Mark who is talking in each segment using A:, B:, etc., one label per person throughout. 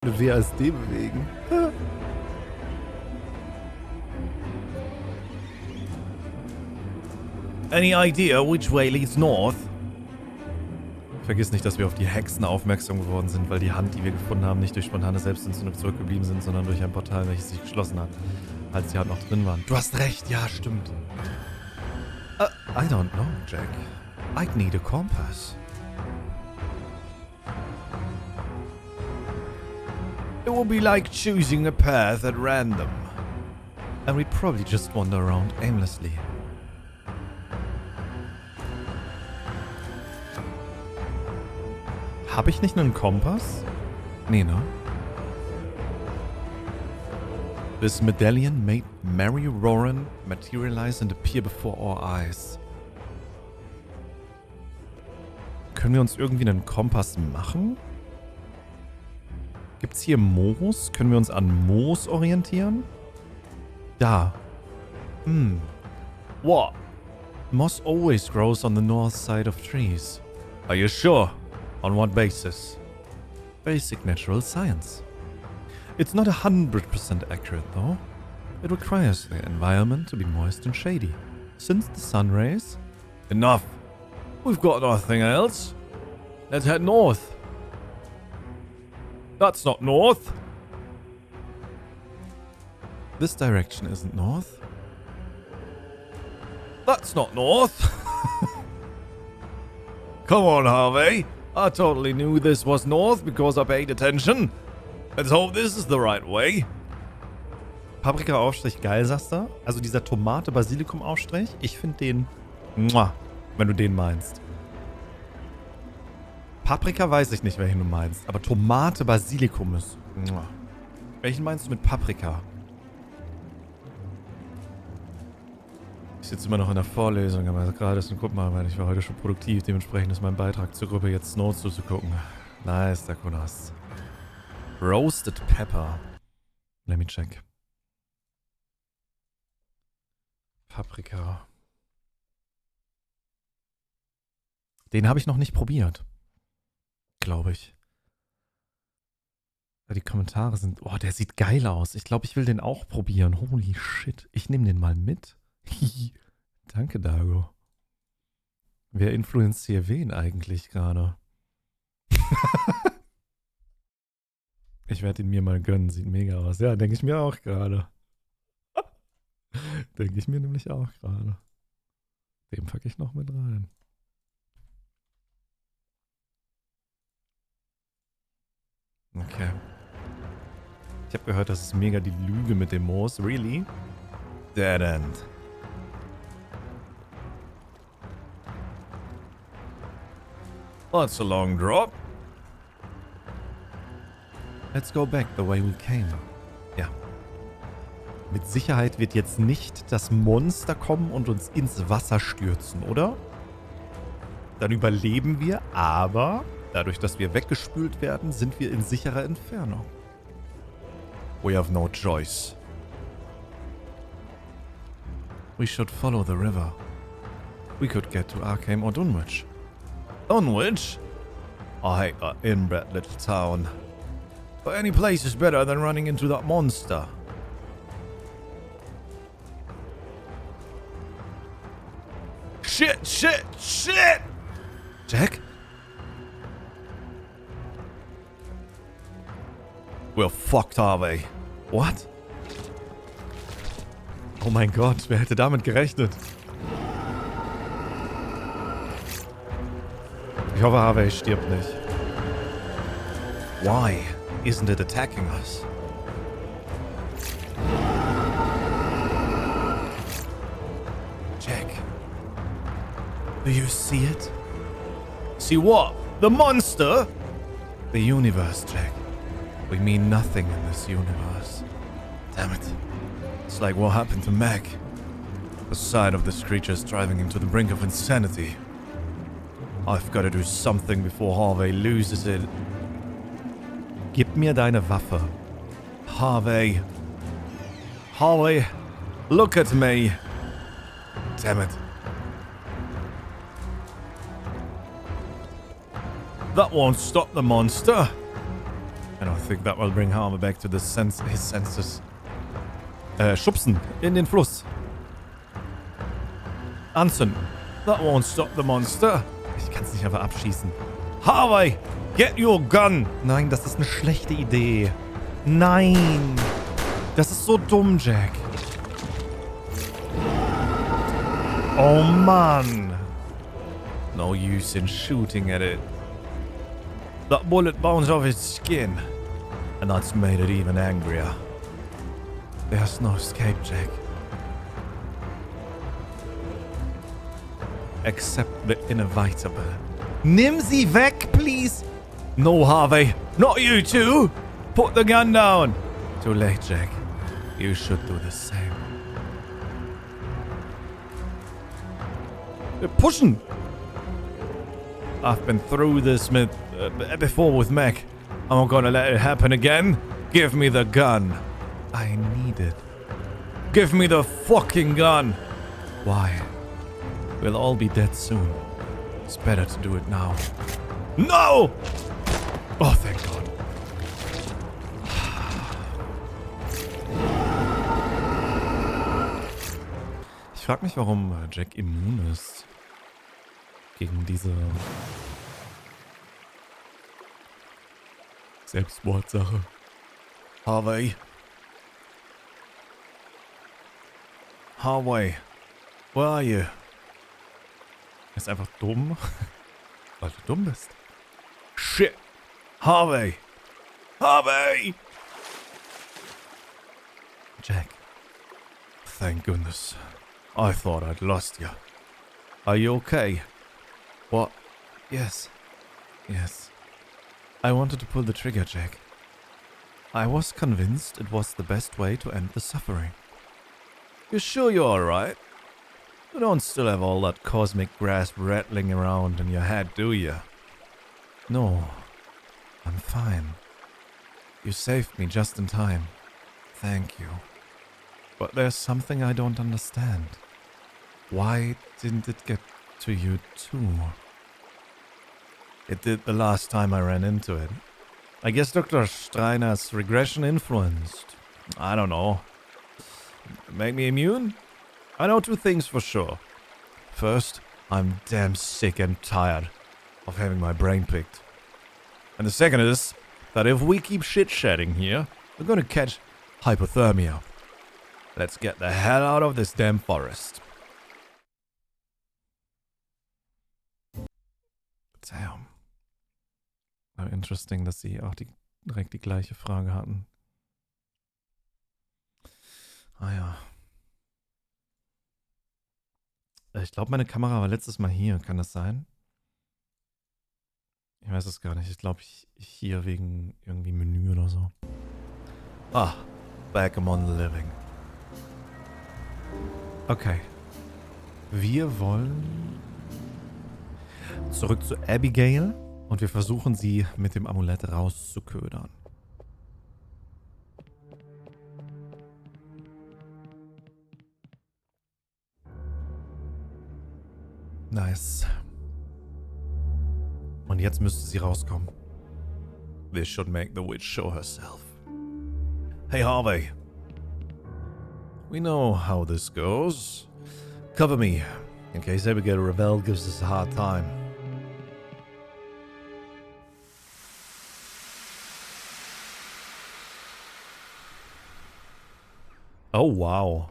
A: eine WASD bewegen.
B: Any idea which way leads north? Vergiss nicht, dass wir auf die Hexen aufmerksam geworden sind, weil die Hand, die wir gefunden haben, nicht durch spontane Selbstentzündung zurückgeblieben sind, sondern durch ein Portal, welches sich geschlossen hat, als sie halt noch drin waren. Du hast recht, ja, stimmt. I don't know, Jack. I'd need a compass. It would be like choosing a path at random. And we'd probably just wander around aimlessly. Habe ich nicht einen Kompass? Nee, ne? This medallion made Mary Roran materialize and appear before our eyes. Können wir uns irgendwie einen Kompass machen? Gibt's hier Moos? Können wir uns an Moos orientieren? Da. What? Moss always grows on the north side of trees. Are you sure? On what basis? Basic natural science. It's not 100% accurate though. It requires the environment to be moist and shady. Since the sun rays... Enough! We've got nothing else. Let's head north. That's not north. This direction isn't north. That's not north. Come on, Harvey. I totally knew this was north because I paid attention. Let's hope this is the right way. Paprika-Aufstrich geil, sagst du? Also dieser Tomate-Basilikum-Aufstrich, ich finde den... Muah, wenn du den meinst. Paprika weiß ich nicht, welchen du meinst, aber Tomate-Basilikum ist... Muah. Welchen meinst du mit Paprika? Ich sitze immer noch in der Vorlesung, aber gerade ist eine Gruppenarbeit. Ich war heute schon produktiv, dementsprechend ist mein Beitrag zur Gruppe jetzt Snow zuzugucken. Nice, der Kunas. Roasted Pepper. Let me check. Paprika. Den habe ich noch nicht probiert. Glaube ich. Die Kommentare sind... Oh, der sieht geil aus. Ich glaube, ich will den auch probieren. Holy shit. Ich nehme den mal mit. Danke, Dago. Wer influenziert wen eigentlich gerade? Ich werde ihn mir mal gönnen. Sieht mega aus. Ja, denke ich mir auch gerade. Denke ich mir nämlich auch gerade. Den packe ich noch mit rein. Okay. Ich habe gehört, das ist mega die Lüge mit dem Moos. Really? Dead End. That's a long drop. Let's go back the way we came. Ja. Mit Sicherheit wird jetzt nicht das Monster kommen und uns ins Wasser stürzen, oder? Dann überleben wir, aber dadurch, dass wir weggespült werden, sind wir in sicherer Entfernung. We have no choice. We should follow the river. We could get to Arkham or Dunwich. Dunwich? I hate that inbred little town. But any place is better than running into that monster. Shit, shit, shit! Jack? We're fucked, are we? What? Oh mein Gott, wer hätte damit gerechnet? Ich hoffe, Harvey stirbt nicht. Why isn't it attacking us? Jack, do you see it? See what? The monster? The universe, Jack. We mean nothing in this universe. Damn it. It's like what happened to Meg. The sight of this creature is driving him to the brink of insanity. I've got to do something before Harvey loses it. Gib mir deine Waffe. Harvey. Harvey, look at me. Damn it. That won't stop the monster. I don't think that will bring Harvey back to his senses. Schubsen in den Fluss. Anzünden. That won't stop the monster. Ich kann es nicht einfach abschießen. Harvey, get your gun. Nein, das ist eine schlechte Idee. Nein. Das ist so dumm, Jack. Oh, Mann. No use in shooting at it. That bullet bounced off its skin. And that's made it even angrier. There's no escape, Jack. Except the inevitable. Nimm sie weg, please! No, Harvey. Not you too! Put the gun down! Too late, Jack. You should do the same. They're pushing! I've been through this before with Mac. I'm not gonna let it happen again. Give me the gun. I need it. Give me the fucking gun. Why? We'll all be dead soon. It's better to do it now. No! Oh, thank God. Ich frag mich, warum Jack immun ist gegen diese Selbstmordsache. Harvey. Harvey. Where are you? Ist einfach dumm. Weil du dumm bist. Shit. Harvey. Harvey! Jack. Thank goodness. I thought I'd lost you. Are you okay? What? Yes. Yes. I wanted to pull the trigger, Jack. I was convinced it was the best way to end the suffering. You sure you're alright? You don't still have all that cosmic grasp rattling around in your head, do you? No. I'm fine. You saved me just in time. Thank you. But there's something I don't understand. Why didn't it get to you too? It did the last time I ran into it. I guess Dr. Steiner's regression influenced. I don't know. Make me immune? I know two things for sure. First, I'm damn sick and tired of having my brain picked. And the second is that if we keep shit-shedding here, we're gonna catch hypothermia. Let's get the hell out of this damn forest. Damn. Interesting, dass sie auch direkt die gleiche Frage hatten. Ah ja. Ich glaube, meine Kamera war letztes Mal hier. Kann das sein? Ich weiß es gar nicht. Ich glaube, hier wegen irgendwie Menü oder so. Ah, back among the living. Okay. Wir wollen zurück zu Abigail und wir versuchen sie mit dem Amulett rauszuködern. Nice. Und jetzt müsste sie rauskommen. This should make the witch show herself. Hey Harvey. We know how this goes. Cover me, in case Abigail Revell gives us a hard time. Oh, wow.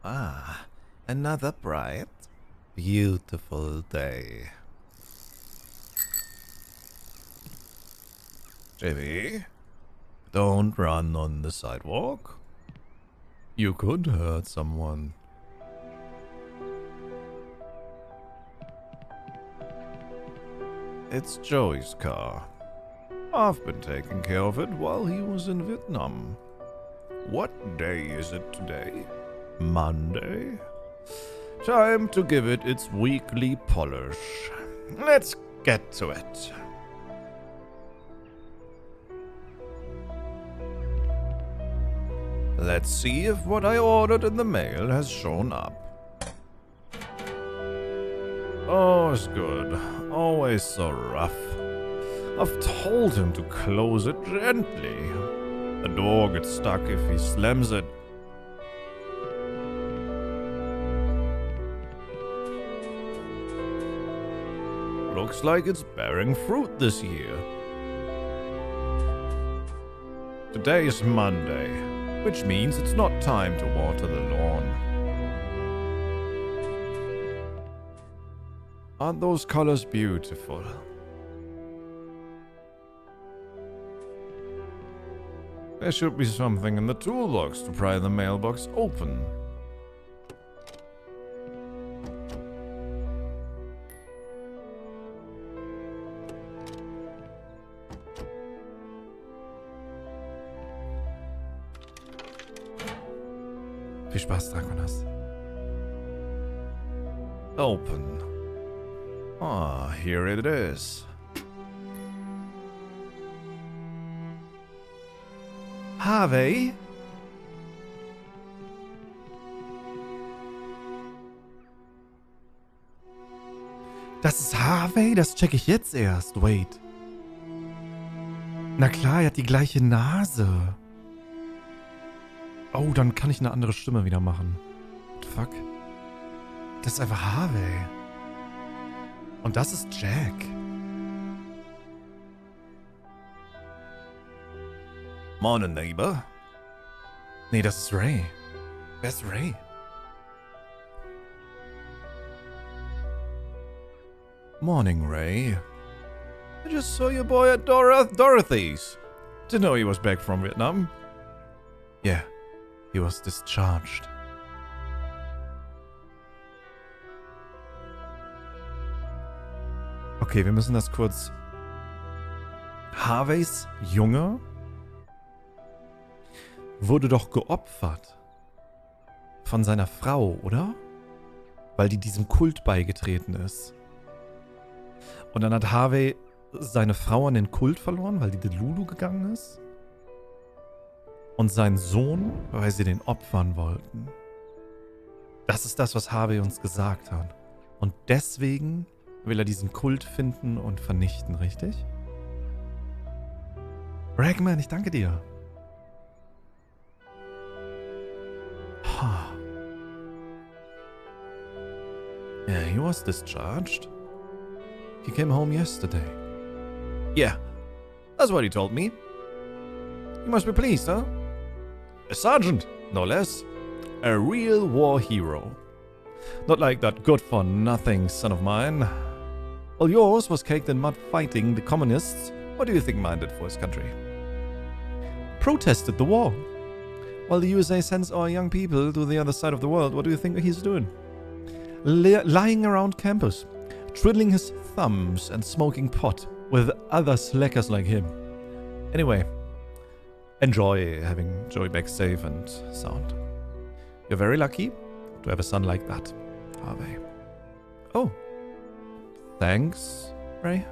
B: Ah, another bright, beautiful day. JB, don't run on the sidewalk. You could hurt someone. It's Joey's car. I've been taking care of it while he was in Vietnam. What day is it today? Monday? Time to give it its weekly polish. Let's get to it. Let's see if what I ordered in the mail has shown up. Oh, it's good. Always so rough. I've told him to close it gently. The door gets stuck if he slams it. Looks like it's bearing fruit this year. Today is Monday, which means it's not time to water the lawn. Aren't those colors beautiful? There should be something in the toolbox to pry the mailbox open. Viel Spaß, Draconas. Open. Ah, here it is. Harvey? Das ist Harvey? Das checke ich jetzt erst. Wait. Na klar, er hat die gleiche Nase. Oh, dann kann ich eine andere Stimme wieder machen. What the fuck? Das ist einfach Harvey. Und das ist Jack. Morning, neighbor. Nee, das ist Ray. Wer ist Ray? Morning, Ray. I just saw your boy at Dorothy's. Didn't know he was back from Vietnam. Yeah, he was discharged. Okay, wir müssen das kurz... Harveys Junge wurde doch geopfert von seiner Frau, oder? Weil die diesem Kult beigetreten ist. Und dann hat Harvey seine Frau an den Kult verloren, weil die Delulu gegangen ist. Und seinen Sohn, weil sie den opfern wollten. Das ist das, was Harvey uns gesagt hat. Und deswegen will er diesen Kult finden und vernichten, richtig? Ragman, ich danke dir. Yeah, he was discharged. He came home yesterday. Yeah, that's what he told me. You must be pleased, huh? A sergeant, no less. A real war hero. Not like that good-for-nothing son of mine. Well, yours was caked in mud fighting the communists. What do you think mine did for his country? Protested the war. While the USA sends our young people to the other side of the world, what do you think he's doing? Lying around campus, twiddling his thumbs and smoking pot with other slackers like him. Anyway, enjoy having Joey back safe and sound. You're very lucky to have a son like that, Harvey. Oh, thanks, Ray.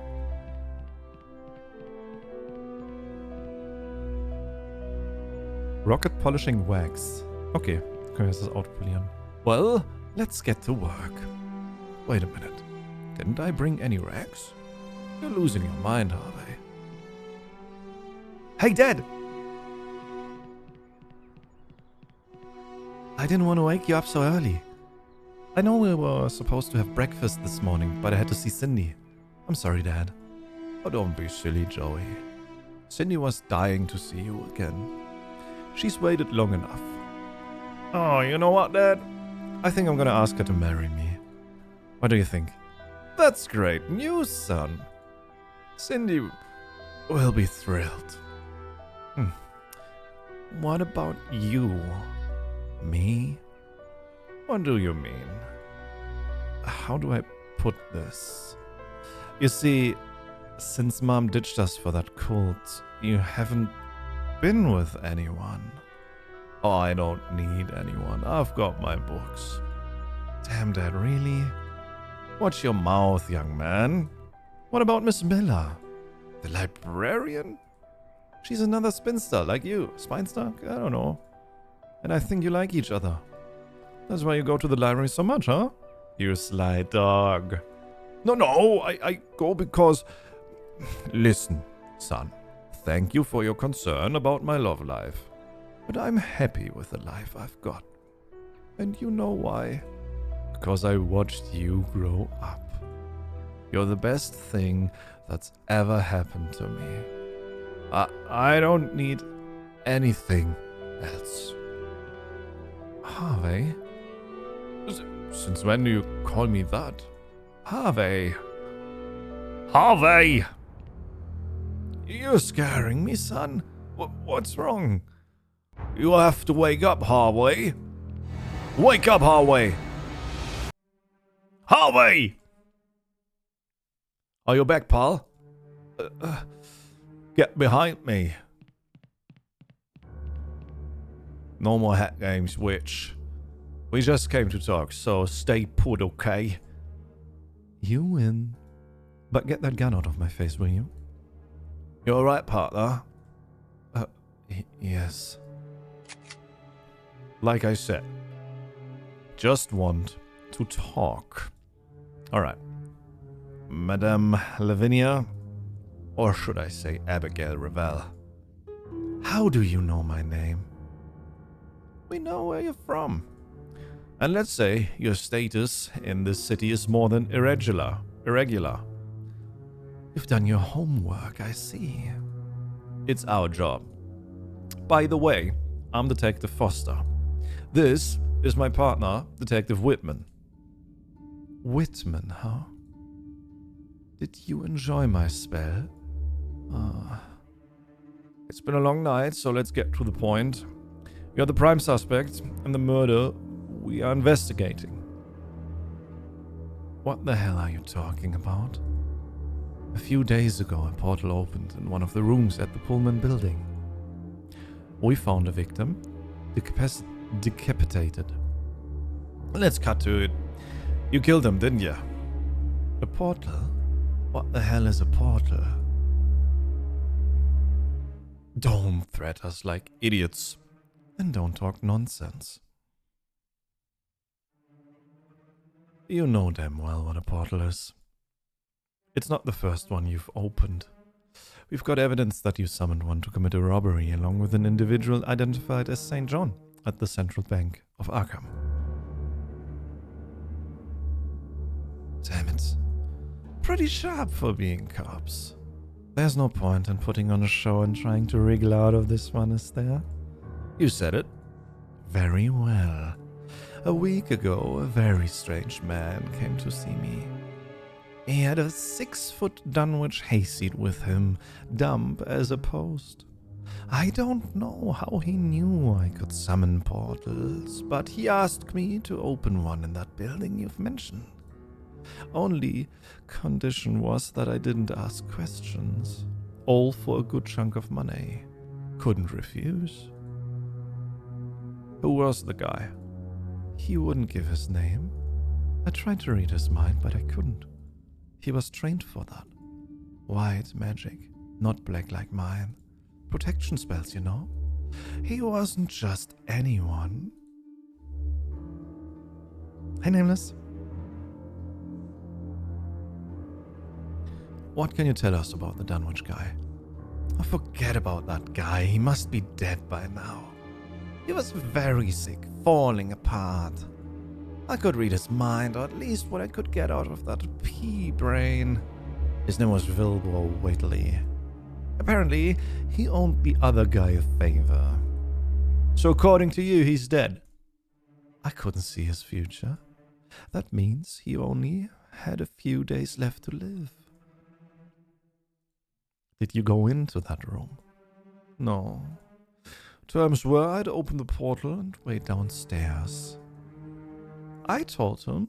B: Rocket polishing wax. Okay, können wir das auspolieren. Well, let's get to work. Wait a minute. Didn't I bring any rags? You're losing your mind, Harvey. Hey, Dad! I didn't want to wake you up so early. I know we were supposed to have breakfast this morning, but I had to see Cindy. I'm sorry, Dad. Oh, don't be silly, Joey. Cindy was dying to see you again. She's waited long enough. Oh, you know what, Dad? I think I'm gonna ask her to marry me. What do you think? That's great news, son. Cindy will be thrilled. What about you? Me? What do you mean? How do I put this? You see, since Mom ditched us for that cult, you haven't been with anyone. Oh, I don't need anyone. I've got my books. Damn, Dad, really? Watch your mouth, young man. What about Miss Miller? The librarian? She's another spinster like you. Spinster? I don't know. And I think you like each other. That's why you go to the library so much, huh? You sly dog. No, I go because... Listen, son. Thank you for your concern about my love life. But I'm happy with the life I've got. And you know why? Because I watched you grow up. You're the best thing that's ever happened to me. I don't need anything else. Harvey? Since when do you call me that? Harvey. Harvey! You're scaring me, son. What's wrong? You have to wake up, Harvey. Wake up, Harvey! Harvey! Are you back, pal? Get behind me. No more hat games, witch. We just came to talk, so stay put, okay? You win. But get that gun out of my face, will you? You alright, partner? Yes. Like I said, just want to talk. Alright. Madame Lavinia, or should I say Abigail Revell, how do you know my name? We know where you're from. And let's say your status in this city is more than irregular. You've done your homework, I see. It's our job. By the way, I'm Detective Foster. This is my partner, Detective Whitman. Whitman, huh? Did you enjoy my spell? It's been a long night, so let's get to the point. You're the prime suspect in the murder we are investigating. What the hell are you talking about? A few days ago, a portal opened in one of the rooms at the Pullman building. We found a victim, decapitated. Let's cut to it. You killed him, didn't you? A portal? What the hell is a portal? Don't threat us like idiots. And don't talk nonsense. You know damn well what a portal is. It's not the first one you've opened. We've got evidence that you summoned one to commit a robbery along with an individual identified as St. John at the Central Bank of Arkham. Damn it. Pretty sharp for being cops. There's no point in putting on a show and trying to wriggle out of this one, is there? You said it. Very well. A week ago, a very strange man came to see me. He had a 6-foot Dunwich hayseed with him, dumb as a post. I don't know how he knew I could summon portals, but he asked me to open one in that building you've mentioned. Only condition was that I didn't ask questions, all for a good chunk of money. Couldn't refuse. Who was the guy? He wouldn't give his name. I tried to read his mind, but I couldn't. He was trained for that. White magic, not black like mine. Protection spells, you know. He wasn't just anyone. Hey, Nameless. What can you tell us about the Dunwich guy? Oh, forget about that guy. He must be dead by now. He was very sick, falling apart. I could read his mind, or at least what I could get out of that pea brain. His name was Wilbur Whately. Apparently, he owed the other guy a favor. So according to you, he's dead. I couldn't see his future. That means he only had a few days left to live. Did you go into that room? No. Terms were I'd open the portal and wait downstairs. I told him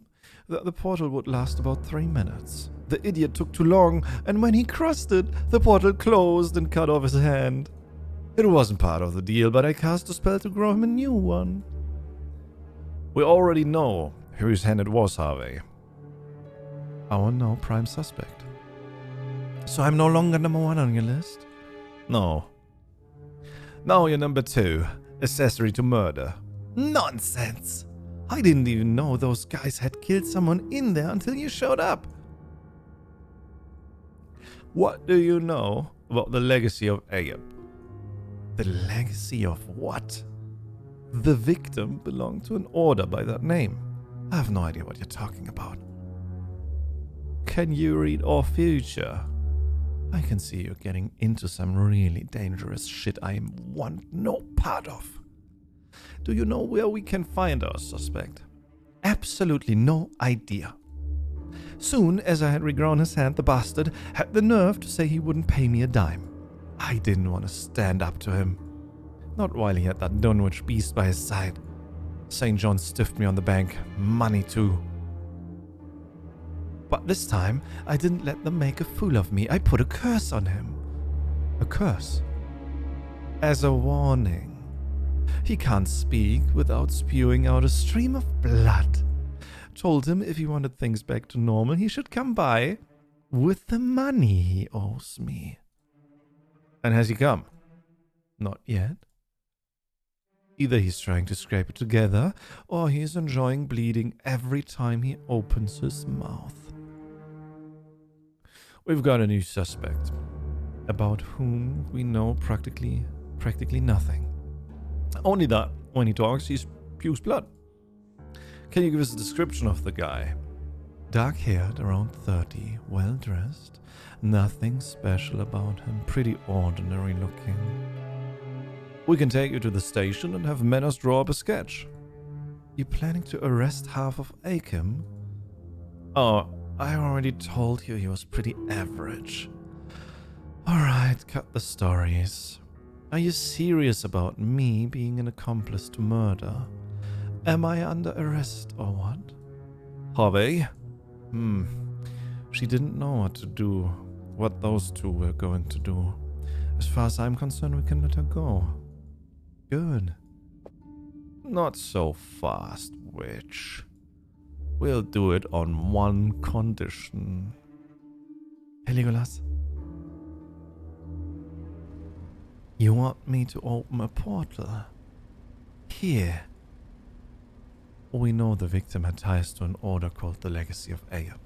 B: that the portal would last about 3 minutes. The idiot took too long, and when he crossed it, the portal closed and cut off his hand. It wasn't part of the deal, but I cast a spell to grow him a new one. We already know whose hand it was, Harvey. Our now prime suspect. So I'm no longer number 1 on your list? No. Now you're number 2, accessory to murder. Nonsense! I didn't even know those guys had killed someone in there until you showed up. What do you know about the legacy of Ayub? The legacy of what? The victim belonged to an order by that name. I have no idea what you're talking about. Can you read our future? I can see you're getting into some really dangerous shit I want no part of. Do you know where we can find our suspect? Absolutely no idea. Soon as I had regrown his hand, the bastard had the nerve to say he wouldn't pay me a dime. I didn't want to stand up to him. Not while he had that Dunwich beast by his side. St. John stiffed me on the bank. Money too. But this time, I didn't let them make a fool of me. I put a curse on him. A curse. As a warning. He can't speak without spewing out a stream of blood. Told him if he wanted things back to normal, he should come by with the money he owes me. And has he come? Not yet. Either he's trying to scrape it together, or he's enjoying bleeding every time he opens his mouth. We've got a new suspect, about whom we know practically nothing. Only that, when he talks, he spews blood. Can you give us a description of the guy? Dark-haired, around 30, well-dressed, nothing special about him, pretty ordinary looking. We can take you to the station and have Menace draw up a sketch. You planning to arrest half of Arkham? Oh, I already told you he was pretty average. Alright, cut the stories. Are you serious about me being an accomplice to murder? Am I under arrest or what? Harvey? She didn't know what to do, what those two were going to do. As far as I'm concerned, we can let her go. Good. Not so fast, witch. We'll do it on one condition. Hey, Legolas. You want me to open a portal? Here. We know the victim had ties to an order called the Legacy of Ayub.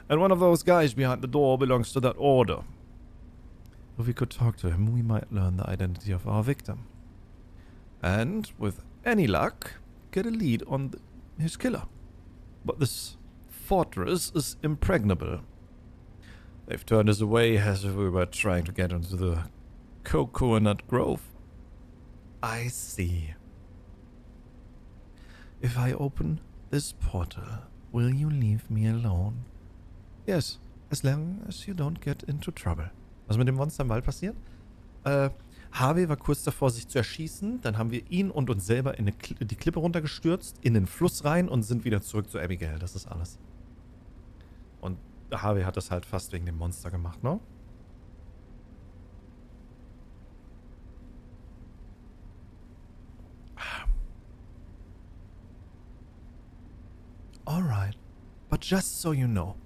B: And one of those guys behind the door belongs to that order. If we could talk to him, we might learn the identity of our victim. And, with any luck, get a lead on his killer. But this fortress is impregnable. They've turned us away as if we were trying to get into the coconut grove. I see. If I open this portal, will you leave me alone? Yes, as long as you don't get into trouble. Was mit dem Monster im Wald passiert? Harvey war kurz davor, sich zu erschießen. Dann haben wir ihn und uns selber in die Klippe runtergestürzt, in den Fluss rein und sind wieder zurück zu Abigail. Das ist alles. Und Harvey hat das halt fast wegen dem Monster gemacht, ne? Alright, but just so you know,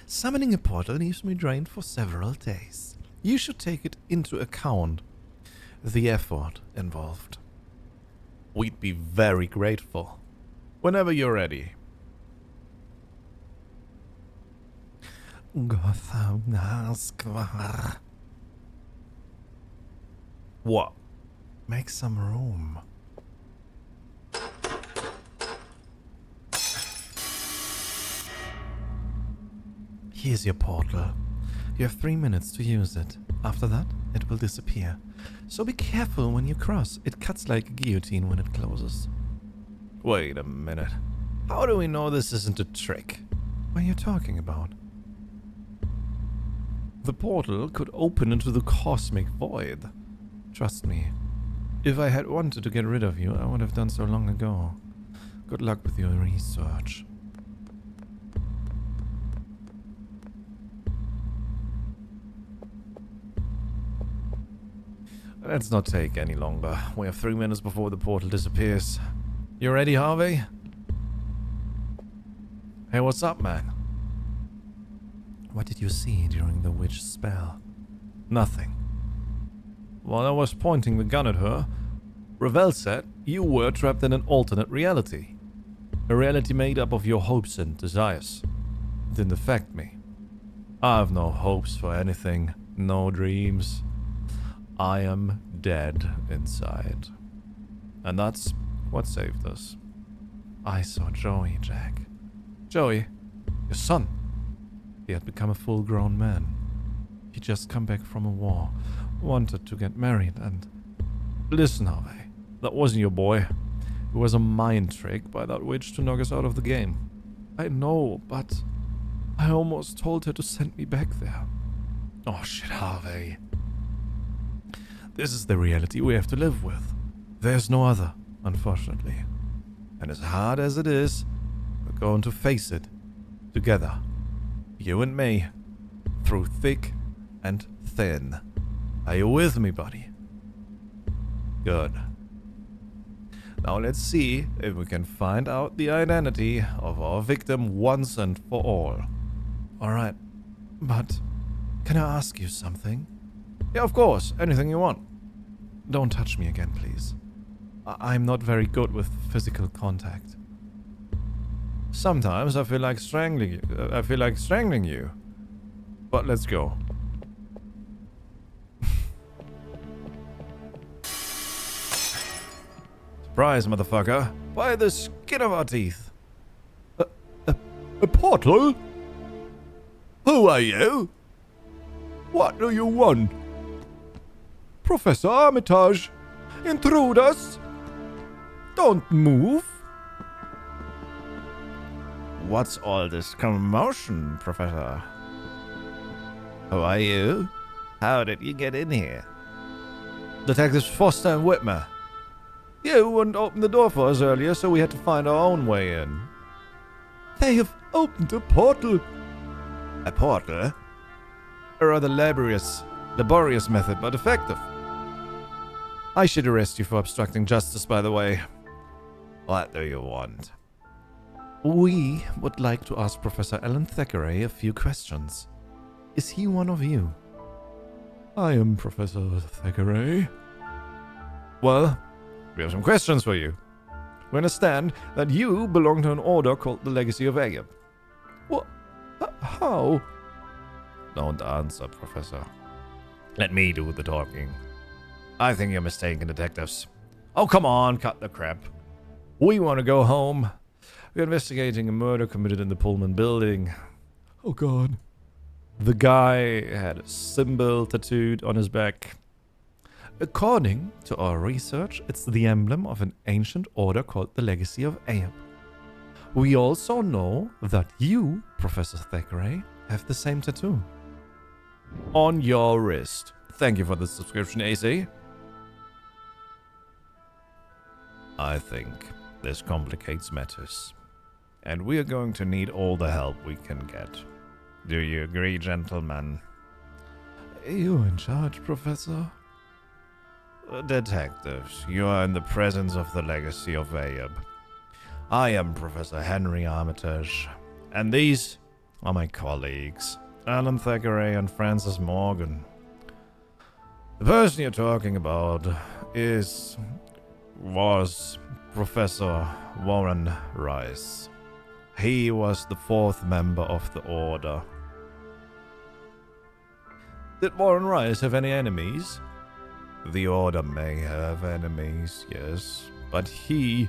B: summoning a portal leaves me drained for several days. You should take it into account, the effort involved. We'd be very grateful. Whenever you're ready. What? Make some room. Here's your portal. You have 3 minutes to use it. After that, it will disappear. So be careful when you cross. It cuts like a guillotine when it closes. Wait a minute. How do we know this isn't a trick? What are you talking about? The portal could open into the cosmic void. Trust me. If I had wanted to get rid of you, I would have done so long ago. Good luck with your research. Let's not take any longer. We have 3 minutes before the portal disappears. You ready, Harvey? Hey, what's up, man? What did you see during the witch spell? Nothing. While I was pointing the gun at her, Ravel said you were trapped in an alternate reality. A reality made up of your hopes and desires. It didn't affect me. I've no hopes for anything, no dreams. I am dead inside. And that's what saved us. I saw Joey, Jack. Joey, your son. He had become a full-grown man. He'd just come back from a war, wanted to get married, and... Listen, Harvey, that wasn't your boy. It was a mind trick by that witch to knock us out of the game. I know, but I almost told her to send me back there. Oh shit, Harvey. This is the reality we have to live with. There's no other, unfortunately. And as hard as it is, we're going to face it. Together. You and me. Through thick and thin. Are you with me, buddy? Good. Now let's see if we can find out the identity of our victim once and for all. Alright, but can I ask you something? Yeah, of course, anything you want. Don't touch me again, please. I'm not very good with physical contact. Sometimes I feel like strangling you. But let's go. Surprise, motherfucker. By the skin of our teeth.
A: A portal? Who are you? What do you want? Professor Armitage, intruders! Don't move!
B: What's all this commotion, Professor? Who are you? How did you get in here? Detectives Foster and Whitmer. You wouldn't open the door for us earlier, so we had to find our own way in.
A: They have opened a portal.
B: A portal? A rather laborious method, but effective. I should arrest you for obstructing justice, by the way. What do you want? We would like to ask Professor Alan Thackeray a few questions. Is he one of you?
A: I am Professor Thackeray.
B: Well, we have some questions for you. We understand that you belong to an order called the Legacy of Agab.
A: What? How?
B: Don't answer, Professor. Let me do the talking. I think you're mistaken, detectives. Oh, come on, cut the crap. We want to go home. We're investigating a murder committed in the Pullman building.
A: Oh, God.
B: The guy had a symbol tattooed on his back. According to our research, it's the emblem of an ancient order called the Legacy of Ahab. We also know that you, Professor Thackeray, have the same tattoo. On your wrist. Thank you for the subscription, AC. I think this complicates matters, and we are going to need all the help we can get. Do you agree, gentlemen?
A: You in charge, Professor?
B: Detectives, you are in the presence of the Legacy of Ahab. I am Professor Henry Armitage, and these are my colleagues, Alan Thackeray and Francis Morgan. The person you're talking about was Professor Warren Rice. He was the fourth member of the Order. Did Warren Rice have any enemies? The Order may have enemies, yes, but he,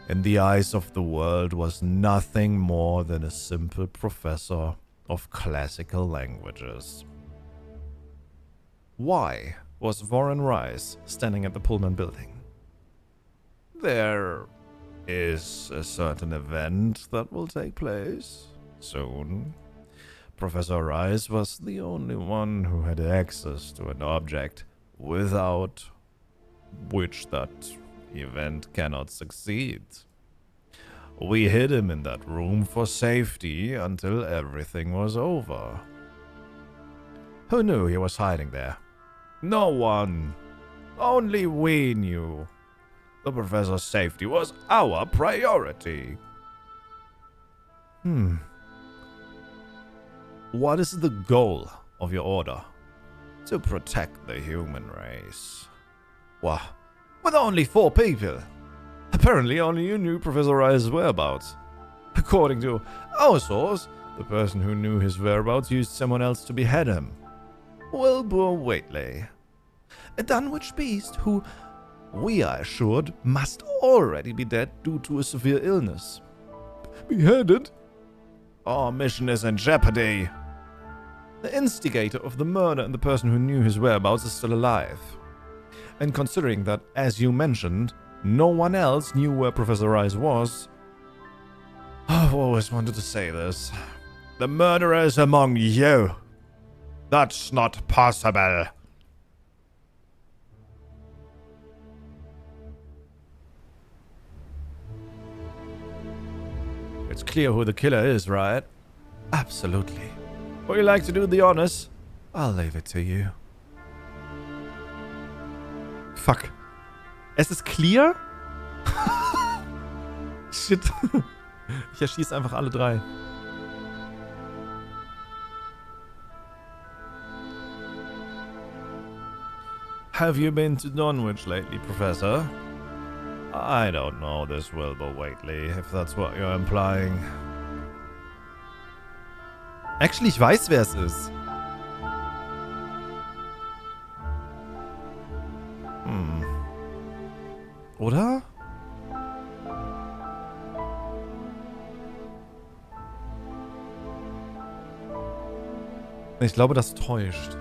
B: in the eyes of the world, was nothing more than a simple professor of classical languages. Why was Warren Rice standing at the Pullman building? There is a certain event that will take place soon. Professor Rice was the only one who had access to an object without which that event cannot succeed. We hid him in that room for safety until everything was over. Who knew he was hiding there? No one. Only we knew. The professor's safety was our priority. What is the goal of your order? To protect the human race. Wow. With only 4 people. Apparently only you knew Professor Rice's whereabouts. According to our source, The person who knew his whereabouts used someone else to behead him. Wilbur Whately. A Dunwich beast who, we are assured, must already be dead due to a severe illness.
A: Beheaded?
B: Our mission is in jeopardy. The instigator of the murder and the person who knew his whereabouts is still alive. And considering that, as you mentioned, no one else knew where Professor Rice was, I've always wanted to say this. The murderer is among you. That's not possible. It's clear who the killer is, right? Absolutely. Would you like to do the honors? I'll leave it to you.
C: Fuck. Es ist clear? Shit. Ich erschieße einfach alle drei.
B: Have you been to Dunwich lately, Professor? I don't know this Wilbur Whately, if that's what you're implying.
C: Actually, ich weiß, wer es ist. Oder? Ich glaube, das täuscht.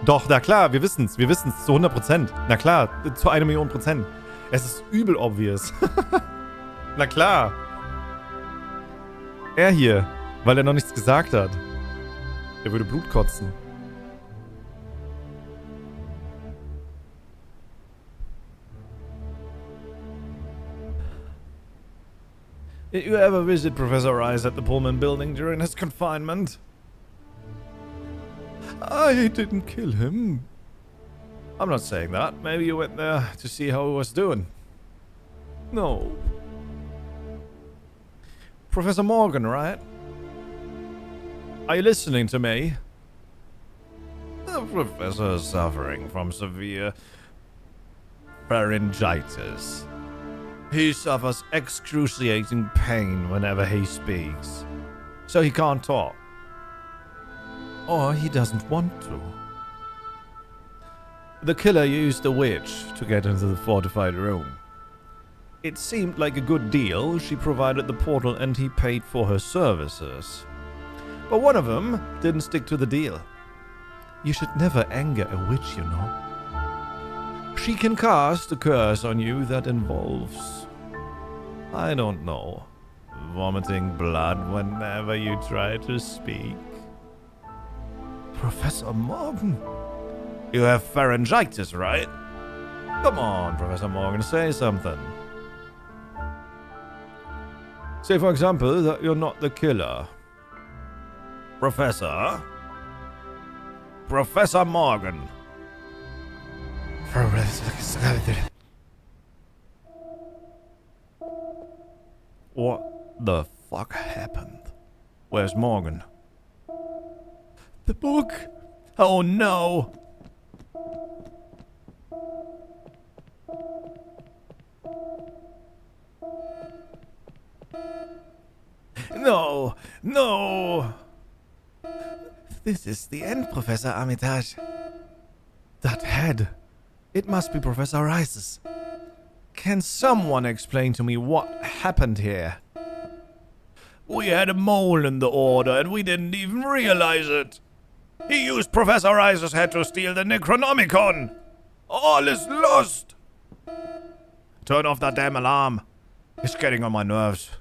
C: Doch, na klar, wir wissen's. Wir wissen's zu 100%. Na klar, zu 1.000.000%. Es ist übel obvious. Na klar. Er hier, weil er noch nichts gesagt hat. Er würde Blut kotzen.
B: Did you ever visit Professor Rice at the Pullman building during his confinement?
A: I didn't kill him.
B: I'm not saying that. Maybe you went there to see how he was doing.
A: No.
B: Professor Morgan, right? Are you listening to me? The professor is suffering from severe pharyngitis. He suffers excruciating pain whenever he speaks, so he can't talk. Or he doesn't want to. The killer used a witch to get into the fortified room. It seemed like a good deal. She provided the portal and he paid for her services. But one of them didn't stick to the deal. You should never anger a witch, you know. She can cast a curse on you that involves, I don't know, vomiting blood whenever you try to speak. Professor Morgan, you have pharyngitis, right? Come on, Professor Morgan, say something. Say, for example, that you're not the killer. Professor? Professor Morgan. What the fuck happened? Where's Morgan?
A: The book.
B: Oh no! No! No!
A: This is the end, Professor Armitage. That head. It must be Professor Rice's.
B: Can someone explain to me what happened here? We had a mole in the order and we didn't even realize it. He used Professor Rice's head to steal the Necronomicon. All is lost. Turn off that damn alarm. It's getting on my nerves.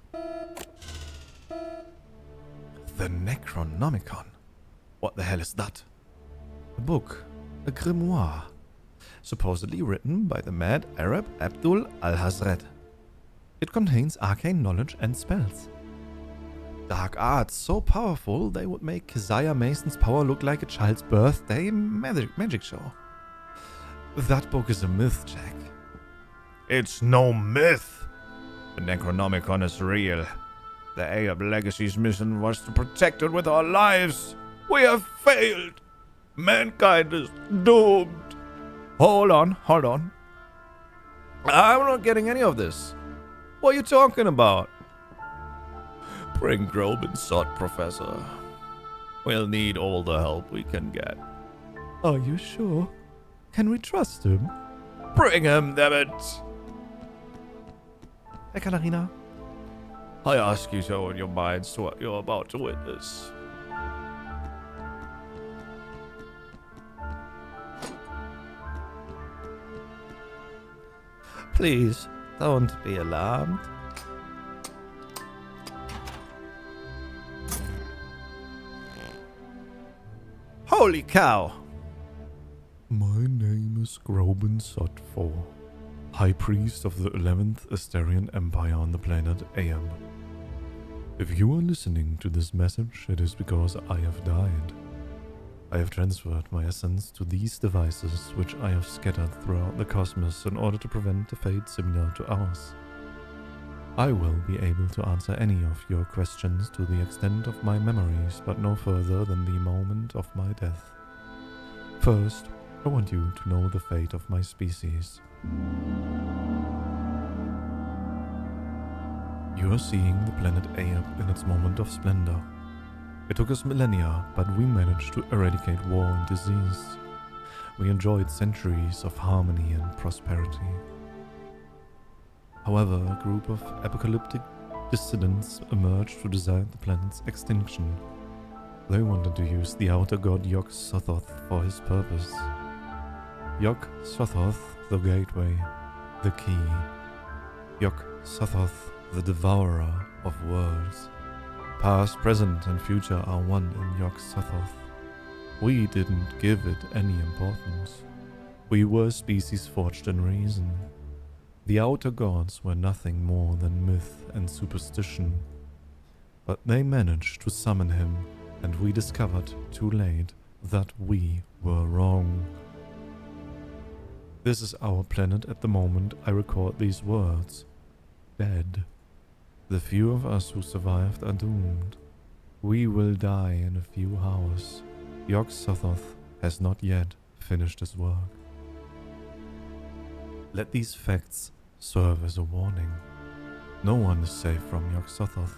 A: The Necronomicon? What the hell is that? A book. A grimoire. Supposedly written by the mad Arab Abdul al-Hazred. It contains arcane knowledge and spells. Dark arts so powerful they would make Keziah Mason's power look like a child's birthday magic show. That book is a myth, Jack.
B: It's no myth. The Necronomicon is real. The Arab Legacy's mission was to protect it with our lives. We have failed. Mankind is doomed. Hold on. I'm not getting any of this. What are you talking about? Bring Groban Sod, Professor. We'll need all the help we can get.
C: Are you sure? Can we trust him?
B: Bring him, damn it!
C: Hey, Katharina.
B: I ask you to open your minds to what you're about to witness.
C: Please, don't be alarmed.
B: Holy cow!
C: My name is Groban Sod IV, High Priest of the 11th Asterian Empire on the planet Am. If you are listening to this message, it is because I have died. I have transferred my essence to these devices, which I have scattered throughout the cosmos in order to prevent a fate similar to ours. I will be able to answer any of your questions to the extent of my memories, but no further than the moment of my death. First, I want you to know the fate of my species. You are seeing the planet Aeb in its moment of splendor. It took us millennia, but we managed to eradicate war and disease. We enjoyed centuries of harmony and prosperity. However, a group of apocalyptic dissidents emerged to decide the planet's extinction. They wanted to use the outer god Yog-Sothoth for his purpose. Yog-Sothoth, the gateway, the key. Yog-Sothoth, the devourer of worlds. Past, present, and future are one in Yog-Sothoth. We didn't give it any importance. We were a species forged in reason. The outer gods were nothing more than myth and superstition. But they managed to summon him, and we discovered too late that we were wrong. This is our planet at the moment I record these words. Dead. The few of us who survived are doomed. We will die in a few hours. Yog-Sothoth has not yet finished his work. Let these facts serve as a warning. No one is safe from Yog-Sothoth.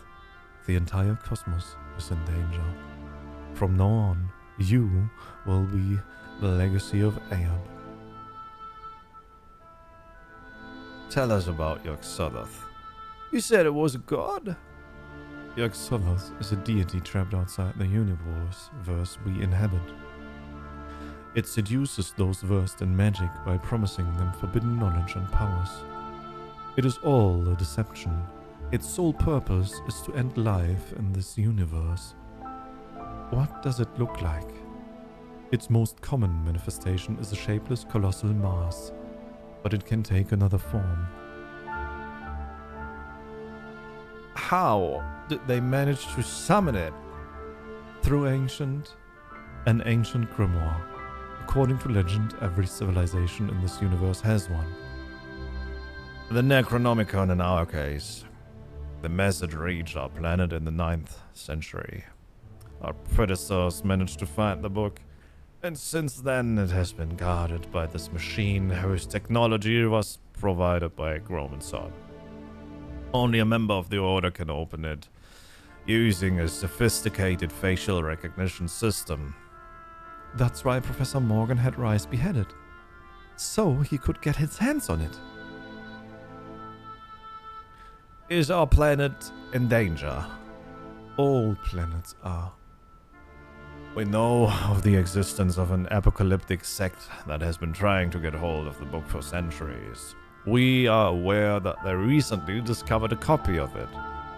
C: The entire cosmos is in danger. From now on, you will be the legacy of Aeb.
B: Tell us about Yog-Sothoth. You said it was a god?
C: Yog-Sothoth is a deity trapped outside the universe we inhabit. It seduces those versed in magic by promising them forbidden knowledge and powers. It is all a deception. Its sole purpose is to end life in this universe. What does it look like? Its most common manifestation is a shapeless colossal mass, but it can take another form.
B: How did they manage to summon it?
C: Through an ancient grimoire. According to legend, every civilization in this universe has one.
B: The Necronomicon in our case. The message reached our planet in the 9th century. Our predecessors managed to find the book, and since then it has been guarded by this machine whose technology was provided by Groban Sod. Only a member of the Order can open it, using a sophisticated facial recognition system.
C: That's why Professor Morgan had Rice beheaded, so he could get his hands on it.
B: Is our planet in danger?
C: All planets are.
B: We know of the existence of an apocalyptic sect that has been trying to get hold of the book for centuries. We are aware that they recently discovered a copy of it,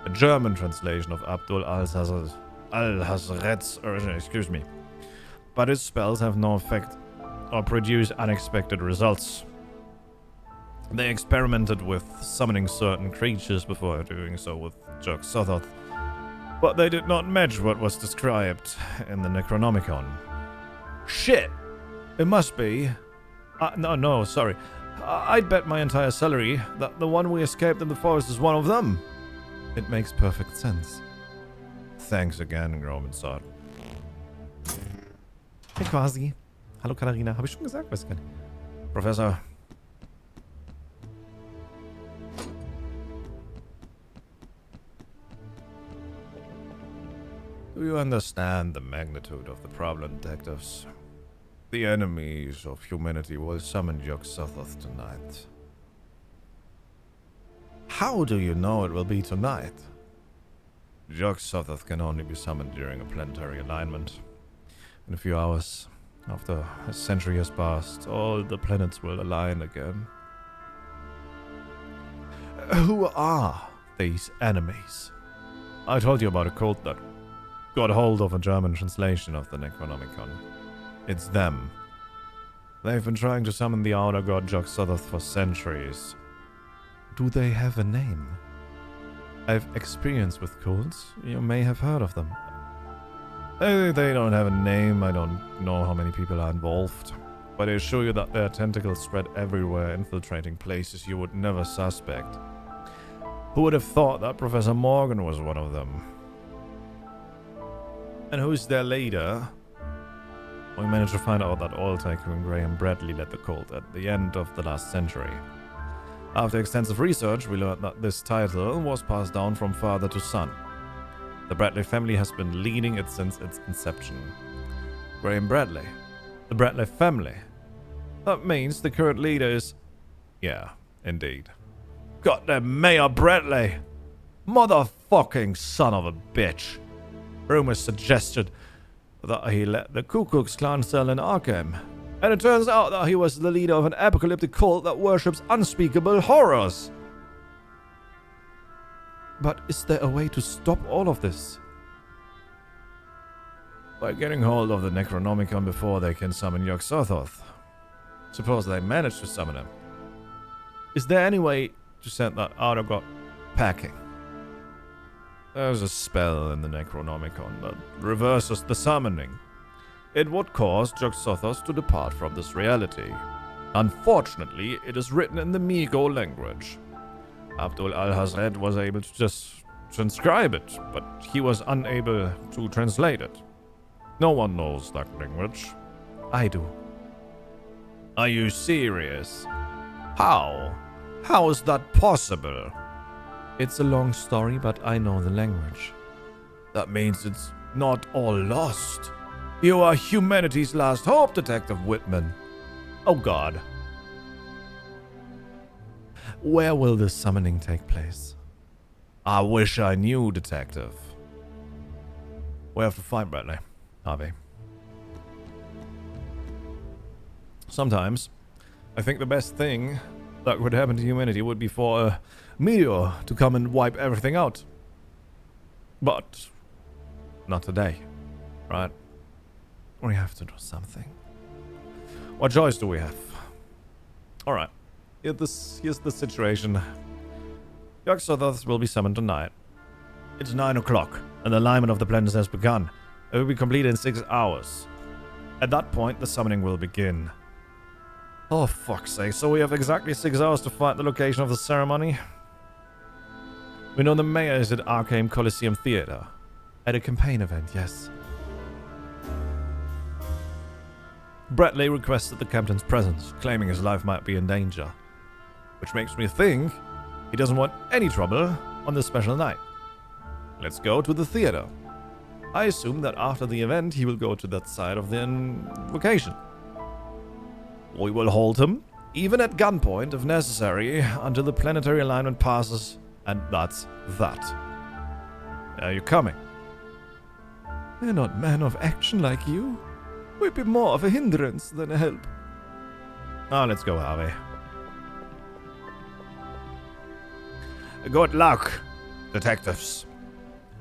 B: a German translation of Abdul al-Hazret's original, excuse me. But its spells have no effect or produce unexpected results. They experimented with summoning certain creatures before doing so with Yog-Sothoth, but they did not match what was described in the Necronomicon. Shit! It must be... No, sorry. I'd bet my entire salary that the one we escaped in the forest is one of them.
C: It makes perfect sense.
B: Thanks again, Groban Sod.
C: Hey, quasi. Hallo, Katharina. Habe ich schon gesagt? Weiß gar nicht.
B: Professor.
A: Do you understand the magnitude of the problem, detectives? The enemies of humanity will summon Yog-Sothoth tonight. How do you know it will be tonight? Yog-Sothoth can only be summoned during a planetary alignment. In a few hours, after a century has passed, all the planets will align again. Who are these enemies? I told you about a cult that got hold of a German translation of the Necronomicon. It's them. They've been trying to summon the outer god Yog-Sothoth for centuries. Do they have a name? I've experience with cults. You may have heard of them. They don't have a name. I don't know how many people are involved. But I assure you that their tentacles spread everywhere, infiltrating places you would never suspect. Who would have thought that Professor Morgan was one of them? And who's their leader? We managed to find out that oil tycoon Graham Bradley led the cult at the end of the last century. After extensive research, we learned that this title was passed down from father to son. The Bradley family has been leading it since its inception. Graham Bradley. The Bradley family. That means the current leader is... Yeah, indeed. Goddamn Mayor Bradley! Motherfucking son of a bitch! Rumors suggested that he led the Ku Klux Klan cell in Arkham. And it turns out that he was the leader of an apocalyptic cult that worships unspeakable horrors. But is there a way to stop all of this? By getting hold of the Necronomicon before they can summon Yog-Sothoth. Suppose they manage to summon him. Is there any way to send that outer god packing? There's a spell in the Necronomicon that reverses the summoning. It would cause Yog-Sothoth to depart from this reality. Unfortunately, it is written in the Migo language. Abdul Al-Hazred was able to just transcribe it, but he was unable to translate it. No one knows that language. I do. Are you serious? How? How is that possible? It's a long story, but I know the language. That means it's not all lost. You are humanity's last hope, Detective Whitman. Oh God. Where will this summoning take place? I wish I knew, Detective. We have to find Bradley, Harvey. Sometimes, I think the best thing that would happen to humanity would be for a meteor to come and wipe everything out. But not today, right? We have to do something. What choice do we have? Alright. Here's the situation. Yog-Sothoth will be summoned tonight. It's 9 o'clock, and the alignment of the planets has begun. It will be completed in 6 hours. At that point, the summoning will begin. Oh, fuck's sake. So we have exactly 6 hours to find the location of the ceremony? We know the mayor is at Arkham Coliseum Theater. At a campaign event, yes. Bradley requested the captain's presence, claiming his life might be in danger. Which makes me think he doesn't want any trouble on this special night. Let's go to the theater. I assume that after the event he will go to that side of the invocation. We will hold him, even at gunpoint if necessary, until the planetary alignment passes, and that's that. Are you coming? We're not men of action like you. We'd be more of a hindrance than a help. Now let's go, Harvey. Good luck, detectives.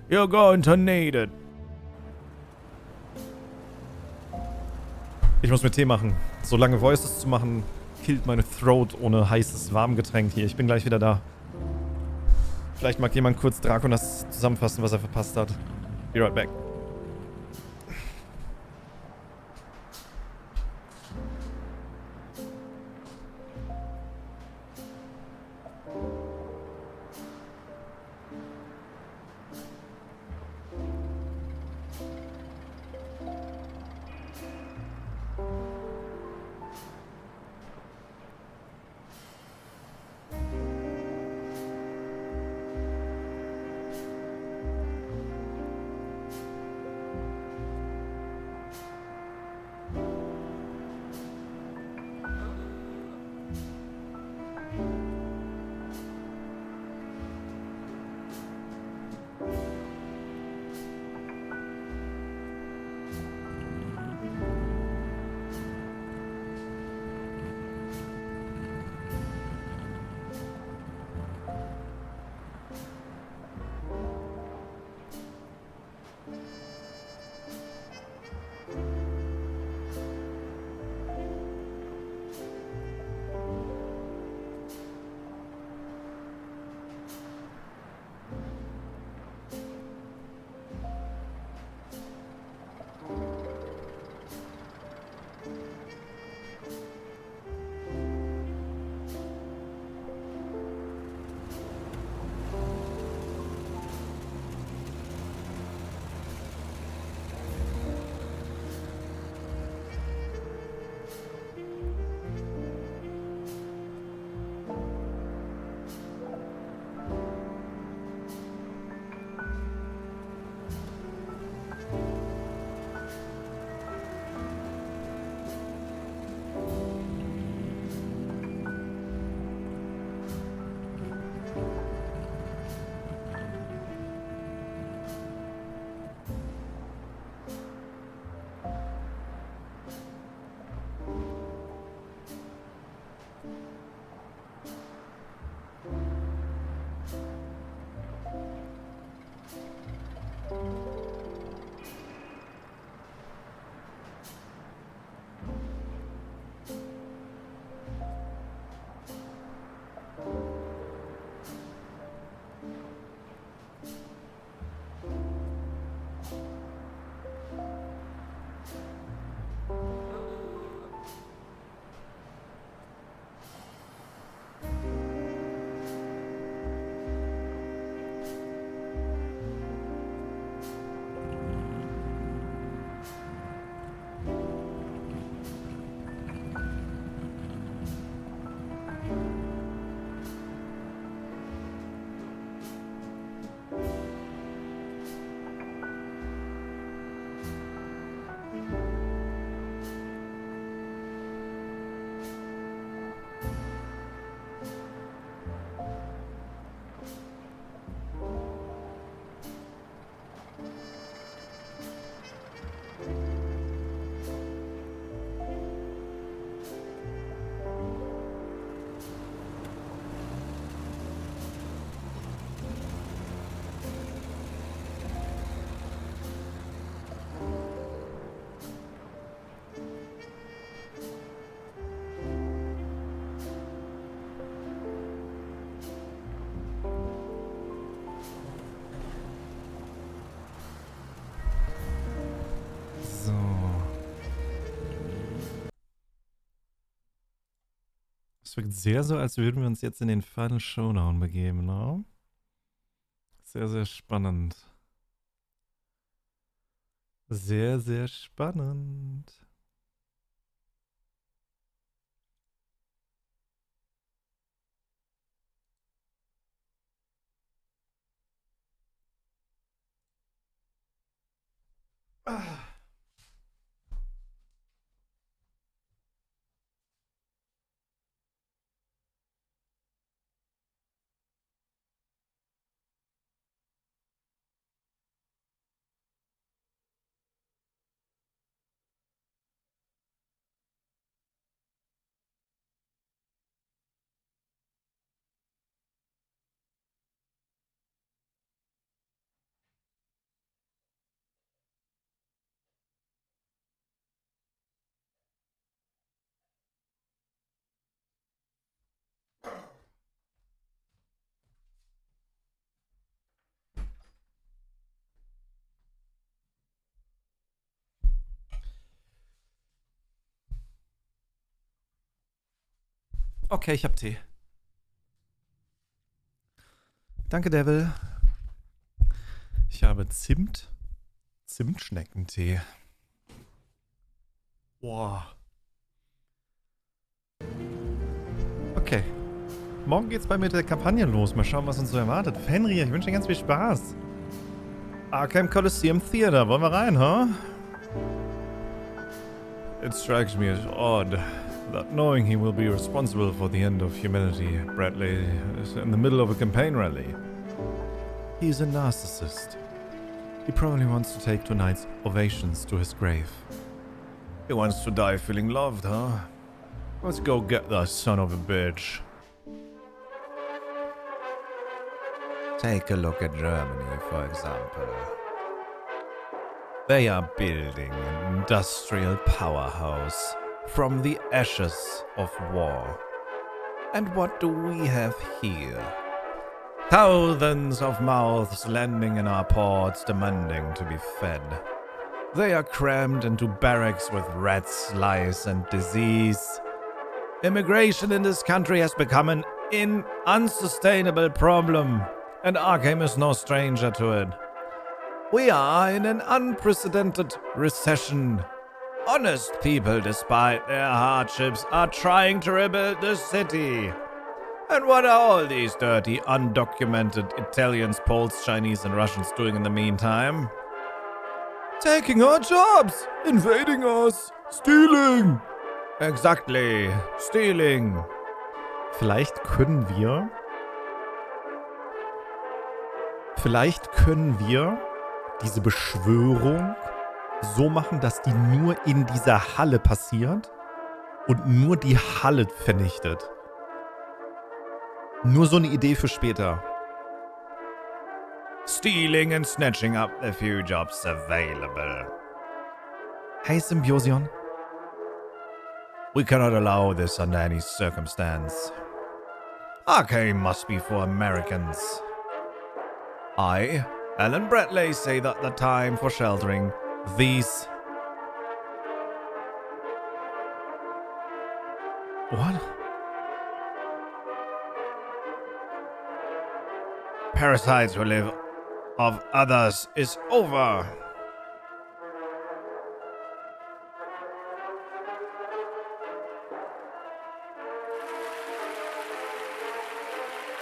A: You're going to need it. Ich muss mir Tee machen. So lange Voices zu machen, killt meine Throat ohne heißes Warmgetränk hier. Ich bin gleich wieder da. Vielleicht mag jemand kurz Draconas zusammenfassen, was er verpasst hat. Be right back.
C: wirkt sehr so, als würden wir uns jetzt in den Final Showdown begeben, ne? Sehr, sehr spannend. Sehr, sehr spannend. Okay, ich hab Tee. Danke, Devil. Ich habe Zimtschneckentee. Boah. Okay. Morgen geht's bei mir mit der Kampagne los. Mal schauen, was uns so erwartet. Fenrir, ich wünsche dir ganz viel Spaß. Arkham Coliseum Theater. Wollen wir rein, huh? It strikes me as odd that knowing he will be responsible for the end of humanity, Bradley is in the middle of a campaign rally. He's a narcissist. He probably wants to take tonight's ovations to his grave.
B: He wants to die feeling loved, huh? Let's go get that son of a bitch. Take a look at Germany, for example. They are building an industrial powerhouse from the ashes of war. And what do we have here? Thousands of mouths landing in our ports demanding to be fed. They are crammed into barracks with rats, lice, and disease. Immigration in this country has become an unsustainable problem, and Arkham is no stranger to it. We are in an unprecedented recession. Honest people, despite their hardships, are trying to rebuild the city. And what are all these dirty, undocumented Italians, Poles, Chinese, and Russians doing in the meantime? Taking our jobs! Invading us! Stealing! Exactly. Stealing.
C: Vielleicht können wir diese Beschwörung so machen, dass die nur in dieser Halle passiert und nur die Halle vernichtet. Nur so eine Idee für später.
B: Stealing and snatching up the few jobs available.
C: Hey, Symbiosion.
B: We cannot allow this under any circumstance. Arkham must be for Americans. I, Alan Bradley, say that the time for sheltering these...
C: What?
B: Parasites who live of others is over.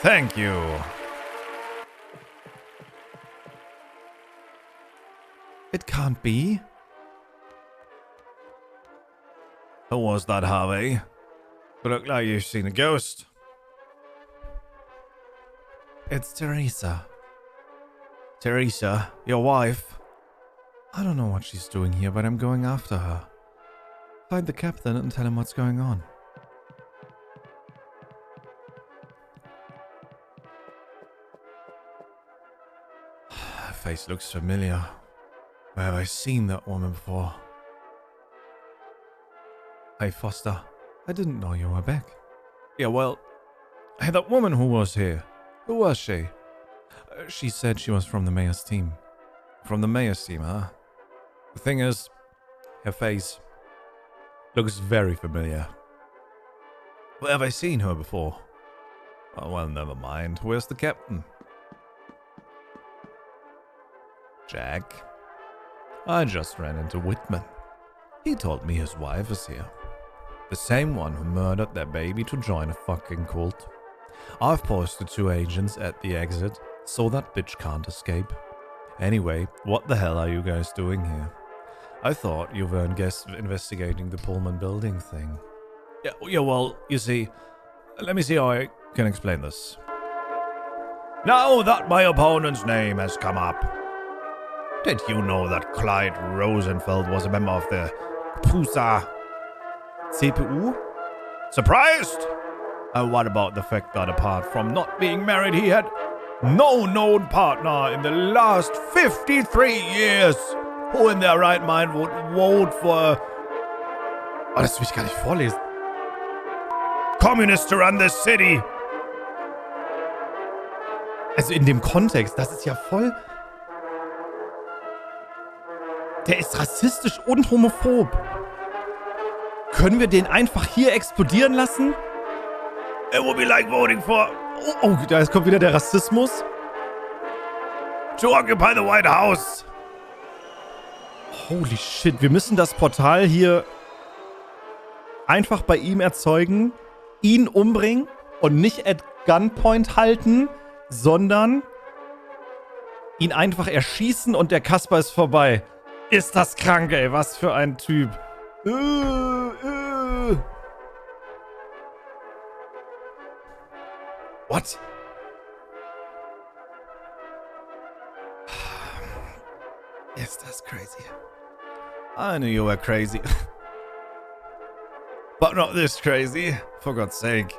B: Thank you.
C: It can't be.
B: Who was that, Harvey? You look like you've seen a ghost.
C: It's Teresa.
B: Teresa, your wife?
C: I don't know what she's doing here, but I'm going after her. Find the captain and tell him what's going on.
B: Her face looks familiar. Where have I seen that woman before?
C: Hey, Foster. I didn't know you were back.
B: Yeah, well... Hey, that woman who was here. Who was she?
C: She said she was from the mayor's team.
B: From the mayor's team, huh? The thing is, her face looks very familiar.
A: Where have I seen her before? Oh, well, never mind. Where's the captain? Jack? I just ran into Whitman. He told me his wife is here. The same one who murdered their baby to join a fucking cult. I've posted 2 agents at the exit, so that bitch can't escape. Anyway, what the hell are you guys doing here? I thought you weren't investigating the Pullman building thing. Yeah, well, you see, let me see how I can explain this. Now that my opponent's name has come up, did you know that Clyde Rosenfeld was a member of the PUSA CPU? Surprised? And what about the fact that apart from not being married, he had no known partner in the last 53 years? Who in their right mind would vote for... Oh, das will ich gar nicht vorlesen. Communists to run this city.
B: Also in dem Kontext, das ist ja voll... Der ist rassistisch und homophob. Können wir den einfach hier explodieren lassen?
A: It would be like voting for...
B: Oh, da kommt wieder der Rassismus.
A: To occupy the White House.
B: Holy shit, wir müssen das Portal hier einfach bei ihm erzeugen, ihn umbringen und nicht at Gunpoint halten, sondern ihn einfach erschießen und der Kasper ist vorbei. Ist das krank, ey, was für ein Typ.
A: What? Is that crazy? I knew you were crazy. But not this crazy, for God's sake.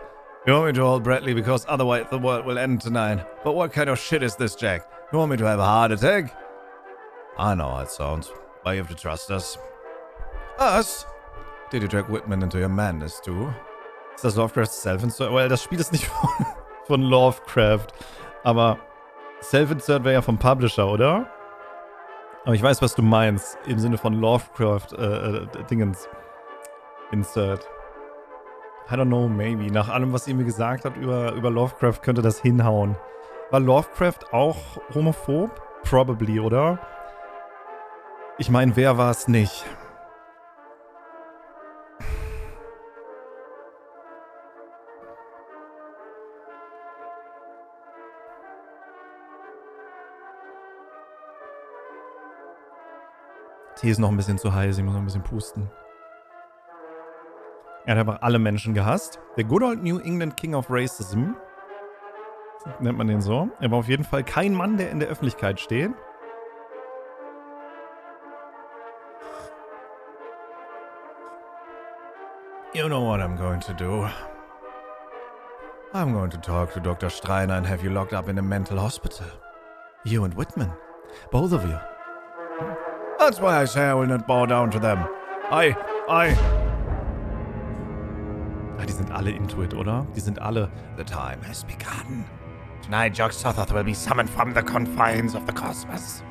A: You want me to hold Bradley because otherwise the world will end tonight. But what kind of shit is this, Jack? You want me to have a heart attack? I know how it sounds, but you have to trust us. Us? Did you drag Whitman into your madness too?
B: Ist das Lovecrafts Self-Insert? Well, das Spiel ist nicht von Lovecraft, aber Self-Insert wäre ja vom Publisher, oder? Aber ich weiß, was du meinst, im Sinne von Lovecraft, Dingens. Insert. I don't know, maybe. Nach allem, was ihr mir gesagt habt über Lovecraft, könnte das hinhauen. War Lovecraft auch homophob? Probably, oder? Ich meine, wer war es nicht? Tee ist noch ein bisschen zu heiß, ich muss noch ein bisschen pusten. Er hat einfach alle Menschen gehasst. Der Good Old New England King of Racism. Nennt man den so. Er war auf jeden Fall kein Mann, der in der Öffentlichkeit steht.
A: You know what I'm going to do. I'm going to talk to Dr. Streiner and have you locked up in a mental hospital. You and Whitman. Both of you. That's why I say I will not bow down to them.
B: Die sind alle into it, oder? Die sind alle...
A: The time has begun. Tonight, Jock Sothoth will be summoned from the confines of the cosmos.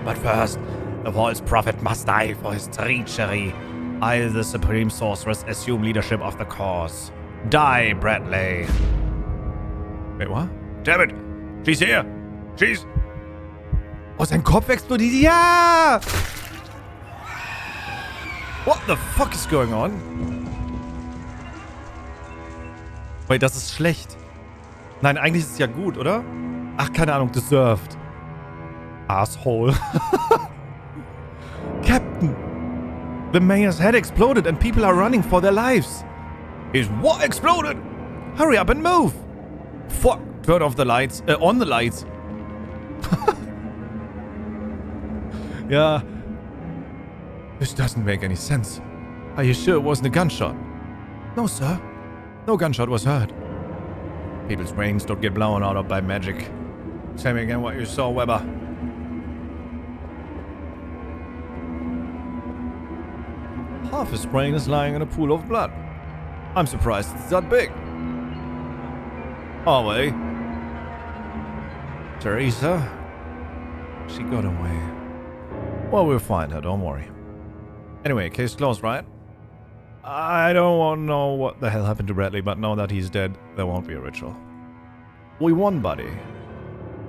A: But first, the false prophet must die for his treachery. I, the supreme sorceress, assume leadership of the cause. Die, Bradley.
B: Wait, what?
A: Damn it! She's here! She's...
B: Oh, sein Kopf explodiert. Ja!
A: What the fuck is going on?
B: Wait, das ist schlecht. Nein, eigentlich ist es ja gut, oder? Ach, keine Ahnung, deserved. Asshole. Captain! The mayor's head exploded and people are running for their lives.
A: Is what exploded?
B: Hurry up and move!
A: Fuck! Turn off the lights. On the lights.
B: Ja.
A: This doesn't make any sense. Are you sure it wasn't a gunshot?
B: No, sir.
A: No gunshot was heard. People's brains don't get blown out of by magic. Tell me again what you saw, Weber. Half his brain is lying in a pool of blood. I'm surprised it's that big. Are we? Teresa? She got away. Well, we'll find her, don't worry. Anyway, case closed, right? I don't want to know what the hell happened to Bradley, but now that he's dead, there won't be a ritual. We won, buddy.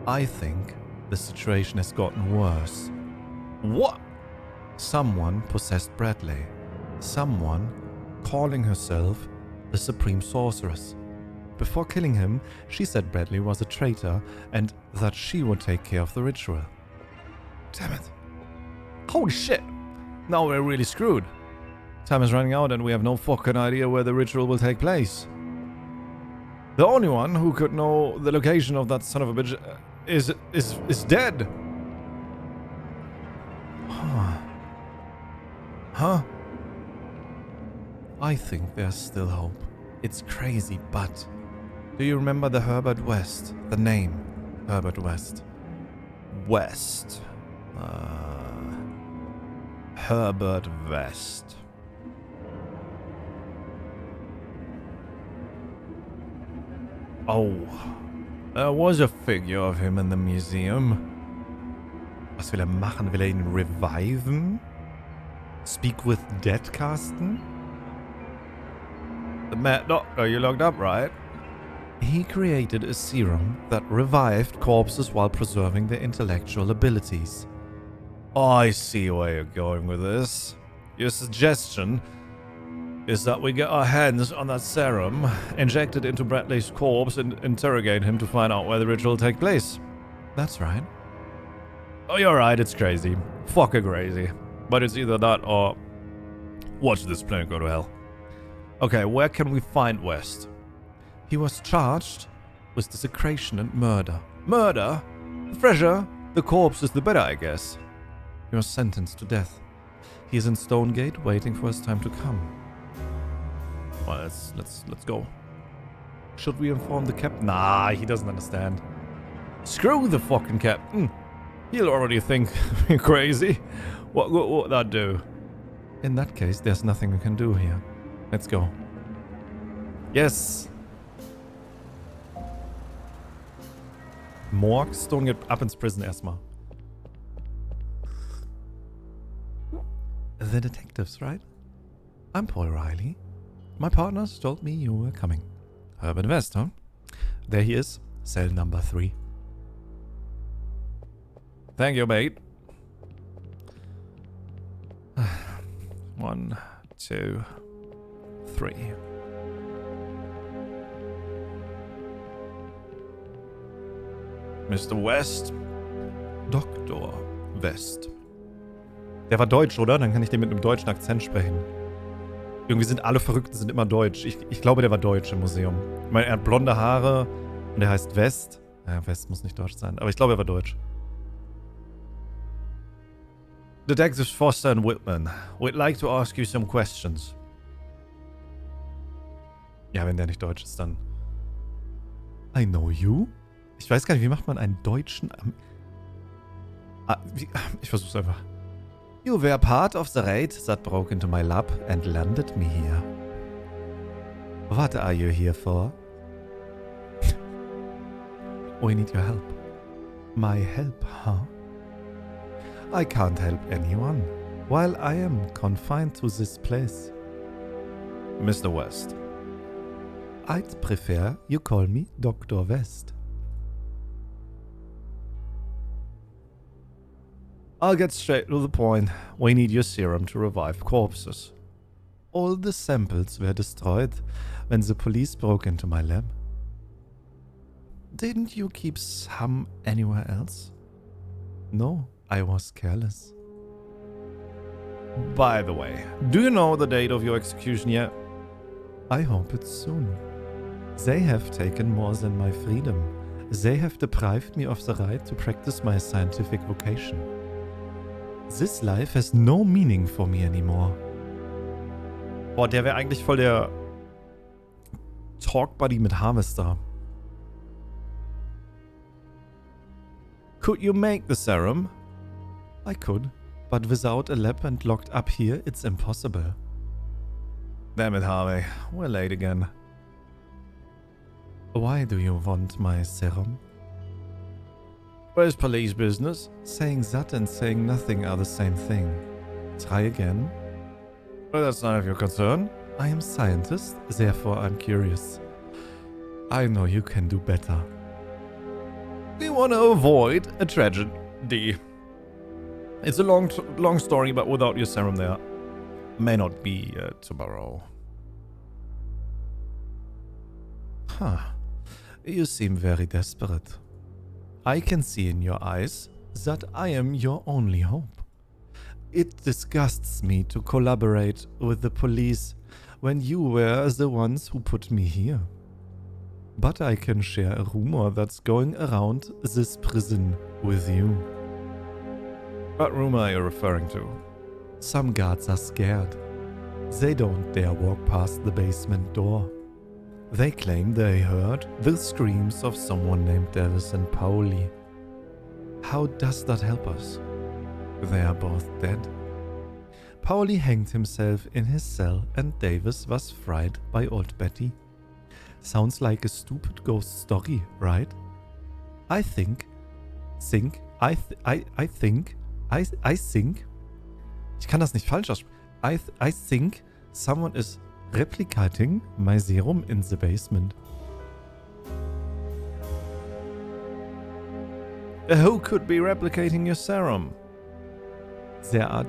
A: I think the situation has gotten worse. What? Someone possessed Bradley. Someone calling herself the Supreme Sorceress. Before killing him, she said Bradley was a traitor and that she would take care of the ritual. Damn it. Holy shit. Now we're really screwed. Time is running out and we have no fucking idea where the ritual will take place. The only one who could know the location of that son of a bitch is dead. Huh? I think there's still hope. It's crazy, but... Do you remember the Herbert West? The name? Herbert West. West. Herbert West. Oh. There was a figure of him in the museum. Was will machen? Will ihn reviven? Speak with dead casten? The Mad Doctor, you locked up, right? He created a serum that revived corpses while preserving their intellectual abilities. Oh, I see where you're going with this. Your suggestion is that we get our hands on that serum, inject it into Bradley's corpse, and interrogate him to find out where the ritual will take place. That's right. Oh, you're right, it's crazy. Fucking crazy. But it's either that or... watch this planet go to hell. Okay, where can we find West? He was charged with desecration and murder. Murder? The fresher the corpse is the better, I guess. He was sentenced to death. He is in Stonegate waiting for his time to come. Well, let's go. Should we inform the captain? Nah, he doesn't understand. Screw the fucking captain. He'll already think we're crazy. What would that do? In that case, there's nothing we can do here. Let's go. Yes. Morg, Stone geht ab ins Prison erstmal. The detectives, right? I'm Paul Riley. My partners told me you were coming. Herbert West, huh? There he is. Cell number 3. Thank you, mate. 1, 2, 3. Mr. West. Dr. West. Der war deutsch, oder? Dann kann ich den mit einem deutschen Akzent sprechen. Irgendwie sind alle Verrückten sind immer deutsch. Ich glaube, der war deutsch im Museum. Ich meine, er hat blonde Haare und er heißt West. Ja, West muss nicht deutsch sein, aber ich glaube, er war deutsch. Detectives Foster and Whitman, we'd like to ask you some questions. Ja, wenn der nicht deutsch ist, dann... I know you? Ich weiß gar nicht, wie macht man einen Deutschen... Ich versuch's einfach. You were part of the raid that broke into my lab and landed me here. What are you here for? We need your help. My help, huh? I can't help anyone, while I am confined to this place. Mr. West. I'd prefer you call me Dr. West. I'll get straight to the point. We need your serum to revive corpses. All the samples were destroyed when the police broke into my lab. Didn't you keep some anywhere else? No, I was careless. By the way, do you know the date of your execution yet? I hope it's soon. They have taken more than my freedom. They have deprived me of the right to practice my scientific vocation. This life has no meaning for me anymore. Boah, der wäre eigentlich voll der Talk-Buddy mit Harvester. Could you make the serum? I could, but without a lab and locked up here, it's impossible. Damn it, Harvey. We're late again. Why do you want my serum? Where's police business? Saying that and saying nothing are the same thing. Try again. Well, that's none of your concern.
C: I am scientist, therefore I'm curious. I know you can do better.
A: We want to avoid a tragedy. It's a long story, but without your serum there, may not be tomorrow.
C: Huh. You seem very desperate. I can see in your eyes that I am your only hope. It disgusts me to collaborate with the police when you were the ones who put me here. But I can share a rumor that's going around this prison with you.
A: What rumor are you referring to?
C: Some guards are scared. They don't dare walk past the basement door. They claim they heard the screams of someone named Davis and Pauli. How does that help us? They are both dead. Pauli hanged himself in his cell and Davis was fried by old Betty. Sounds like a stupid ghost story, right? I think, ich kann das nicht falsch aussprechen. I think someone is replicating my serum in the basement.
A: Who could be replicating your serum?
C: There are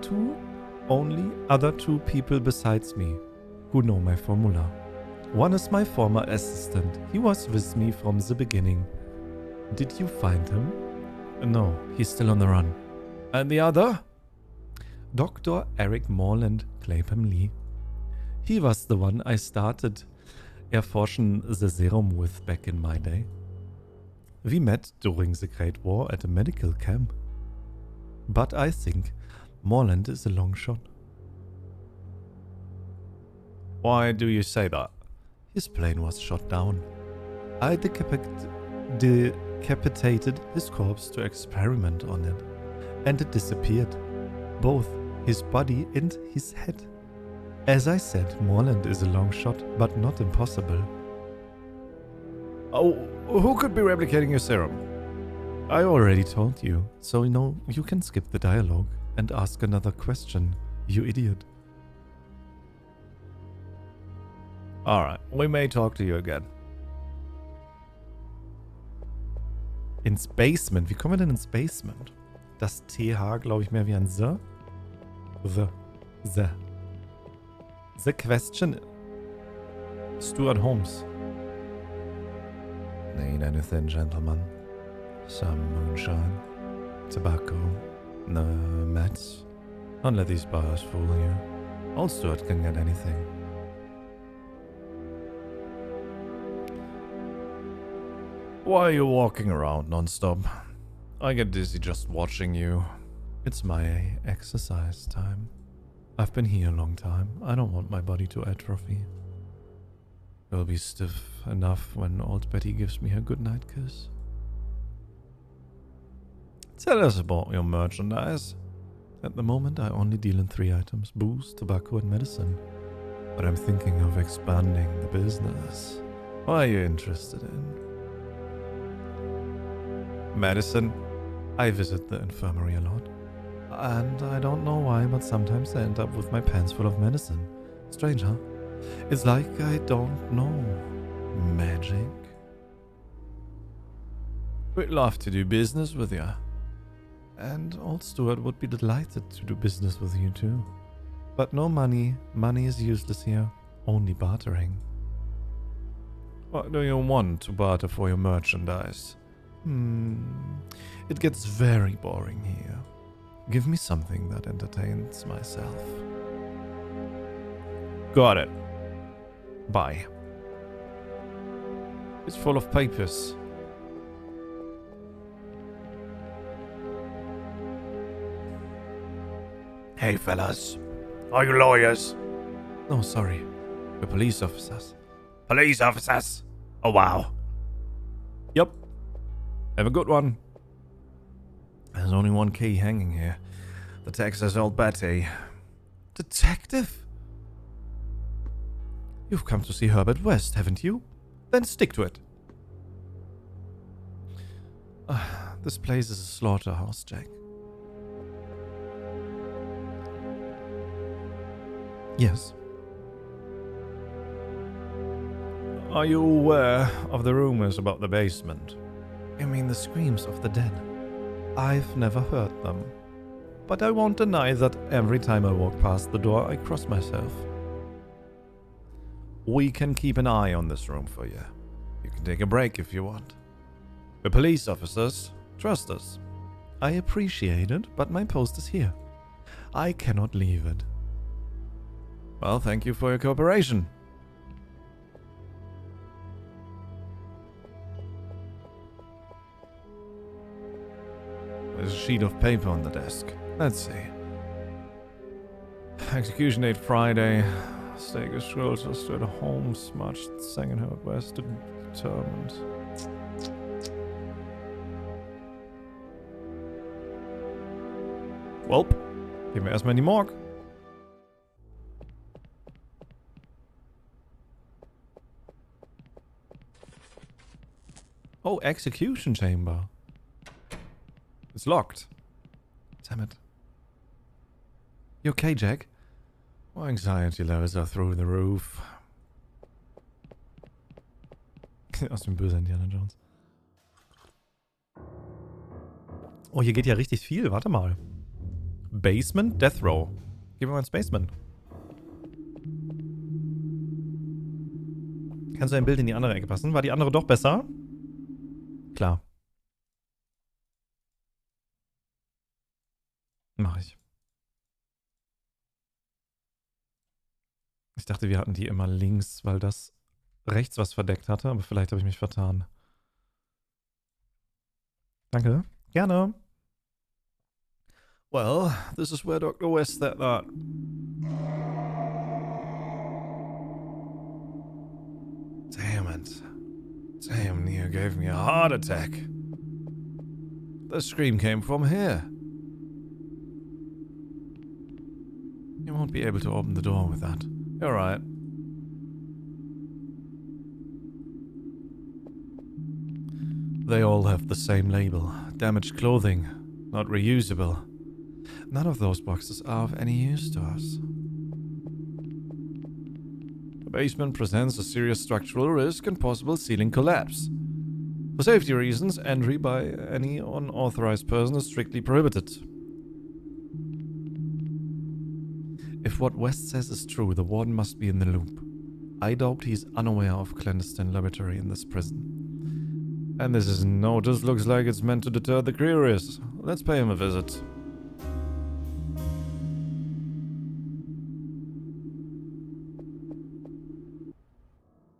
C: only other two people besides me who know my formula. One is my former assistant. He was with me from the beginning. Did you find him? No, he's still on the run.
A: And the other?
C: Dr. Eric Morland Clapham Lee. He was the one I started erforschen the serum with back in my day. We met during the Great War at a medical camp. But I think Morland is a long shot.
A: Why do you say that?
C: His plane was shot down. I decapitated his corpse to experiment on it, and it disappeared. Both his body and his head. As I said, Morland is a long shot, but not impossible.
A: Oh, who could be replicating your serum?
C: I already told you, so you can skip the dialogue and ask another question, you idiot.
A: Alright, we may talk to you again.
C: Ins Basement. Wie kommen wir denn ins Basement? Das TH, glaube ich, mehr wie ein The. The question. Stuart Holmes.
A: Need anything, gentlemen? Some moonshine? Tobacco? No meds?
C: Don't let these bars fool you. Old Stuart can get anything.
A: Why are you walking around non-stop? I get dizzy just watching you.
C: It's my exercise time. I've been here a long time. I don't want my body to atrophy. It'll be stiff enough when old Betty gives me her goodnight kiss.
A: Tell us about your merchandise.
C: At the moment, I only deal in 3 items: booze, tobacco, and medicine. But I'm thinking of expanding the business.
A: What are you interested in? Medicine?
C: I visit the infirmary a lot. And I don't know why, but sometimes I end up with my pants full of medicine. Strange, huh? It's like I don't know. Magic.
A: We'd love to do business with you.
C: And old Stuart would be delighted to do business with you too. But no money. Money is useless here. Only bartering.
A: What do you want to barter for your merchandise?
C: It gets very boring here. Give me something that entertains myself.
A: Got it. Bye. It's full of papers. Hey fellas, are you lawyers?
C: No, sorry. We're police officers.
A: Police officers? Oh wow. Yep. Have a good one. There's only one key hanging here. The Texas old Betty.
C: Detective? You've come to see Herbert West, haven't you? Then stick to it. This place is a slaughterhouse, Jack. Yes.
A: Are you aware of the rumors about the basement?
B: You mean the screams of the dead?
A: I've never heard them. But I won't deny that every time I walk past the door, I cross myself. We can keep an eye on this room for you. You can take a break if you want. We're police officers. Trust us. I appreciate it, but my post is here. I cannot leave it. Well, thank you for your cooperation. There's a sheet of paper on the desk. Let's see. Execution date Friday. Stake Schultz stood at home, smashed Sangenhurst West, determined. Welp, gehen wir erstmal in die Morgue. Oh, execution chamber. It's locked. Damn it. You okay, Jack? My anxiety levels are through the roof. Aus dem bösen Indiana Jones. Oh, hier geht ja richtig viel. Warte mal. Basement, Death Row. Gehen wir mal ins Basement. Kannst du ein Bild in die andere Ecke passen? War die andere doch besser? Klar. Mach ich. Ich dachte, wir hatten die immer links, weil das rechts was verdeckt hatte, aber vielleicht habe ich mich vertan. Danke. Gerne. Well, this is where Dr. West said that. Damn it. Damn, Neo gave me a heart attack. The scream came from here. You won't be able to open the door with that. You're right. They all have the same label. Damaged clothing. Not reusable. None of those boxes are of any use to us. The basement presents a serious structural risk and possible ceiling collapse. For safety reasons, entry by any unauthorized person is strictly prohibited. If what West says is true, the warden must be in the loop. I doubt he's unaware of clandestine laboratory in this prison. And this isn't notice, looks like it's meant to deter the curious. Let's pay him a visit.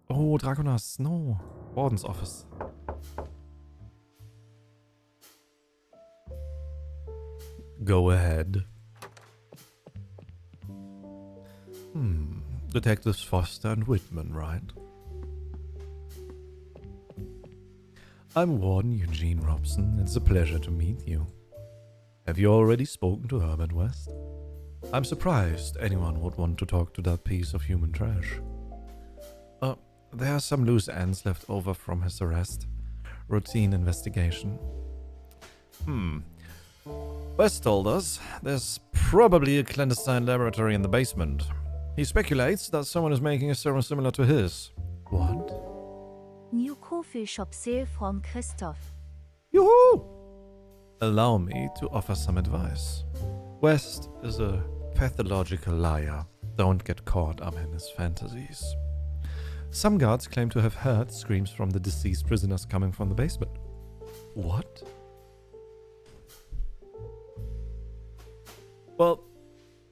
A: Oh, Draconas Snow. Warden's office. Go ahead. Detectives Foster and Whitman, right? I'm Warden Eugene Robson. It's a pleasure to meet you. Have you already spoken to Herbert West? I'm surprised anyone would want to talk to that piece of human trash. There are some loose ends left over from his arrest. Routine investigation. West told us there's probably a clandestine laboratory in the basement. He speculates that someone is making a serum similar to his. What?
D: New coffee shop sale from Christoph.
A: Yoo-hoo! Allow me to offer some advice. West is a pathological liar. Don't get caught up in his fantasies. Some guards claim to have heard screams from the deceased prisoners coming from the basement. What? Well,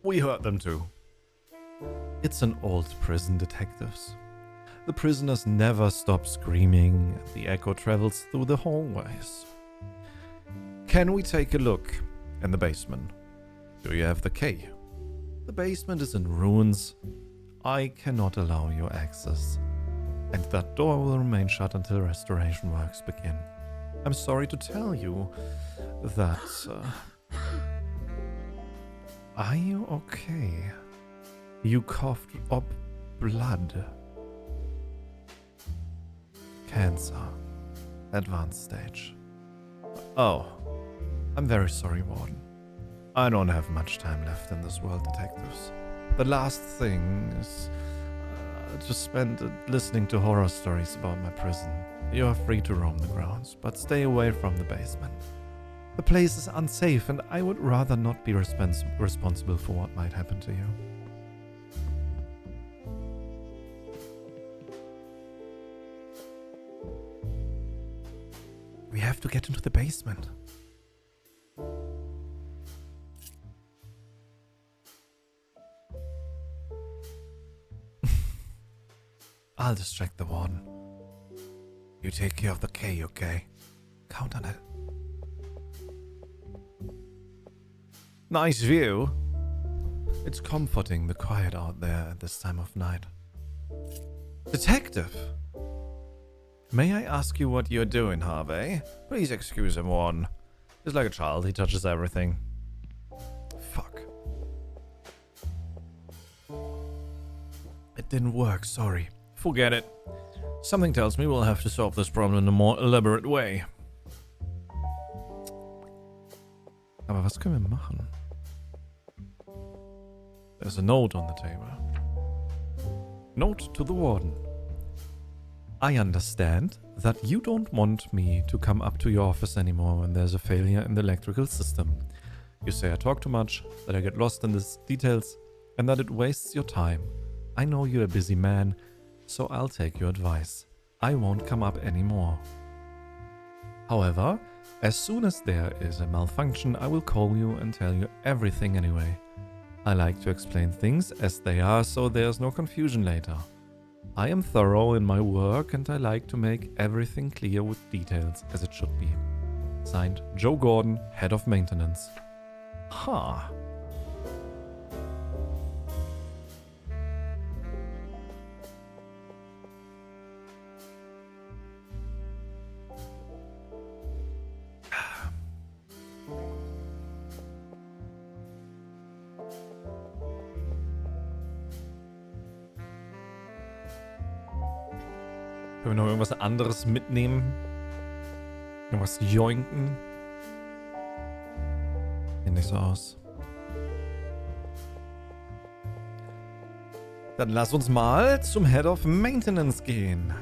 A: we heard them too. It's an old prison, detectives. The prisoners never stop screaming, and the echo travels through the hallways. Can we take a look in the basement? Do you have the key? The basement is in ruins. I cannot allow you access. And that door will remain shut until restoration works begin. I'm sorry to tell you that... Are you okay? You coughed up blood. Cancer. Advanced stage. Oh. I'm very sorry, Warden. I don't have much time left in this world, detectives. The last thing is... to spend listening to horror stories about my prison. You are free to roam the grounds, but stay away from the basement. The place is unsafe, and I would rather not be responsible for what might happen to you. We have to get into the basement. I'll distract the warden. You take care of the K, okay? Count on it. Nice view. It's comforting, the quiet out there at this time of night. Detective! May I ask you what you're doing, Harvey? Please excuse him, Warden. He's like a child, he touches everything. Fuck. It didn't work, sorry. Forget it. Something tells me we'll have to solve this problem in a more elaborate way. Aber was können wir machen? There's a note on the table. Note to the warden. I understand that you don't want me to come up to your office anymore when there's a failure in the electrical system. You say I talk too much, that I get lost in the details, and that it wastes your time. I know you're a busy man, so I'll take your advice. I won't come up anymore. However, as soon as there is a malfunction, I will call you and tell you everything anyway. I like to explain things as they are so there's no confusion later. I am thorough in my work and I like to make everything clear with details as it should be. Signed, Joe Gordon, Head of Maintenance. Huh. Können wir noch irgendwas anderes mitnehmen? Irgendwas joinken? Sieht nicht so aus. Dann lass uns mal zum Head of Maintenance gehen.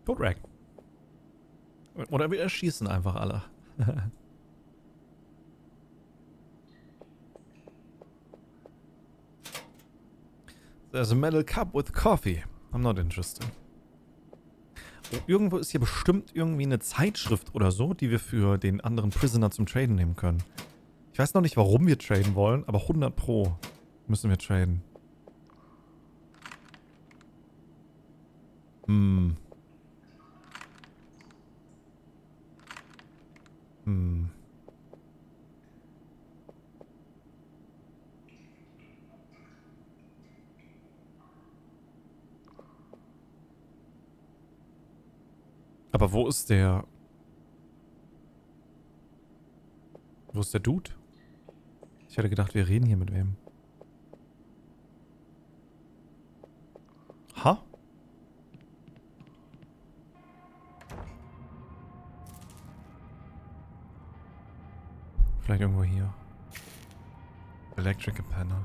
A: Todrack. Oder wir erschießen einfach alle. There's a metal cup with coffee. I'm not interested. Oh, irgendwo ist hier bestimmt irgendwie eine Zeitschrift oder so, die wir für den anderen Prisoner zum Traden nehmen können. Ich weiß noch nicht, warum wir traden wollen, aber 100 Pro müssen wir traden. Aber wo ist der... Wo ist der Dude? Ich hätte gedacht, wir reden hier mit wem. Ha? Vielleicht irgendwo hier. Electrical panel.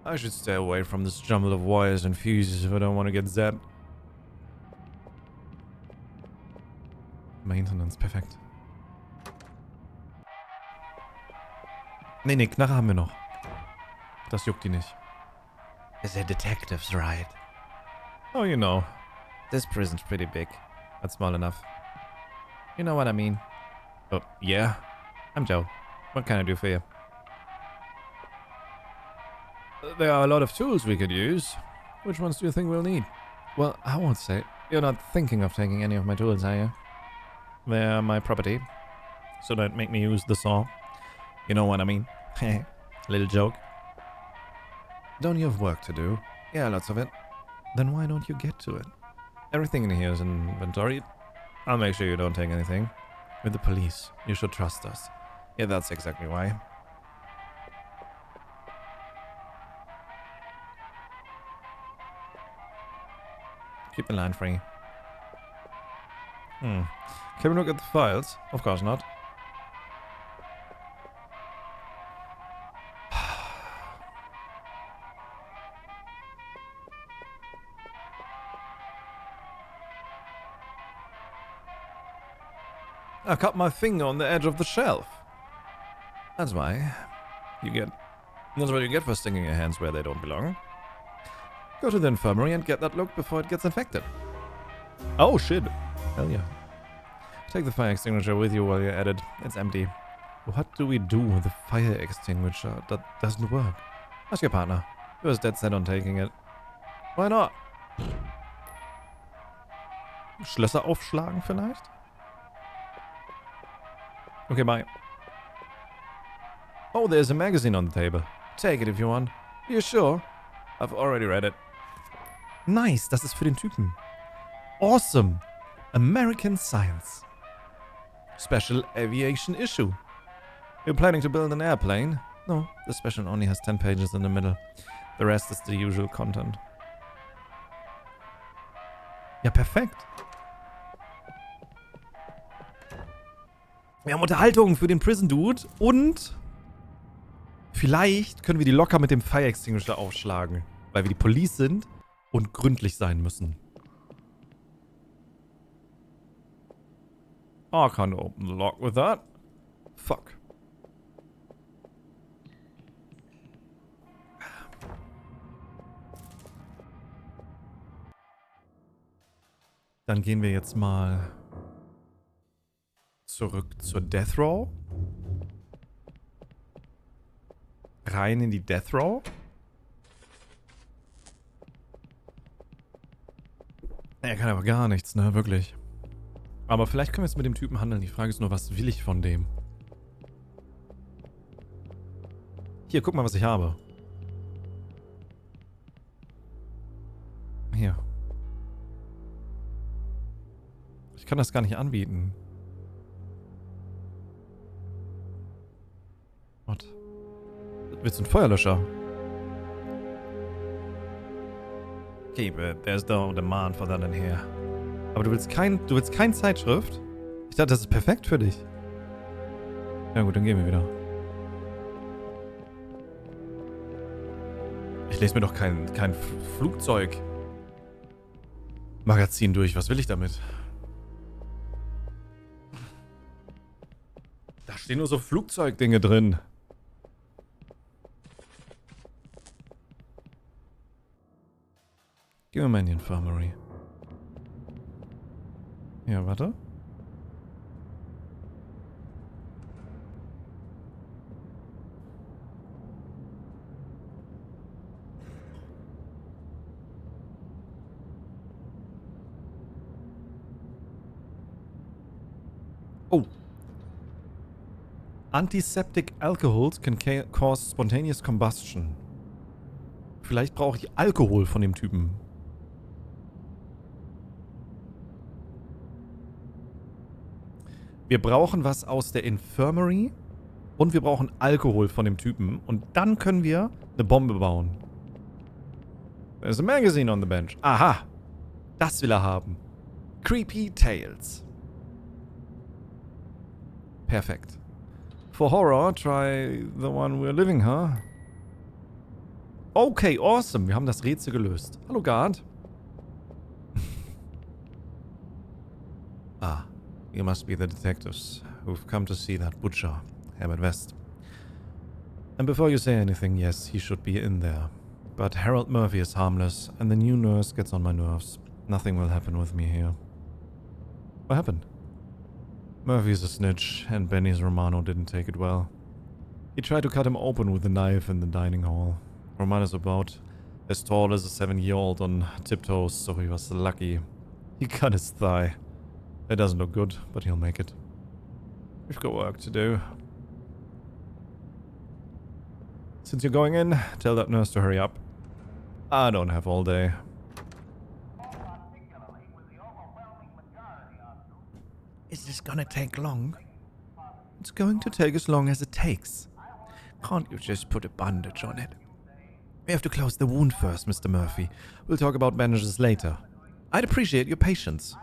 A: I should stay away from this jumble of wires and fuses if I don't want to get zapped. Maintenance, perfekt. Nee, Knarre haben wir noch. Das juckt die nicht.
B: The detective's right.
A: Oh, you know.
B: This prison's pretty big.
A: That's small enough.
B: You know what I mean?
A: Oh, yeah. I'm Joe. What can I do for you? There are a lot of tools we could use. Which ones do you think we'll need? Well, I won't say. You're not thinking of taking any of my tools, are you? They're my property. So don't make me use the saw. You know what I mean? Little joke. Don't you have work to do? Yeah, lots of it. Then why don't you get to it? Everything in here is in inventory. I'll make sure you don't take anything. With the police. You should trust us. Yeah, that's exactly why. Keep the line free. Can we look at the files? Of course not. I cut my finger on the edge of the shelf. That's why you get... That's what you get for sticking your hands where they don't belong. Go to the infirmary and get that looked before it gets infected. Oh shit. Hell yeah. Take the fire extinguisher with you while you're at it. It's empty. What do we do with the fire extinguisher that doesn't work? Ask your partner. He was dead set on taking it. Why not? Schlösser aufschlagen vielleicht? Okay, bye. Oh, there's a magazine on the table. Take it if you want. You sure? I've already read it. Nice, das ist für den Typen. Awesome. American Science. Special aviation issue. You're planning to build an airplane? No, the special only has 10 pages in the middle. The rest is the usual content. Ja, perfekt. Wir haben Unterhaltung für den Prison Dude und vielleicht können wir die locker mit dem Fire Extinguisher aufschlagen, weil wir die Police sind und gründlich sein müssen. Oh, I can't open the lock with that. Fuck. Dann gehen wir jetzt mal zurück zur Death Row. Rein in die Death Row. Er kann aber gar nichts, ne? Wirklich. Aber vielleicht können wir jetzt mit dem Typen handeln. Die Frage ist nur, was will ich von dem? Hier, guck mal, was ich habe. Hier. Ich kann das gar nicht anbieten. What? Willst du einen Feuerlöscher? Okay, but there's no demand for that in here. Aber du willst kein Zeitschrift? Ich dachte, das ist perfekt für dich. Ja gut, dann gehen wir wieder. Ich lese mir doch kein Flugzeug-Magazin durch. Was will ich damit? Da stehen nur so Flugzeugdinge drin. Gehen wir mal in die Infirmary. Ja, warte. Oh. Antiseptic alcohols can cause spontaneous combustion. Vielleicht brauche ich Alkohol von dem Typen. Wir brauchen was aus der Infirmary und wir brauchen Alkohol von dem Typen. Und dann können wir eine Bombe bauen. There's a magazine on the bench. Aha! Das will er haben. Creepy Tales. Perfekt. For horror, try the one we're living, huh? Okay, awesome. Wir haben das Rätsel gelöst. Hallo, Guard. Ah. You must be the detectives who've come to see that butcher, Herbert West. And before you say anything, yes, he should be in there. But Harold Murphy is harmless, and the new nurse gets on my nerves. Nothing will happen with me here. What happened? Murphy's a snitch, and Benny's Romano didn't take it well. He tried to cut him open with a knife in the dining hall. Romano's about as tall as a 7-year-old on tiptoes, so he was lucky. He cut his thigh. It doesn't look good, but he'll make it. We've got work to do. Since you're going in, tell that nurse to hurry up. I don't have all day. Is this gonna take long? It's going to take as long as it takes. Can't you just put a bandage on it? We have to close the wound first, Mr. Murphy. We'll talk about bandages later. I'd appreciate your patience.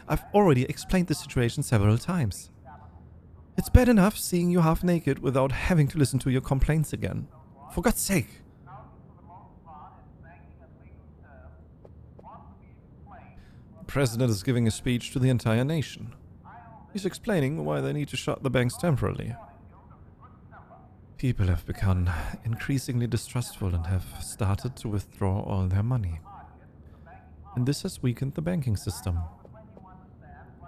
A: I've already explained the situation several times. It's bad enough seeing you half naked without having to listen to your complaints again. For God's sake. The president is giving a speech to the entire nation. He's explaining why they need to shut the banks temporarily. People have become increasingly distrustful and have started to withdraw all their money. And this has weakened the banking system.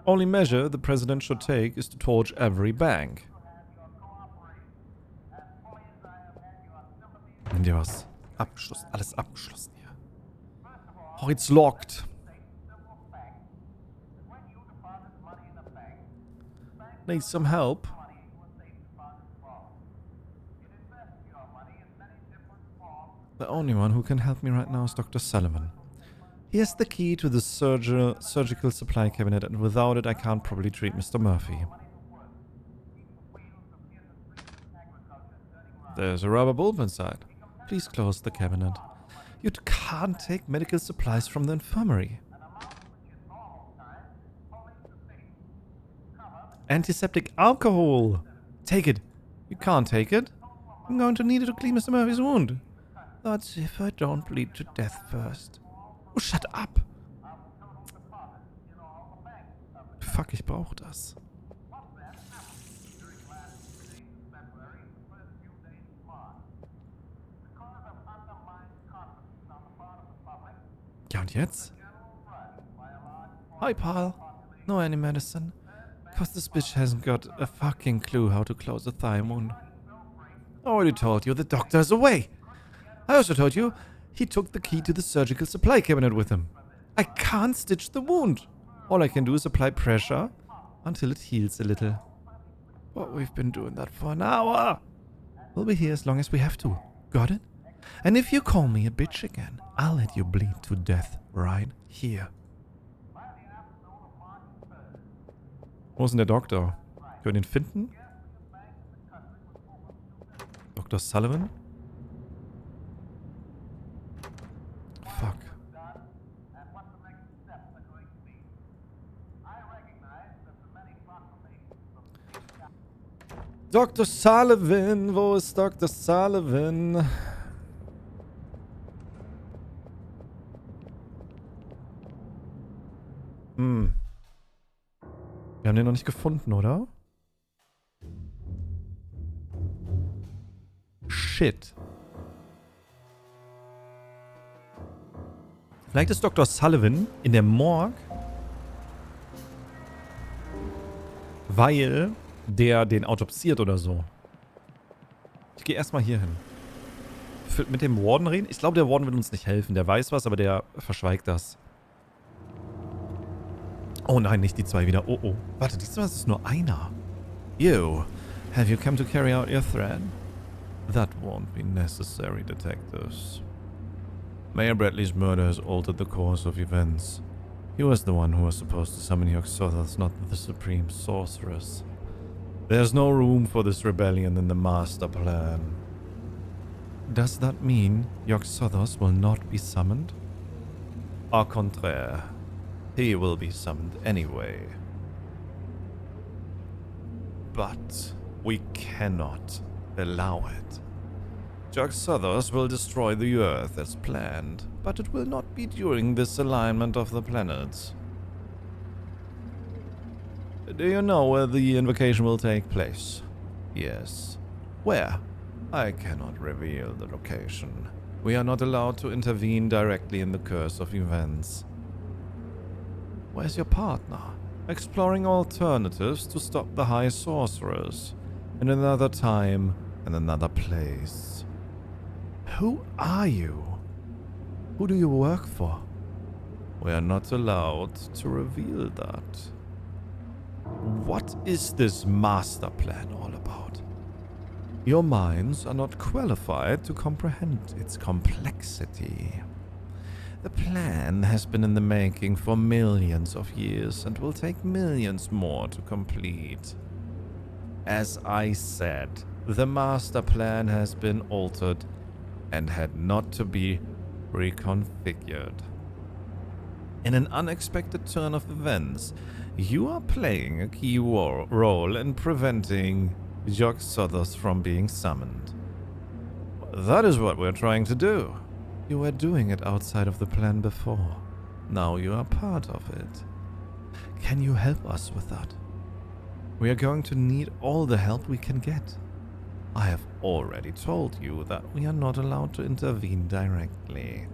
A: Only measure the president should take is to torch every bank. Nimm dir was. Abschluss. Alles abgeschlossen hier. Oh, it's locked. Need some help? The only one who can help me right now is Dr. Sullivan. He has the key to the surgical supply cabinet, and without it I can't probably treat Mr. Murphy. There's a rubber bulb inside. Please close the cabinet. You can't take medical supplies from the infirmary. Antiseptic alcohol! Take it. You can't take it. I'm going to need it to clean Mr. Murphy's wound. That's if I don't bleed to death first. Oh, shut up! Fuck, ich brauch das. Ja, und jetzt? Hi, pal. No any medicine? Cause this bitch hasn't got a fucking clue how to close a thigh wound. I already told you, the doctor's away. I also told you, he took the key to the surgical supply cabinet with him. I can't stitch the wound. All I can do is apply pressure until it heals a little. But we've been doing that for an hour. We'll be here as long as we have to. Got it? And if you call me a bitch again, I'll let you bleed to death right here. Wo ist denn der Doktor? Können wir ihn finden? Dr. Sullivan? Fuck. Dr. Sullivan, wo ist Dr. Sullivan? Wir haben den noch nicht gefunden, oder? Shit. Vielleicht ist Dr. Sullivan in der Morgue, weil der den autopsiert oder so. Ich gehe erstmal hier hin. Mit dem Warden reden? Ich glaube, der Warden will uns nicht helfen. Der weiß was, aber der verschweigt das. Oh nein, nicht die zwei wieder. Oh, oh. Warte, diesmal ist es nur einer. You, have you come to carry out your threat? That won't be necessary, detectives. Mayor Bradley's murder has altered the course of events. He was the one who was supposed to summon Yog-Sothoth, not the Supreme Sorceress. There's no room for this rebellion in the master plan. Does that mean Yog-Sothoth will not be summoned? Au contraire. He will be summoned anyway. But we cannot allow it. Yog-Sothoth will destroy the Earth as planned, but it will not be during this alignment of the planets. Do you know where the invocation will take place? Yes. Where? I cannot reveal the location. We are not allowed to intervene directly in the course of events. Where's your partner? Exploring alternatives to stop the High Sorcerers. In another time and another place. Who are you? Who do you work for? We are not allowed to reveal that. What is this master plan all about? Your minds are not qualified to comprehend its complexity. The plan has been in the making for millions of years and will take millions more to complete. As I said, the master plan has been altered and had not to be reconfigured. In an unexpected turn of events, you are playing a key role in preventing Yog Sothoth from being summoned. That is what we're trying to do. You were doing it outside of the plan before. Now you are part of it. Can you help us with that? We are going to need all the help we can get. I have already told you that we are not allowed to intervene directly.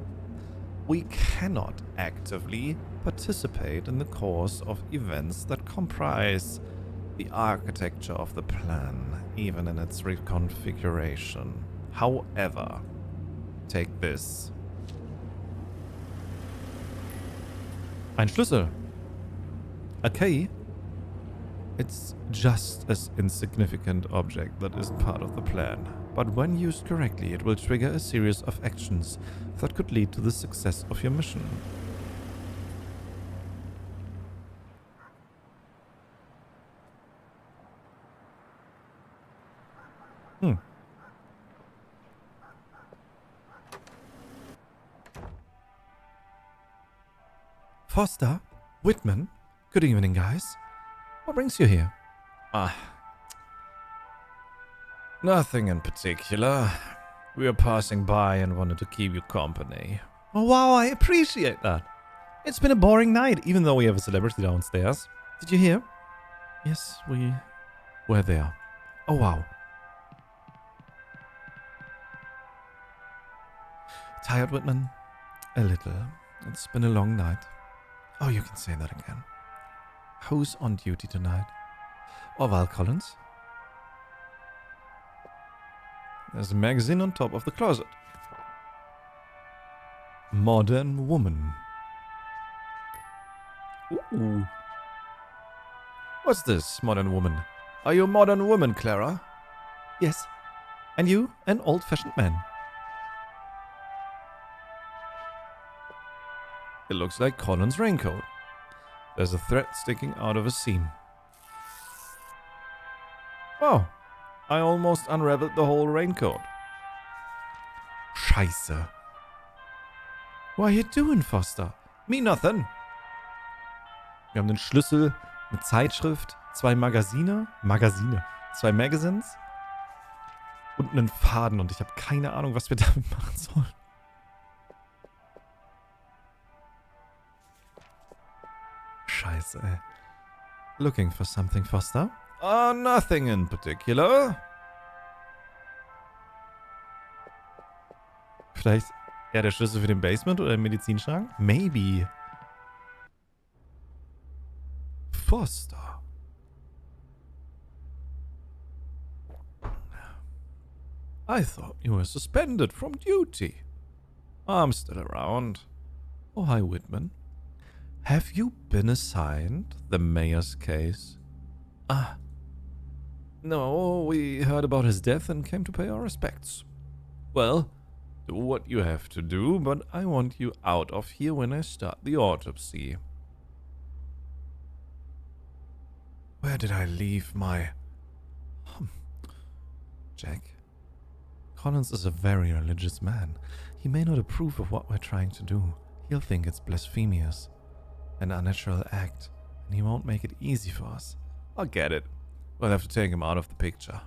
A: We cannot actively participate in the course of events that comprise the architecture of the plan, even in its reconfiguration. However, take this.
B: Ein Schlüssel.
A: A key? It's just an insignificant object that isn't part of the plan. But when used correctly, it will trigger a series of actions that could lead to the success of your mission.
B: Foster? Whitman? Good evening, guys. What brings you here?
A: Nothing in particular. We were passing by and wanted to keep you company.
B: Oh, wow, I appreciate that. It's been a boring night, even though we have a celebrity downstairs. Did you hear?
A: Yes, we were there.
B: Oh, wow.
A: Tired, Whitman? A little. It's been a long night. Oh, you can say that again. Who's on duty tonight? Oh, Val Collins? There's a magazine on top of the closet. Modern Woman. Ooh. What's this, Modern Woman? Are you a modern woman, Clara?
B: Yes. And you, an old-fashioned man.
A: It looks like Colin's raincoat. There's a thread sticking out of a seam. Oh, I almost unraveled the whole raincoat.
B: Scheiße.
A: What are you doing, Foster? Me nothing.
B: Wir haben einen Schlüssel, eine Zeitschrift, 2 Magazine, zwei Magazines und einen Faden und ich habe keine Ahnung, was wir damit machen sollen.
A: Scheiße, ey. Looking for something, Foster? Nothing in particular.
B: Vielleicht eher der Schlüssel für den Basement oder den Medizinschrank?
A: Maybe. Foster. I thought you were suspended from duty. I'm still around. Oh, hi, Whitman. Have you been assigned the mayor's case? No, we heard about his death and came to pay our respects. Well, do what you have to do, but I want you out of here when I start the autopsy. Where did I leave my... Jack? Collins is a very religious man. He may not approve of what we're trying to do. He'll think it's blasphemous. An unnatural act, and he won't make it easy for us. I get it. We'll have to take him out of the picture.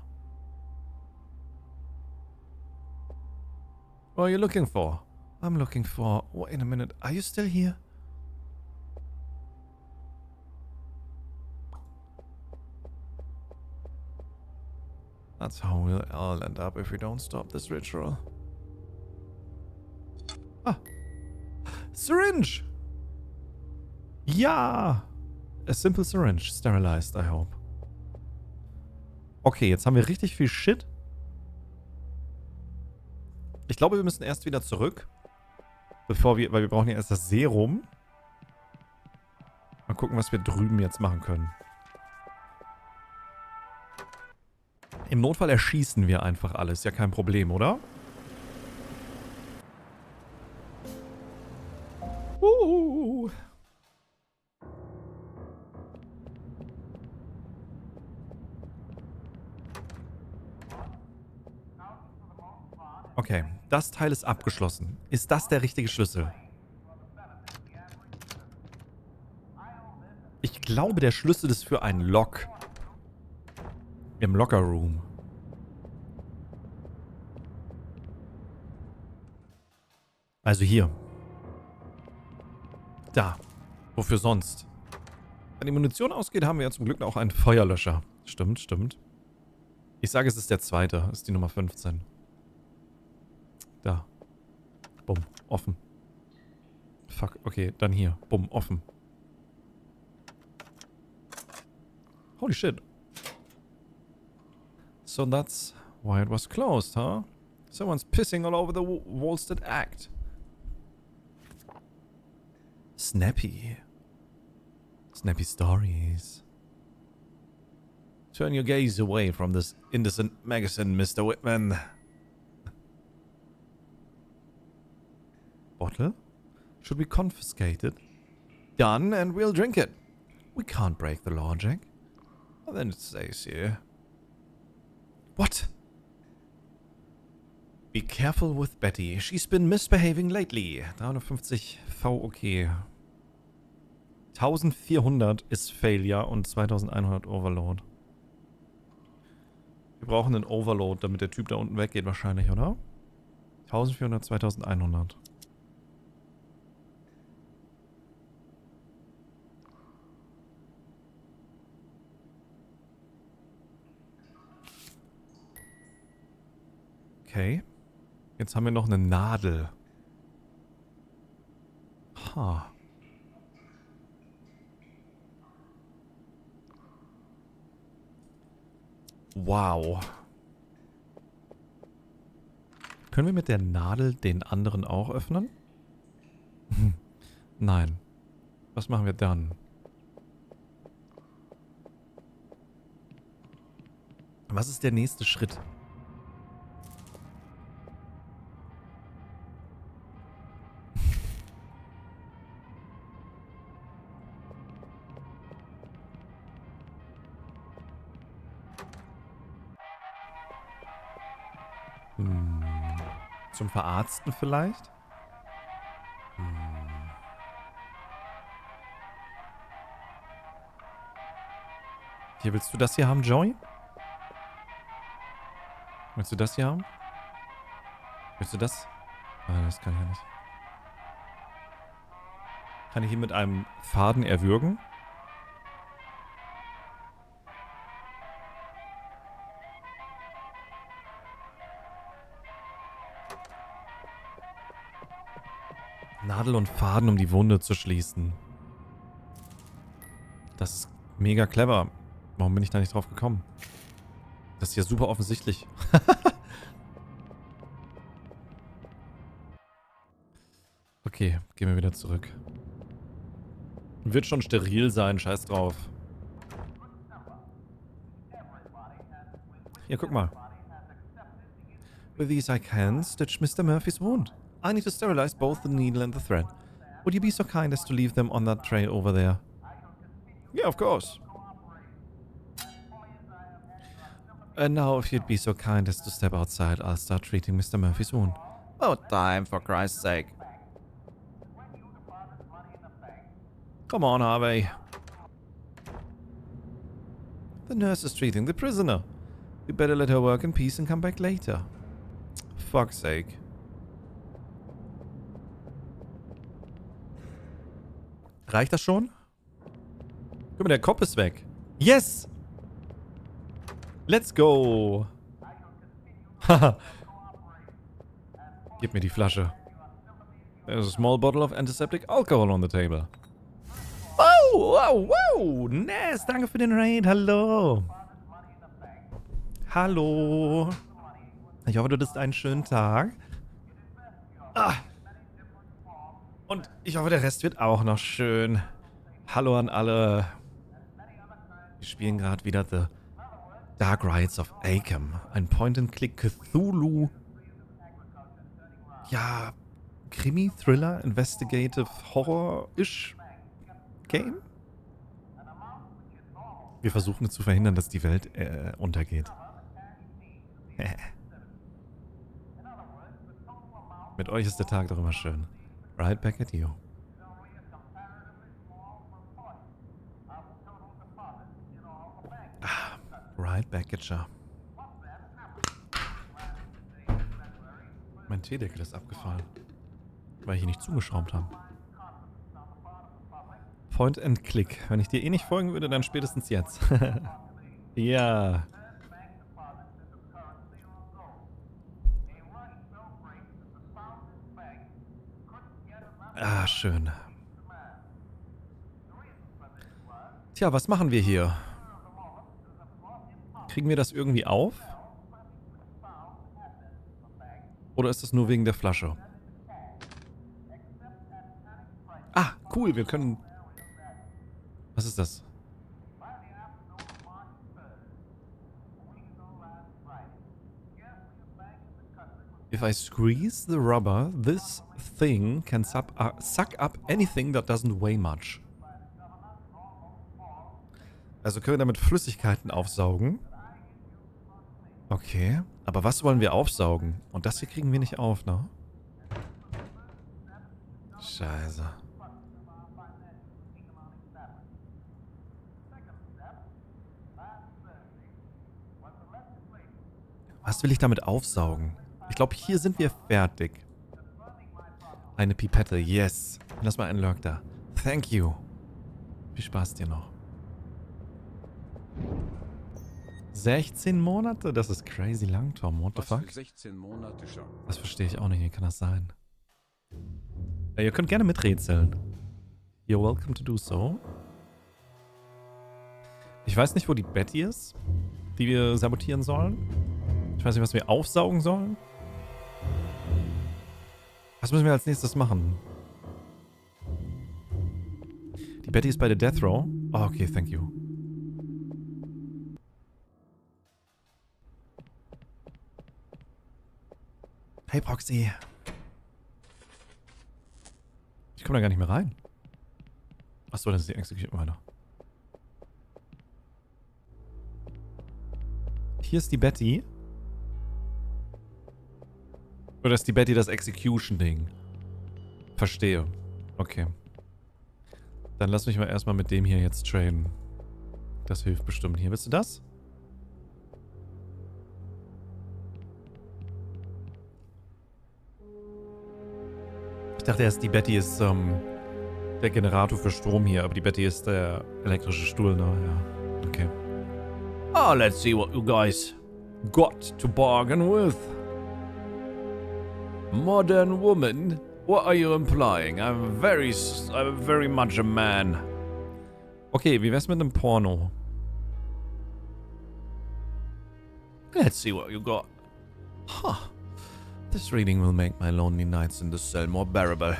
A: What are you looking for? I'm looking for... Wait a minute. Are you still here? That's how we'll all end up if we don't stop this ritual. Ah. Syringe!
B: Ja! A simple syringe, sterilized, I hope. Okay, jetzt haben wir richtig viel Shit. Ich glaube, wir müssen erst wieder zurück. Weil wir brauchen ja erst das Serum. Mal gucken, was wir drüben jetzt machen können. Im Notfall erschießen wir einfach alles. Ja, kein Problem, oder? Okay, das Teil ist abgeschlossen. Ist das der richtige Schlüssel?
A: Ich glaube, der Schlüssel ist für einen Lock. Im Locker Room. Also hier. Da. Wofür sonst? Wenn die Munition ausgeht, haben wir ja zum Glück auch einen Feuerlöscher. Stimmt, stimmt. Ich sage, es ist der zweite. Das ist die Nummer 15. Da. Bumm. Offen. Fuck. Okay, dann hier. Bumm. Offen. Holy shit. So that's why it was closed, huh? Someone's pissing all over the Wolstead Act. Snappy. Snappy stories. Turn your gaze away from this indecent magazine, Mr. Whitman. Bottle? Should we confiscate it? Done, and we'll drink it. We can't break the law, Jack. Well, then it stays here. What? Be careful with Betty. She's been misbehaving lately. 350 VOK. 1400 ist Failure und 2100 Overload. Wir brauchen einen Overload, damit der Typ da unten weggeht wahrscheinlich, oder? 1400, 2100. Okay. Jetzt haben wir noch eine Nadel. Ha. Wow. Können wir mit der Nadel den anderen auch öffnen? Nein. Was machen wir dann? Was ist der nächste Schritt? Zum Verarzten vielleicht? Hier, willst du das hier haben, Joey? Willst du das hier haben? Willst du das? Ah, das kann ich ja nicht. Kann ich ihn mit einem Faden erwürgen? Nadel und Faden, um die Wunde zu schließen. Das ist mega clever. Warum bin ich da nicht drauf gekommen? Das ist ja super offensichtlich. Okay, gehen wir wieder zurück. Wird schon steril sein, scheiß drauf. Hier, guck mal. With these I can stitch Mr. Murphy's wound. I need to sterilize both the needle and the thread. Would you be so kind as to leave them on that tray over there? Yeah, of course. And now, if you'd be so kind as to step outside, I'll start treating Mr. Murphy's wound. Oh, time, for Christ's sake. Come on, Harvey. The nurse is treating the prisoner. We better let her work in peace and come back later. Fuck's sake. Reicht das schon? Guck mal, der Kopf ist weg. Yes! Let's go! Haha. Gib mir die Flasche. There's a small bottle of antiseptic alcohol on the table. Oh, wow, wow! Ness, danke für den Raid. Hallo! Hallo! Ich hoffe, du hattest einen schönen Tag. Ah! Und ich hoffe, der Rest wird auch noch schön. Hallo an alle. Wir spielen gerade wieder The Dark Rites of Arkham. Ein Point-and-Click Cthulhu. Ja, Krimi, Thriller, Investigative, Horror-ish Game. Wir versuchen zu verhindern, dass die Welt untergeht. Mit euch ist der Tag doch immer schön. Right back at you. Flight Baggager. Mein Teedeckel ist abgefallen. Weil ich ihn nicht zugeschraubt habe. Point and Click. Wenn ich dir eh nicht folgen würde, dann spätestens jetzt. Ja. Ah, schön. Tja, was machen wir hier? Kriegen wir das irgendwie auf? Oder ist das nur wegen der Flasche? Ah, cool, wir können... Was ist das? If I squeeze the rubber, this thing can suck up anything that doesn't weigh much. Also können wir damit Flüssigkeiten aufsaugen? Okay, aber was wollen wir aufsaugen? Und das hier kriegen wir nicht auf, ne? Scheiße. Was will ich damit aufsaugen? Ich glaube, hier sind wir fertig. Eine Pipette, yes. Lass mal einen Lurk da. Thank you. Viel Spaß dir noch. 16 Monate? Das ist crazy lang, Tom. What the fuck?
E: 16 Monate schon.
A: Das verstehe ich auch nicht. Wie kann das sein? Ja, ihr könnt gerne miträtseln. You're welcome to do so. Ich weiß nicht, wo die Betty ist, die wir sabotieren sollen. Ich weiß nicht, was wir aufsaugen sollen. Was müssen wir als nächstes machen? Die Betty ist bei der Death Row. Oh, okay, thank you. Hey, Proxy. Ich komme da gar nicht mehr rein. Achso, das ist die Execution weiter. Hier ist die Betty. Oder ist die Betty das Execution-Ding? Verstehe. Okay. Dann lass mich mal erstmal mit dem hier jetzt traden. Das hilft bestimmt hier. Willst du das? Ich dachte erst, die Betty ist der Generator für Strom hier, aber die Betty ist der elektrische Stuhl, ne? Ja. Okay. Ah, let's see what you guys got to bargain with. Modern woman? What are you implying? I'm very much a man. Okay, wie wär's mit einem Porno? Let's see what you got. Huh. This reading will make my lonely nights in the cell more bearable.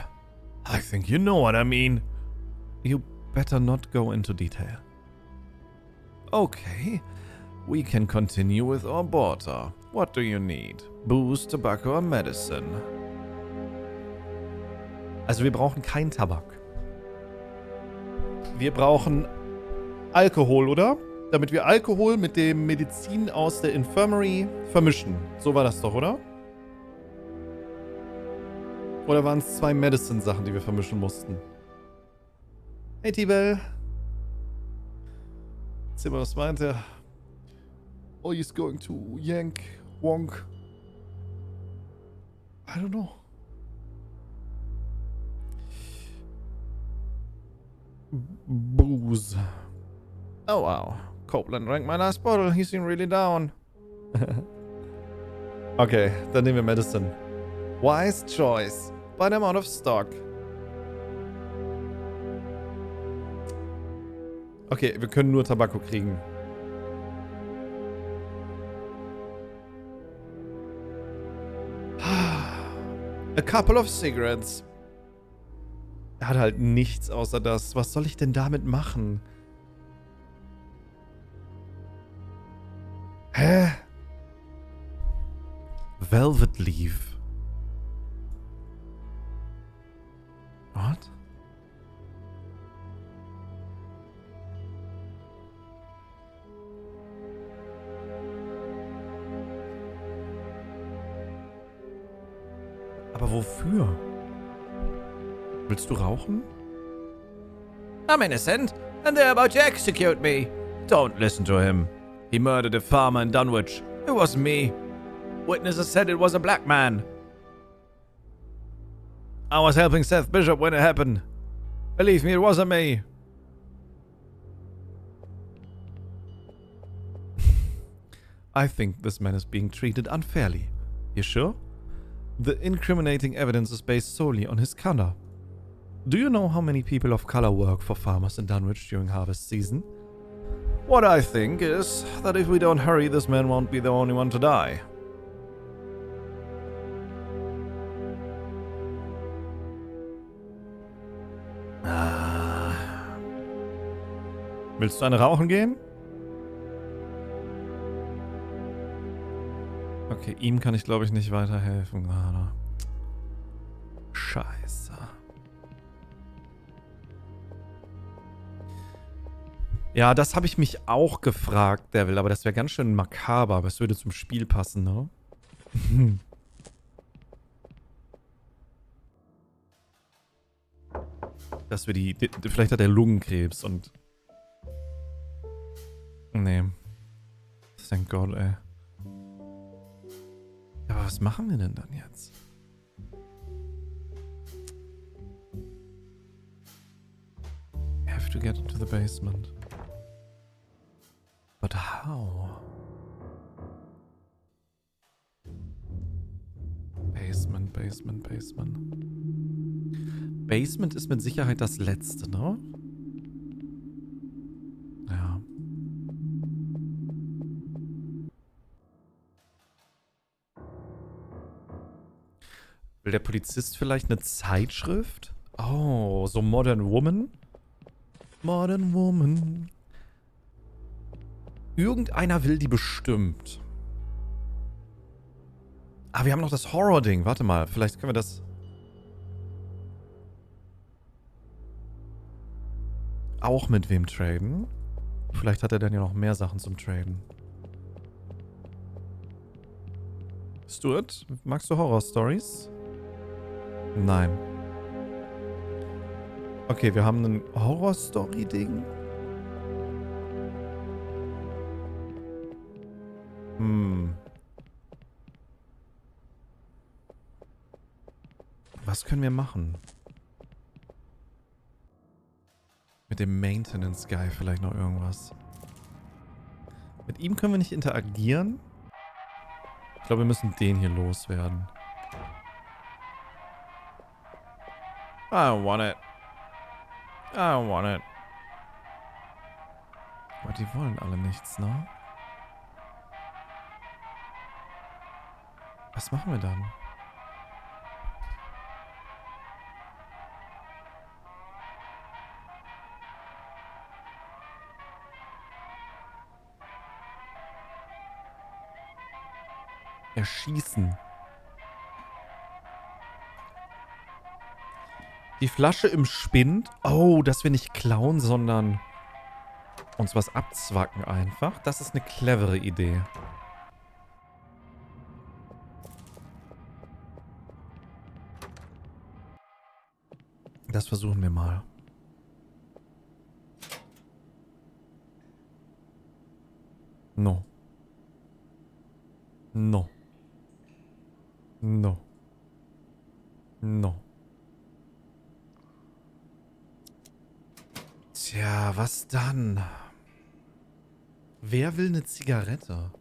A: I think you know what I mean. You better not go into detail. Okay. We can continue with our barter. What do you need? Booze, tobacco or medicine? Also wir brauchen keinen Tabak. Wir brauchen Alkohol, oder? Damit wir Alkohol mit dem Medizin aus der Infirmary vermischen. So war das doch, oder? Oder waren es 2 Medicine-Sachen, die wir vermischen mussten? Hey, T-Bell. Erzähl mal, was meint er? Oh, he's going to yank, wonk. I don't know. Booze. Oh, wow. Copeland drank my last bottle. He seemed really down. Okay, dann nehmen wir Medicine. Wise choice. But I'm out of stock. Okay, wir können nur Tabak kriegen. A couple of cigarettes. Er hat halt nichts außer das. Was soll ich denn damit machen? Hä? Velvet Leaf. What? Aber wofür? Willst du rauchen? I'm innocent, and they're about to execute me. Don't listen to him.
B: He murdered a farmer in Dunwich. It wasn't me. Witnesses said it was a black man. I was helping Seth Bishop when it happened. Believe me, it wasn't me.
A: I think this man is being treated unfairly. You sure? The incriminating evidence is based solely on his color. Do you know how many people of color work for farmers in Dunwich during harvest season?
B: What I think is that if we don't hurry, this man won't be the only one to die.
A: Willst du eine rauchen gehen? Okay, ihm kann ich glaube ich nicht weiterhelfen gerade. Scheiße. Ja, das habe ich mich auch gefragt, Devil, aber das wäre ganz schön makaber, aber es würde zum Spiel passen, ne? Dass wir vielleicht hat er Lungenkrebs und... Nee. Thank God, ey. Aber was machen wir denn dann jetzt? We have to get into the basement. But how? Basement. Basement ist mit Sicherheit das letzte, ne? Ja. Will der Polizist vielleicht eine Zeitschrift? Oh, so Modern Woman? Modern Woman. Irgendeiner will die bestimmt. Ah, wir haben noch das Horror-Ding. Warte mal, vielleicht können wir das... auch mit wem traden? Vielleicht hat er dann ja noch mehr Sachen zum Traden. Stuart, magst du Horror-Stories? Nein. Okay, wir haben ein Horror-Story-Ding. Was können wir machen? Mit dem Maintenance Guy vielleicht noch irgendwas. Mit ihm können wir nicht interagieren. Ich glaube, wir müssen den hier loswerden. I don't want it. I don't want it. Aber die wollen alle nichts, ne? Was machen wir dann? Erschießen. Die Flasche im Spind. Oh, dass wir nicht klauen, sondern uns was abzwacken einfach. Das ist eine clevere Idee. Das versuchen wir mal. No. No. No. No. Tja, was dann? Wer will eine Zigarette?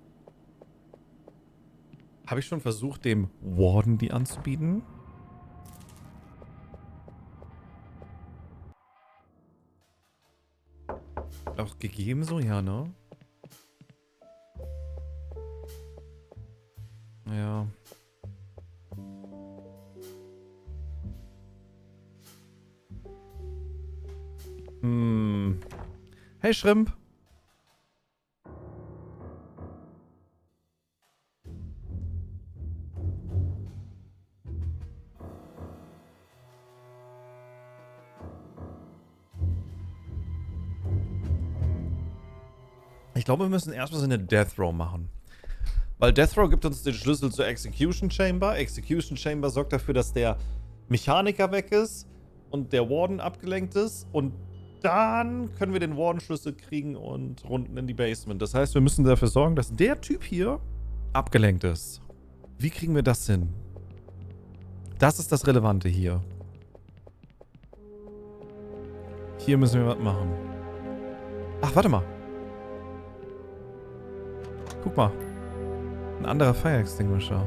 A: Habe ich schon versucht, dem Warden die anzubieten? Auch gegeben so, ja, ne? Ja. Hey, Shrimp. Ich glaube, wir müssen erstmal so eine Death Row machen. Weil Death Row gibt uns den Schlüssel zur Execution Chamber. Execution Chamber sorgt dafür, dass der Mechaniker weg ist und der Warden abgelenkt ist. Und dann können wir den Warden-Schlüssel kriegen und runden in die Basement. Das heißt, wir müssen dafür sorgen, dass der Typ hier abgelenkt ist. Wie kriegen wir das hin? Das ist das Relevante hier. Hier müssen wir was machen. Ach, warte mal. Guck mal. Ein anderer Fire Extinguisher.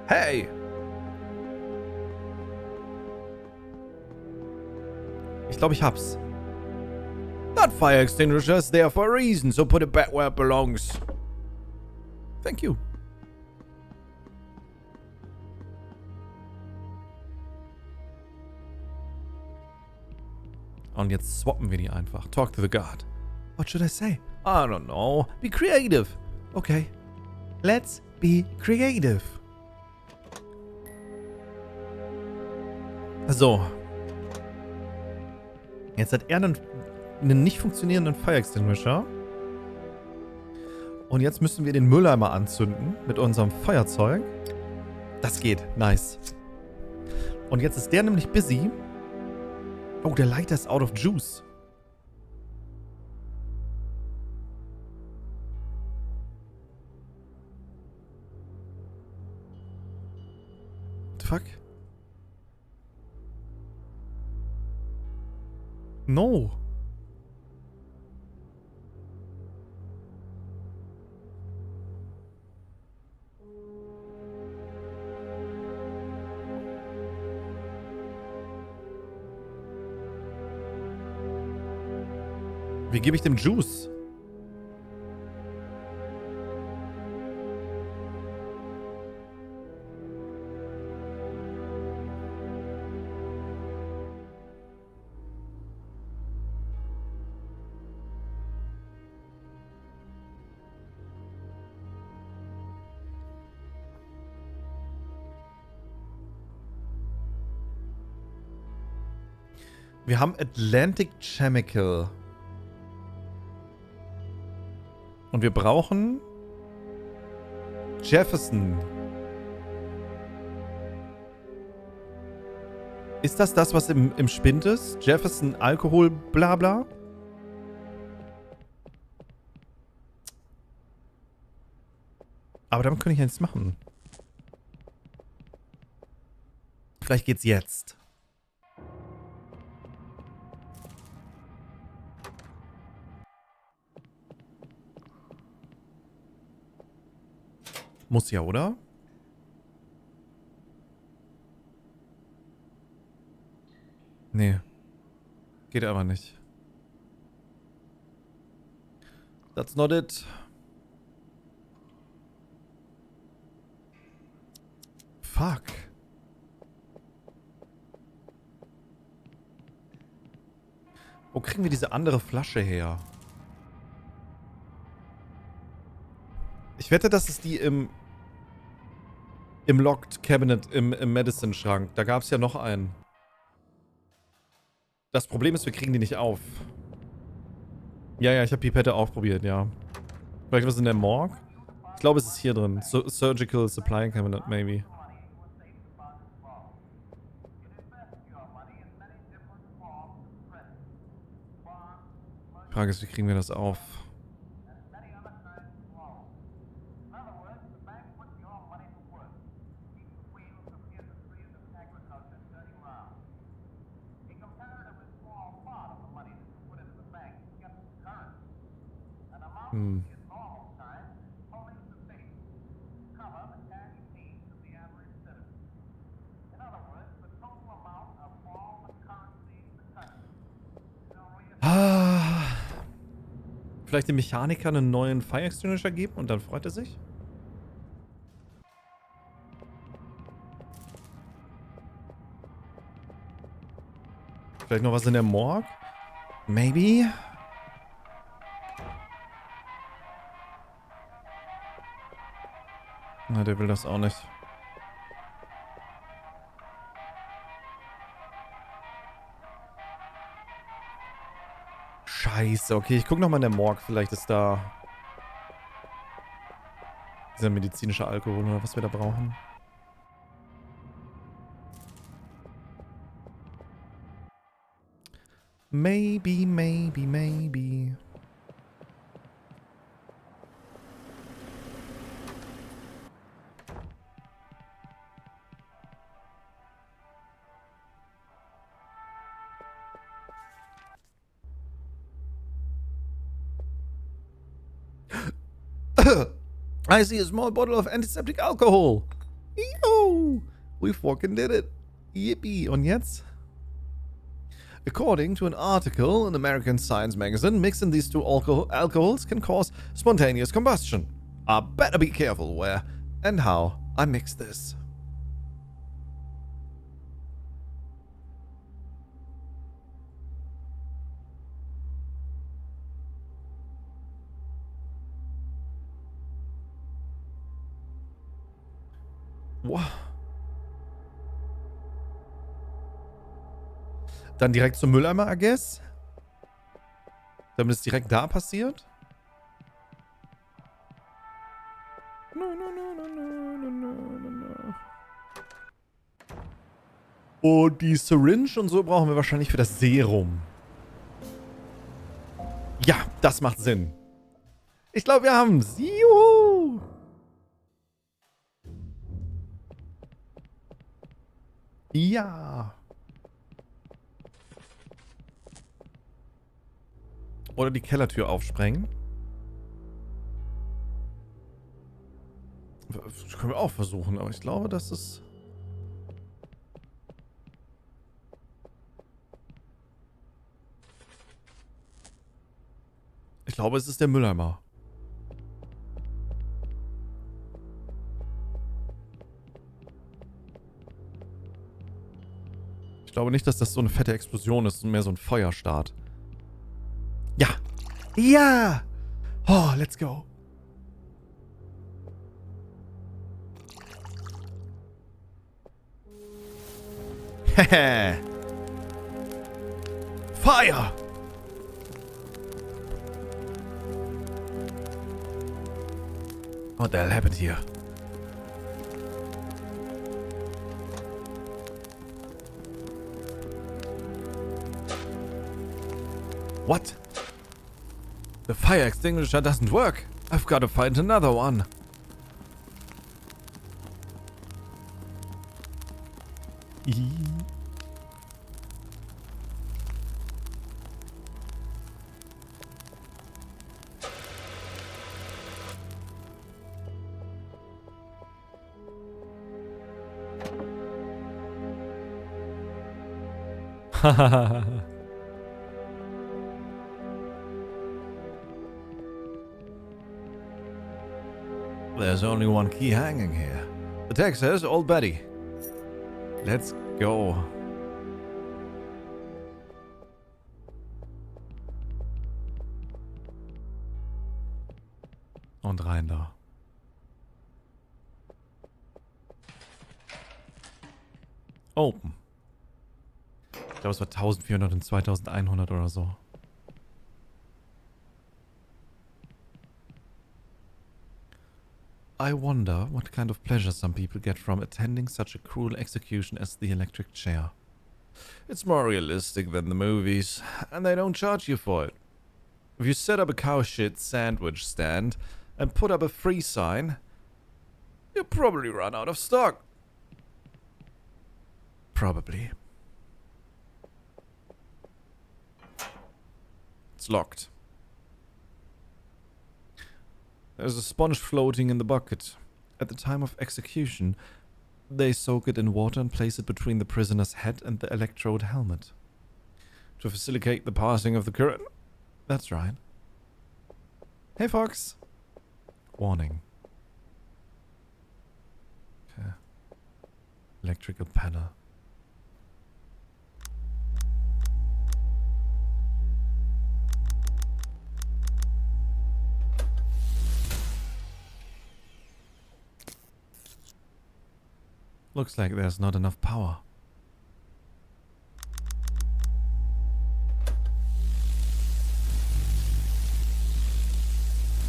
A: Hey! Ich glaube, ich hab's. That fire extinguisher is there for a reason, so put it back where it belongs. Thank you. Und jetzt swappen wir die einfach. Talk to the guard. What should I say? I don't know. Be creative. Okay. Let's be creative. So. Jetzt hat er einen nicht funktionierenden Fire Extinguisher. Und jetzt müssen wir den Mülleimer anzünden mit unserem Feuerzeug. Das geht. Nice. Und jetzt ist der nämlich busy. Oh, der Lighter ist out of juice. What the fuck? No. Wie gebe ich dem Juice? Wir haben Atlantic Chemical. Und wir brauchen Jefferson. Ist das das, was im Spind ist? Jefferson, Alkohol, bla bla? Aber damit könnte ich ja nichts machen. Vielleicht geht's jetzt. Muss ja, oder? Nee. Geht aber nicht. That's not it. Fuck. Wo kriegen wir diese andere Flasche her? Ich wette, das ist die im Locked Cabinet, im Medicine-Schrank. Da gab es ja noch einen. Das Problem ist, wir kriegen die nicht auf. Ja, ich habe Pipette auch probiert, ja. Vielleicht was in der Morgue? Ich glaube, es ist hier drin. Surgical Supply Cabinet, maybe. Die Frage ist, wie kriegen wir das auf? Vielleicht dem Mechaniker einen neuen Fire Extinguisher geben und dann freut er sich? Vielleicht noch was in der Morgue? Maybe? Na, der will das auch nicht. Scheiße, okay, ich gucke nochmal in der Morgue. Vielleicht ist da dieser medizinische Alkohol oder was wir da brauchen. Maybe, maybe, maybe. I see a small bottle of antiseptic alcohol. Yo, we fucking did it. Yippee. Und jetzt? According to an article in American Science magazine, mixing these two alcohols can cause spontaneous combustion. I better be careful where and how I mix this. Wow. Dann direkt zum Mülleimer, I guess. Damit es direkt da passiert. Und die Syringe und so brauchen wir wahrscheinlich für das Serum. Ja, das macht Sinn. Ich glaube, wir haben's. Juhu! Ja. Oder die Kellertür aufsprengen. Das können wir auch versuchen, aber ich glaube, das ist... Ich glaube, es ist der Mülleimer. Ich glaube nicht, dass das so eine fette Explosion ist, sondern mehr so ein Feuerstart. Ja. Ja. Oh, let's go. Hehe. Fire. What the hell happened here? What? The fire extinguisher doesn't work. I've got to find another one. There's only one key hanging here. The text says, Old Betty. Let's go. Und rein da. Open. Ich glaube, es war 1400 und 2100 oder so. I wonder what kind of pleasure some people get from attending such a cruel execution as the electric chair. It's more realistic than the movies, and they don't charge you for it. If you set up a cow shit sandwich stand and put up a free sign, you'll probably run out of stock. Probably. It's locked. There's a sponge floating in the bucket. At the time of execution, they soak it in water and place it between the prisoner's head and the electrode helmet. To facilitate the passing of the current? That's right. Hey, Fox. Warning. Okay. Electrical panel. Looks like there's not enough power.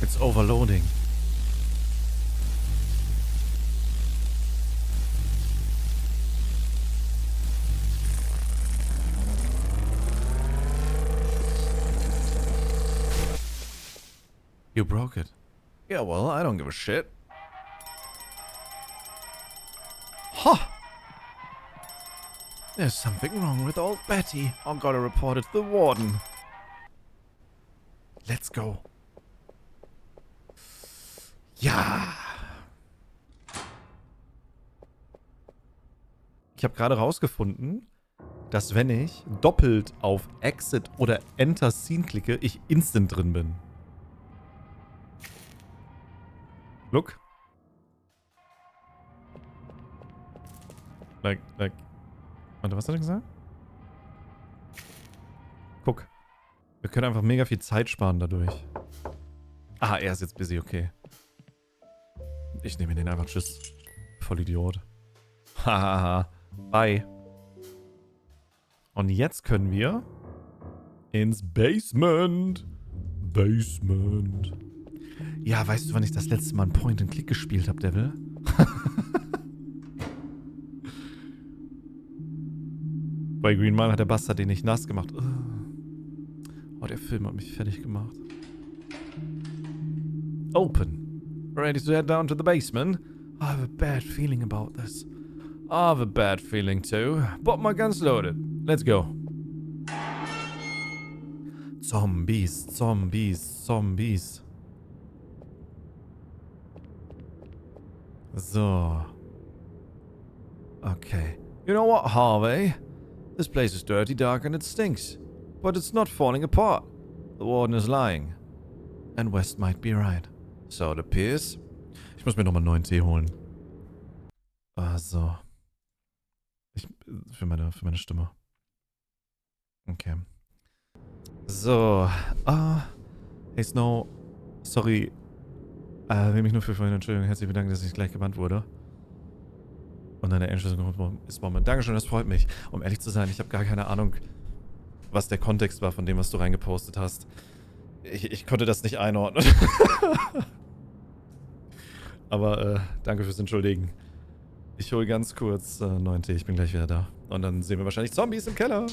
A: It's overloading. You broke it.
B: Yeah, well, I don't give a shit.
A: Huh! There's something wrong with old Betty. I've got to report it to the warden. Let's go. Ja! Ich habe gerade rausgefunden, dass wenn ich doppelt auf Exit oder Enter Scene klicke, ich instant drin bin. Look. Like. Warte, was hat er gesagt? Guck. Wir können einfach mega viel Zeit sparen dadurch. Ah, er ist jetzt busy, okay. Ich nehme den einfach. Tschüss. Voll Idiot. Hahaha. Bye. Und jetzt können wir ins Basement. Basement. Ja, weißt du, wann ich das letzte Mal ein Point-and-Click gespielt habe, Devil? Bei Green Mile hat der Bastard den nicht nass gemacht. Oh, der Film hat mich fertig gemacht. Open. Ready to head down to the basement? I have a bad feeling about this. I have a bad feeling too. But my gun's loaded. Let's go. Zombies, Zombies, Zombies. So. Okay. You know what, Harvey? This place is dirty, dark, and it stinks. But it's not falling apart. The warden is lying. And West might be right. So it appears. Ich muss mir nochmal einen neuen Tee holen. So. Für meine Stimme. Okay. So. Hey Snow. Sorry. Will mich nur für vorhin entschuldigen. Herzlich bedanken, dass ich gleich gebannt wurde. Und deine Entschlüsselung ist Moment. Dankeschön, das freut mich. Um ehrlich zu sein, ich habe gar keine Ahnung, was der Kontext war von dem, was du reingepostet hast. Ich konnte das nicht einordnen. Aber danke fürs Entschuldigen. Ich hole ganz kurz neuen Tee. Ich bin gleich wieder da. Und dann sehen wir wahrscheinlich Zombies im Keller.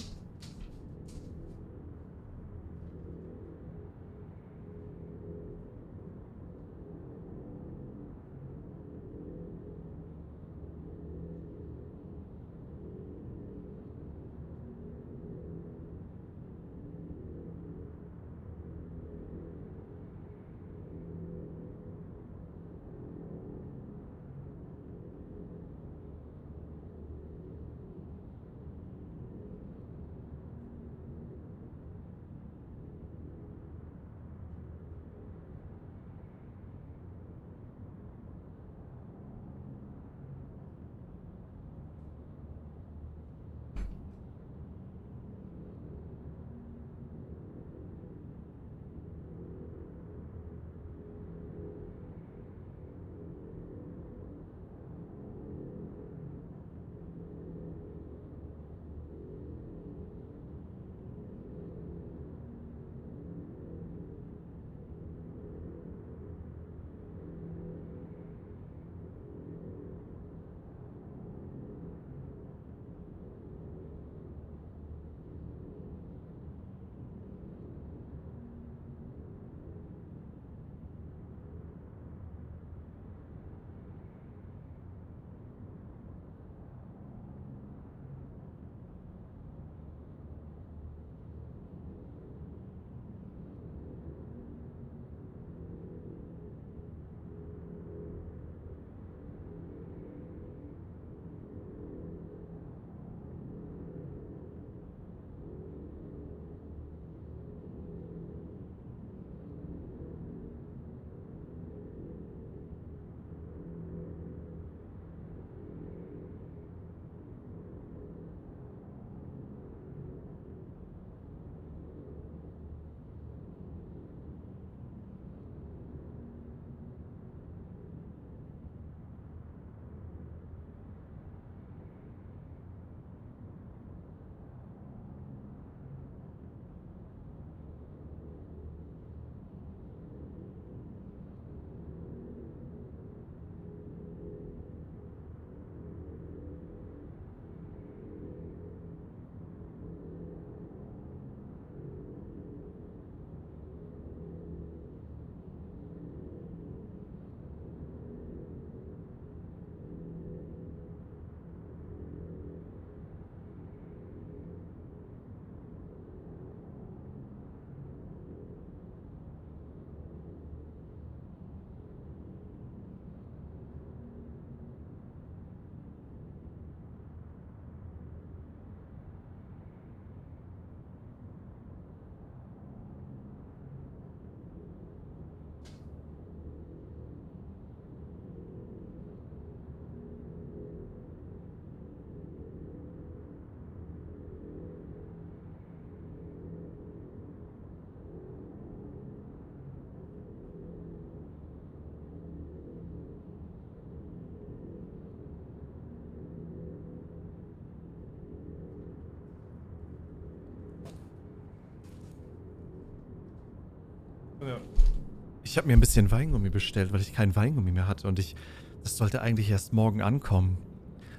A: Ich habe mir ein bisschen Weingummi bestellt, weil ich keinen Weingummi mehr hatte und das sollte eigentlich erst morgen ankommen.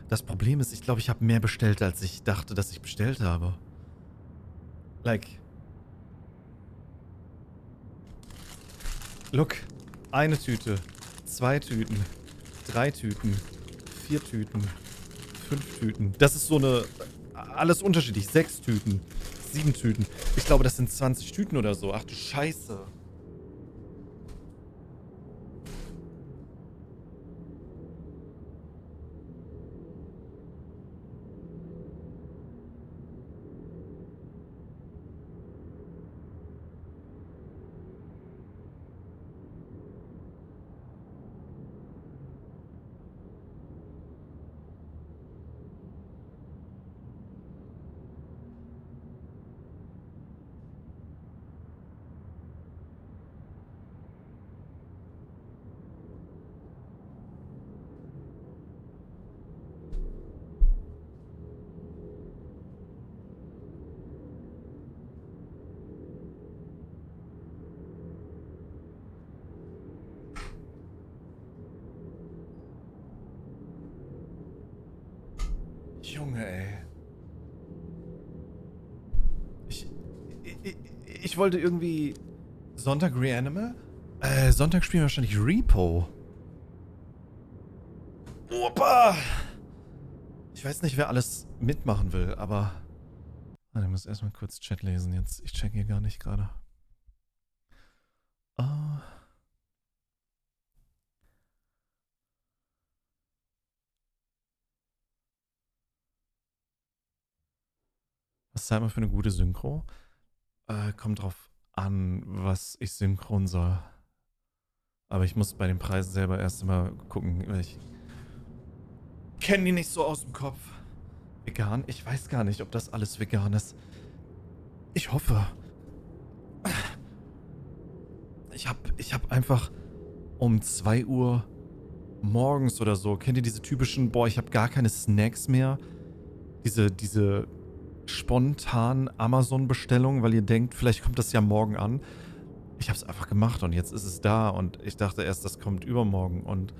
A: Das Problem ist, ich glaube, ich habe mehr bestellt, als ich dachte, dass ich bestellt habe. Like. Look. 1 Tüte. 2 Tüten. 3 Tüten. 4 Tüten. 5 Tüten. Das ist so eine... Alles unterschiedlich. 6 Tüten. 7 Tüten. Ich glaube, das sind 20 Tüten oder so. Ach du Scheiße. Junge, ey. Ich wollte irgendwie... Sonntag Reanimal? Sonntag spielen wir wahrscheinlich Repo. Opa! Ich weiß nicht, wer alles mitmachen will, aber... Warte, ich muss erstmal kurz Chat lesen jetzt. Ich check hier gar nicht gerade. Was zahlt man für eine gute Synchro? Kommt drauf an, was ich synchron soll. Aber ich muss bei den Preisen selber erst mal gucken, weil ich kenne die nicht so aus dem Kopf. Vegan? Ich weiß gar nicht, ob das alles vegan ist. Ich hoffe. Ich hab einfach um 2 Uhr morgens oder so, kennt ihr diese typischen, boah, ich habe gar keine Snacks mehr? Diese spontan Amazon-Bestellung, weil ihr denkt, vielleicht kommt das ja morgen an. Ich habe es einfach gemacht und jetzt ist es da und ich dachte erst, das kommt übermorgen und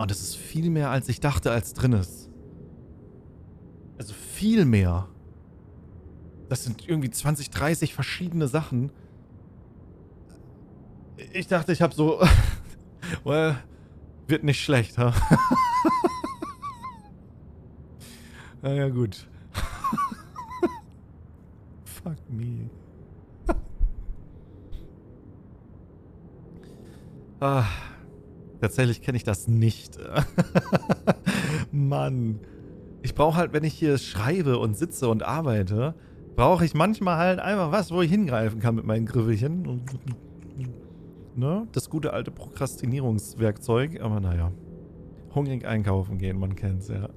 A: es ist viel mehr, als ich dachte, als drin ist. Also viel mehr. Das sind irgendwie 20, 30 verschiedene Sachen. Ich dachte, ich habe so... well, wird nicht schlecht, ha? Naja, gut. Fuck me. Tatsächlich kenne ich das nicht. Mann. Ich brauche halt, wenn ich hier schreibe und sitze und arbeite, brauche ich manchmal halt einfach was, wo ich hingreifen kann mit meinen Griffelchen. Ne? Das gute alte Prokrastinierungswerkzeug. Aber naja. Hungrig einkaufen gehen, man kennt's, ja.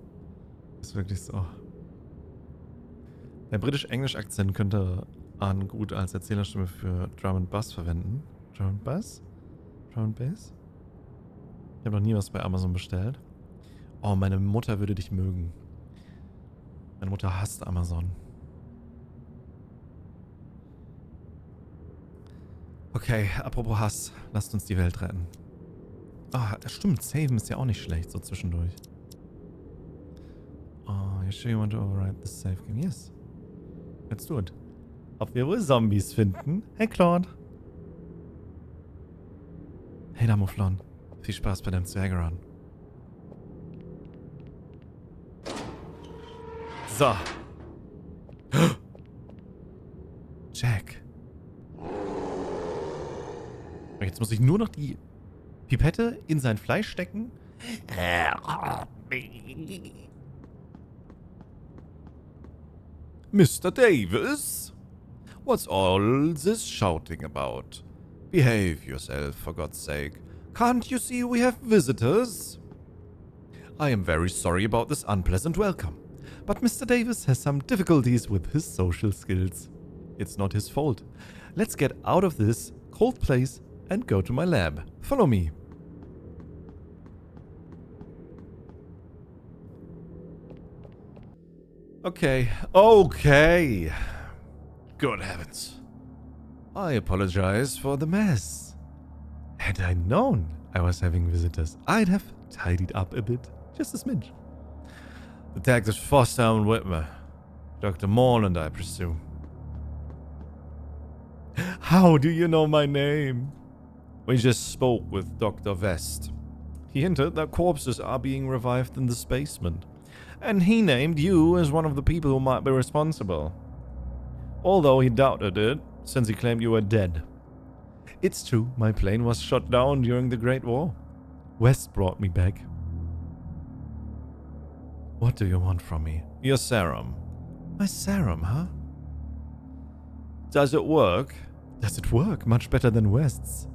A: Ist wirklich so. Der britisch-englisch-Akzent könnte Ahn gut als Erzählerstimme für Drum and Bass verwenden. Drum and Bass? Drum and Bass? Ich habe noch nie was bei Amazon bestellt. Oh, meine Mutter würde dich mögen. Meine Mutter hasst Amazon. Okay, apropos Hass. Lasst uns die Welt retten. Ah, das stimmt. Saven ist ja auch nicht schlecht, so zwischendurch. Oh, you sure you want to override this save game? Yes. Let's do it. Ob wir wohl Zombies finden? Hey, Claude. Hey, Damoflon. Viel Spaß bei deinem Zwergeron. So. Jack. Jetzt muss ich nur noch die Pipette in sein Fleisch stecken. Mr. Davis? What's all this shouting about? Behave yourself, for God's sake. Can't you see we have visitors? I am very sorry about this unpleasant welcome, but Mr. Davis has some difficulties with his social skills. It's not his fault. Let's get out of this cold place and go to my lab. Follow me. Okay. Okay. Good heavens. I apologize for the mess. Had I known I was having visitors, I'd have tidied up a bit, just a smidge. Detectives Foster and Whitmer. Dr. Morland, I presume. How do you know my name? We just spoke with Dr. Vest. He hinted that corpses are being revived in this basement, and he named you as one of the people who might be responsible. Although he doubted it, since he claimed you were dead. It's true, my plane was shot down during the Great War. West brought me back. What do you want from me? Your serum. My serum, huh? Does it work? Does it work? Much better than West's.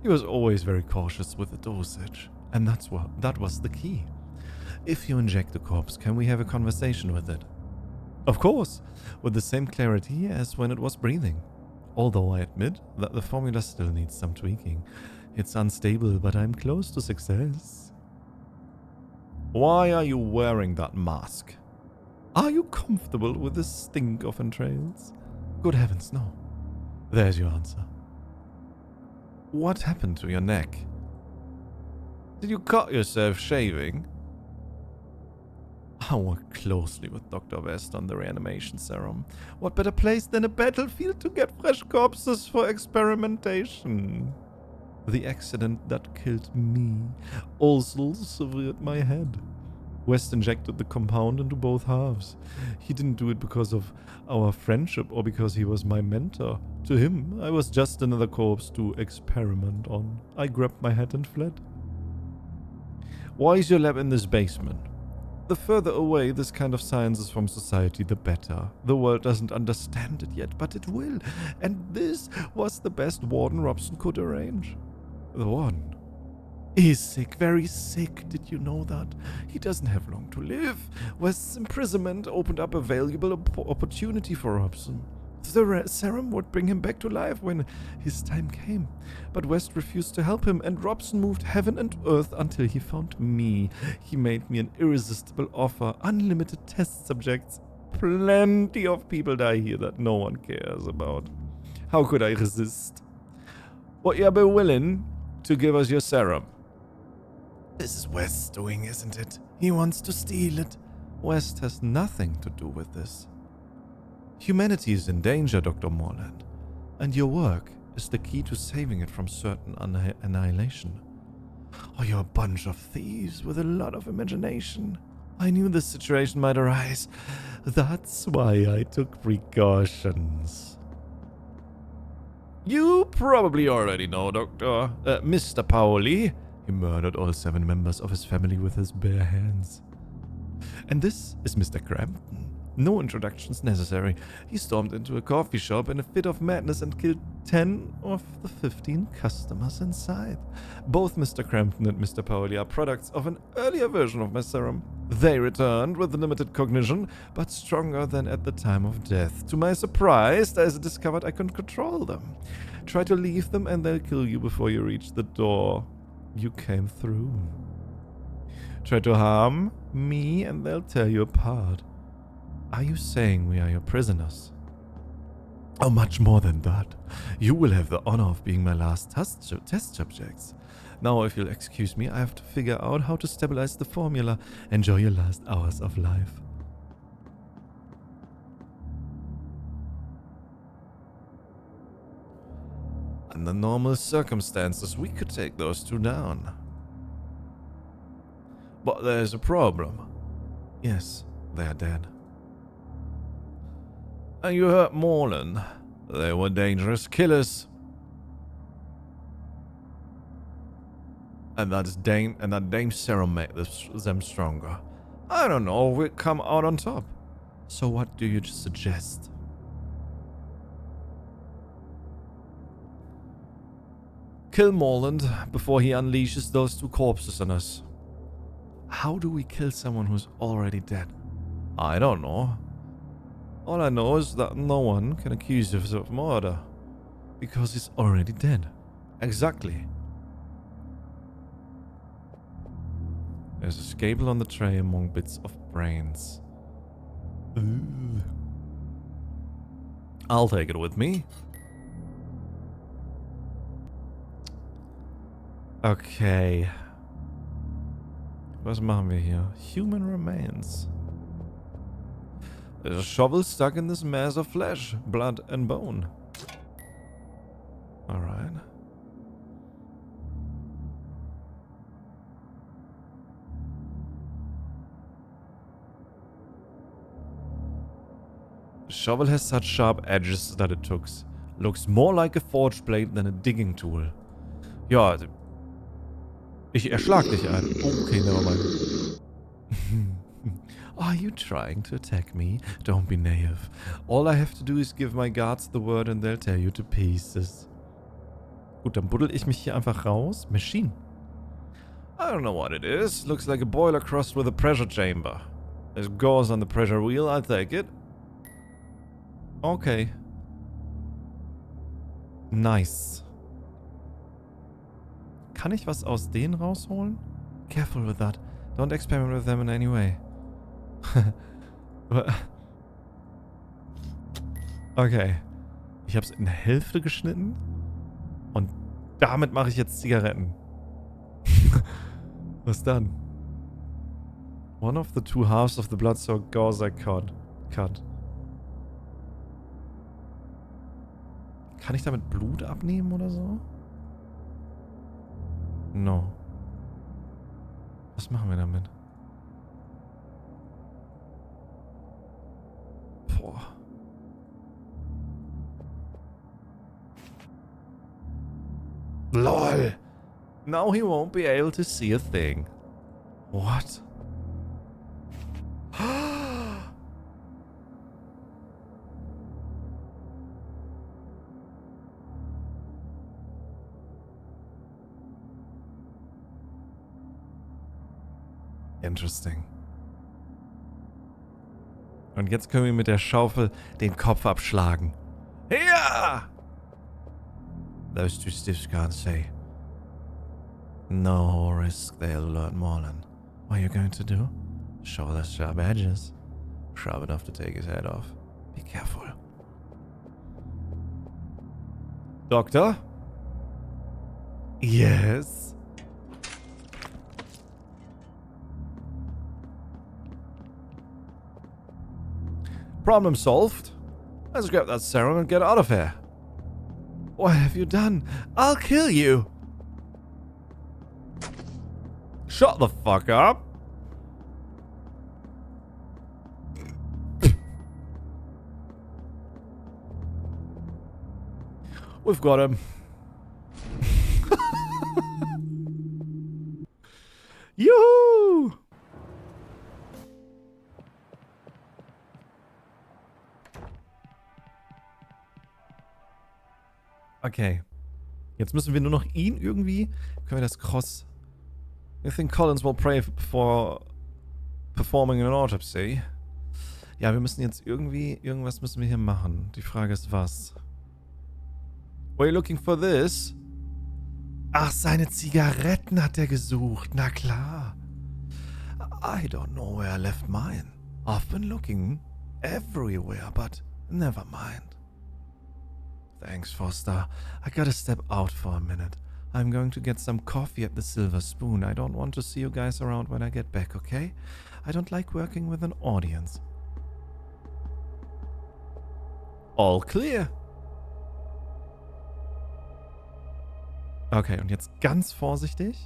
A: He was always very cautious with the dosage, and that was the key. If you inject the corpse, can we have a conversation with it? Of course, with the same clarity as when it was breathing. Although I admit that the formula still needs some tweaking. It's unstable, but I'm close to success. Why are you wearing that mask? Are you comfortable with the stink of entrails? Good heavens, no. There's your answer. What happened to your neck? Did you cut yourself shaving? I worked closely with Dr. West on the reanimation serum. What better place than a battlefield to get fresh corpses for experimentation? The accident that killed me also severed my head. West injected the compound into both halves. He didn't do it because of our friendship or because he was my mentor. To him, I was just another corpse to experiment on. I grabbed my hat and fled. Why is your lab in this basement? The further away this kind of science is from society, the better. The world doesn't understand it yet, but it will. And this was the best Warden Robson could arrange. The Warden? He's sick, very sick, did you know that? He doesn't have long to live. West's imprisonment opened up a valuable opportunity for Robson. The serum would bring him back to life when his time came. But West refused to help him, and Robson moved heaven and earth until he found me. He made me an irresistible offer, unlimited test subjects. Plenty of people die here that no one cares about. How could I resist? But you'll be willing to give us your serum. This is West's doing, isn't it? He wants to steal it. West has nothing to do with this. Humanity is in danger, Dr. Morland, and your work is the key to saving it from certain annihilation. Oh, you're a bunch of thieves with a lot of imagination. I knew this situation might arise. That's why I took precautions. You probably already know, Doctor. Mr. Paoli. He murdered all 7 members of his family with his bare hands. And this is Mr. Crampton. No introductions necessary. He stormed into a coffee shop in a fit of madness and killed 10 of the 15 customers inside. Both Mr. Crampton and Mr. Paoli are products of an earlier version of my serum. They returned with limited cognition, but stronger than at the time of death. To my surprise, I discovered I can control them. Try to leave them and they'll kill you before you reach the door. You came through. Try to harm me and they'll tear you apart. Are you saying we are your prisoners? Oh, much more than that. You will have the honor of being my last test subjects. Now, if you'll excuse me, I have to figure out how to stabilize the formula. Enjoy your last hours of life. Under normal circumstances, we could take those 2 down. But there's a problem. Yes, they are dead. And you heard Morland. They were dangerous killers. And that Dame serum made them stronger. I don't know, we'll come out on top. So what do you suggest? Kill Morland before he unleashes those 2 corpses on us. How do we kill someone who's already dead? I don't know. All I know is that no one can accuse us of murder, because he's already dead. Exactly. There's a scalpel on the tray among bits of brains. Ooh. I'll take it with me. Okay. Was machen wir hier? Human remains. There's a shovel stuck in this mass of flesh, blood and bone. Alright. The shovel has such sharp edges that it looks more like a forge blade than a digging tool. Ja, ich erschlag dich ein. Okay, never mind. Are you trying to attack me? Don't be naive. All I have to do is give my guards the word and they'll tear you to pieces. Gut, dann buddel ich mich hier einfach raus. Machine. I don't know what it is. Looks like a boiler crossed with a pressure chamber. There's gauze on the pressure wheel. I'll take it. Okay. Nice. Kann ich was aus denen rausholen? Careful with that. Don't experiment with them in any way. Okay. Ich habe es in der Hälfte geschnitten. Und damit mache ich jetzt Zigaretten. Was dann? One of the two halves of the blood-soaked gauze I cut. Kann ich damit Blut abnehmen oder so? No. Was machen wir damit? Boah. LOL. Now he won't be able to see a thing. What? Interesting. Und jetzt können wir mit der Schaufel den Kopf abschlagen. Ja! Those two stiffs can't say. No risk they'll learn Morlan. What are you going to do? Show the sharp edges. Sharp enough to take his head off. Be careful. Doctor? Yes? Problem solved. Let's grab that serum and get out of here. What have you done? I'll kill you. Shut the fuck up. We've got him. Juhu! Okay. Jetzt müssen wir nur noch ihn irgendwie... Können wir das Cross... You think Collins will pray for performing an autopsy? Ja, wir müssen jetzt irgendwie... Irgendwas müssen wir hier machen. Die Frage ist, was? Were you looking for this? Ach, seine Zigaretten hat er gesucht. Na klar. I don't know where I left mine. I've been looking everywhere, but never mind. Thanks, Foster. I gotta step out for a minute. I'm going to get some coffee at the Silver Spoon. I don't want to see you guys around when I get back, okay? I don't like working with an audience. All clear. Okay, und jetzt ganz vorsichtig.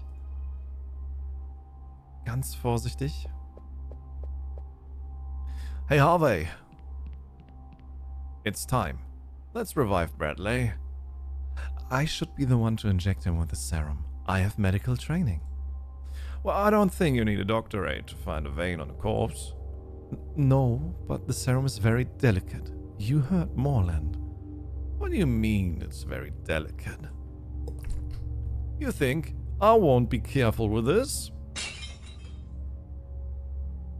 A: Ganz vorsichtig. Hey, Harvey. It's time. Let's revive Bradley. I should be the one to inject him with the serum. I have medical training. Well, I don't think you need a doctorate to find a vein on a corpse. No, but the serum is very delicate. You heard Morland. What do you mean it's very delicate? You think I won't be careful with this?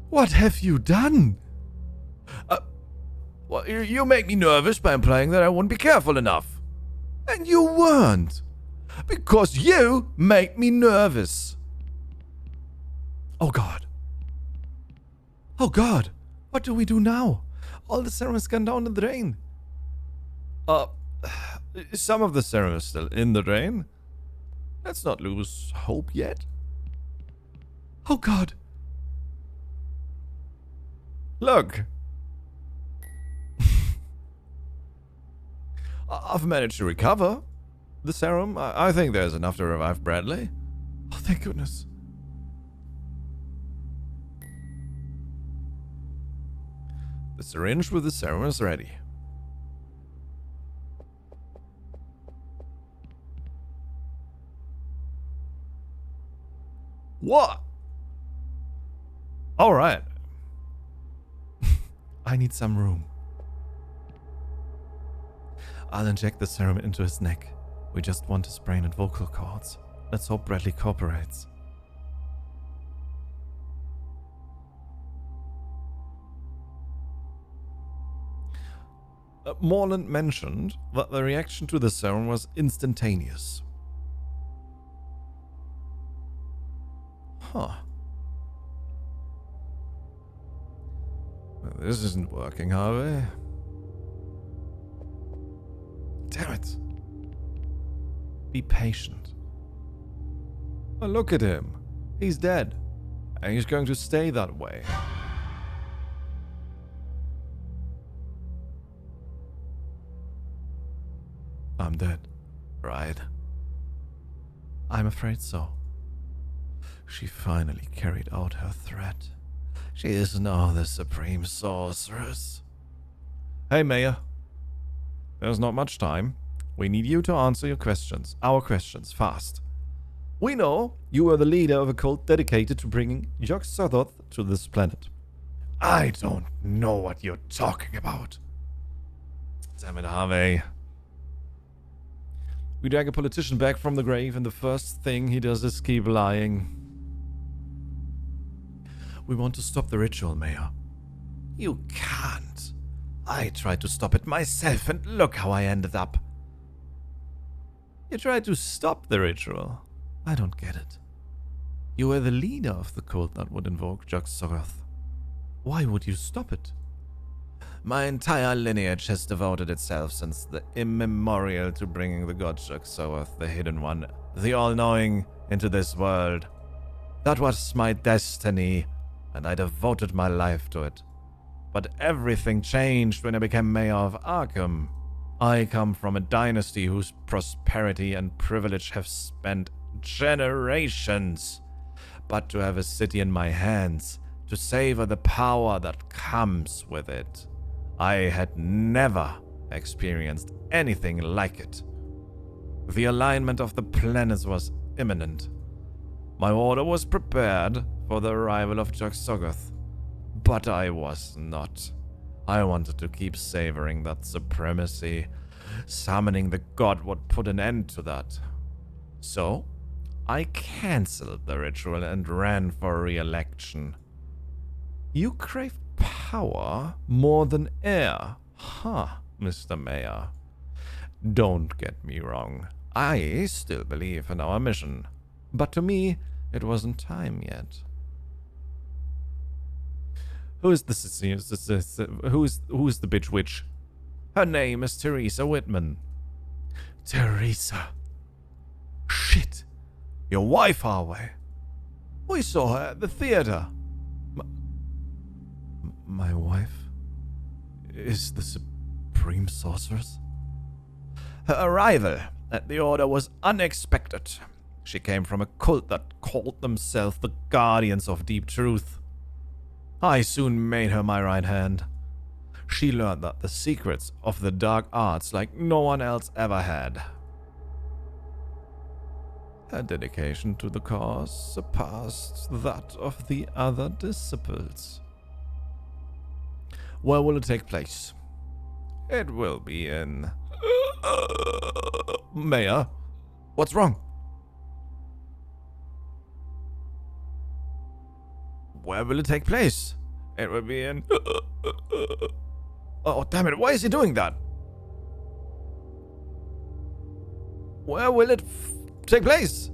A: What have you done? Well, you make me nervous by implying that I wouldn't be careful enough. And you weren't. Because you make me nervous. Oh God. Oh God. What do we do now? All the serum has gone down the drain. Some of the serum is still in the drain. Let's not lose hope yet.
B: Oh God!
A: Look! I've managed to recover the serum. I think there's enough to revive Bradley.
B: Oh, thank goodness.
A: The syringe with the serum is ready. What? All right.
B: I need some room. I'll inject the serum into his neck. We just want his brain and vocal cords. Let's hope Bradley cooperates.
A: Morland mentioned that the reaction to the serum was instantaneous. Huh. Well, this isn't working, Harvey.
B: Damn it. Be patient.
A: Oh, look at him. He's dead. And he's going to stay that way.
B: I'm dead.
A: Right.
B: I'm afraid so. She finally carried out her threat.
A: She is now the supreme sorceress. Hey, Mayor. There's not much time. We need you to answer your questions. Our questions, fast. We know you are the leader of a cult dedicated to bringing Yog-Sothoth to this planet.
B: I don't know what you're talking about.
A: Damn it, Harvey. We drag a politician back from the grave, and the first thing he does is keep lying.
B: We want to stop the ritual, Mayor.
A: You can't. I tried to stop it myself, and look how I ended up. You tried to stop the ritual?
B: I don't get it. You were the leader of the cult that would invoke Yog-Sothoth. Why would you stop it?
A: My entire lineage has devoted itself since the immemorial to bringing the god Yog-Sothoth, the Hidden One, the All-Knowing, into this world. That was my destiny, and I devoted my life to it. But everything changed when I became mayor of Arkham. I come from a dynasty whose prosperity and privilege have spent generations. But to have a city in my hands, to savor the power that comes with it, I had never experienced anything like it. The alignment of the planets was imminent. My order was prepared for the arrival of Yog-Sothoth, but I was not. I wanted to keep savoring that supremacy. Summoning the god would put an end to that. So, I cancelled the ritual and ran for re-election. You crave power more than air, huh, Mr. Mayor? Don't get me wrong. I still believe in our mission. But to me, it wasn't time yet. Who's the bitch witch? Her name is Teresa Whitman.
B: Teresa. Shit.
A: Your wife, Harvey. We saw her at the theater.
B: My wife is the supreme sorceress?
A: Her arrival at the Order was unexpected. She came from a cult that called themselves the Guardians of Deep Truth. I soon made her my right hand. She learned that the secrets of the dark arts like no one else ever had. Her dedication to the cause surpassed that of the other disciples. Where will it take place? It will be in... Mayor, what's wrong? Where will it take place? It will be in... Oh, damn it, why is he doing that? Where will it take place?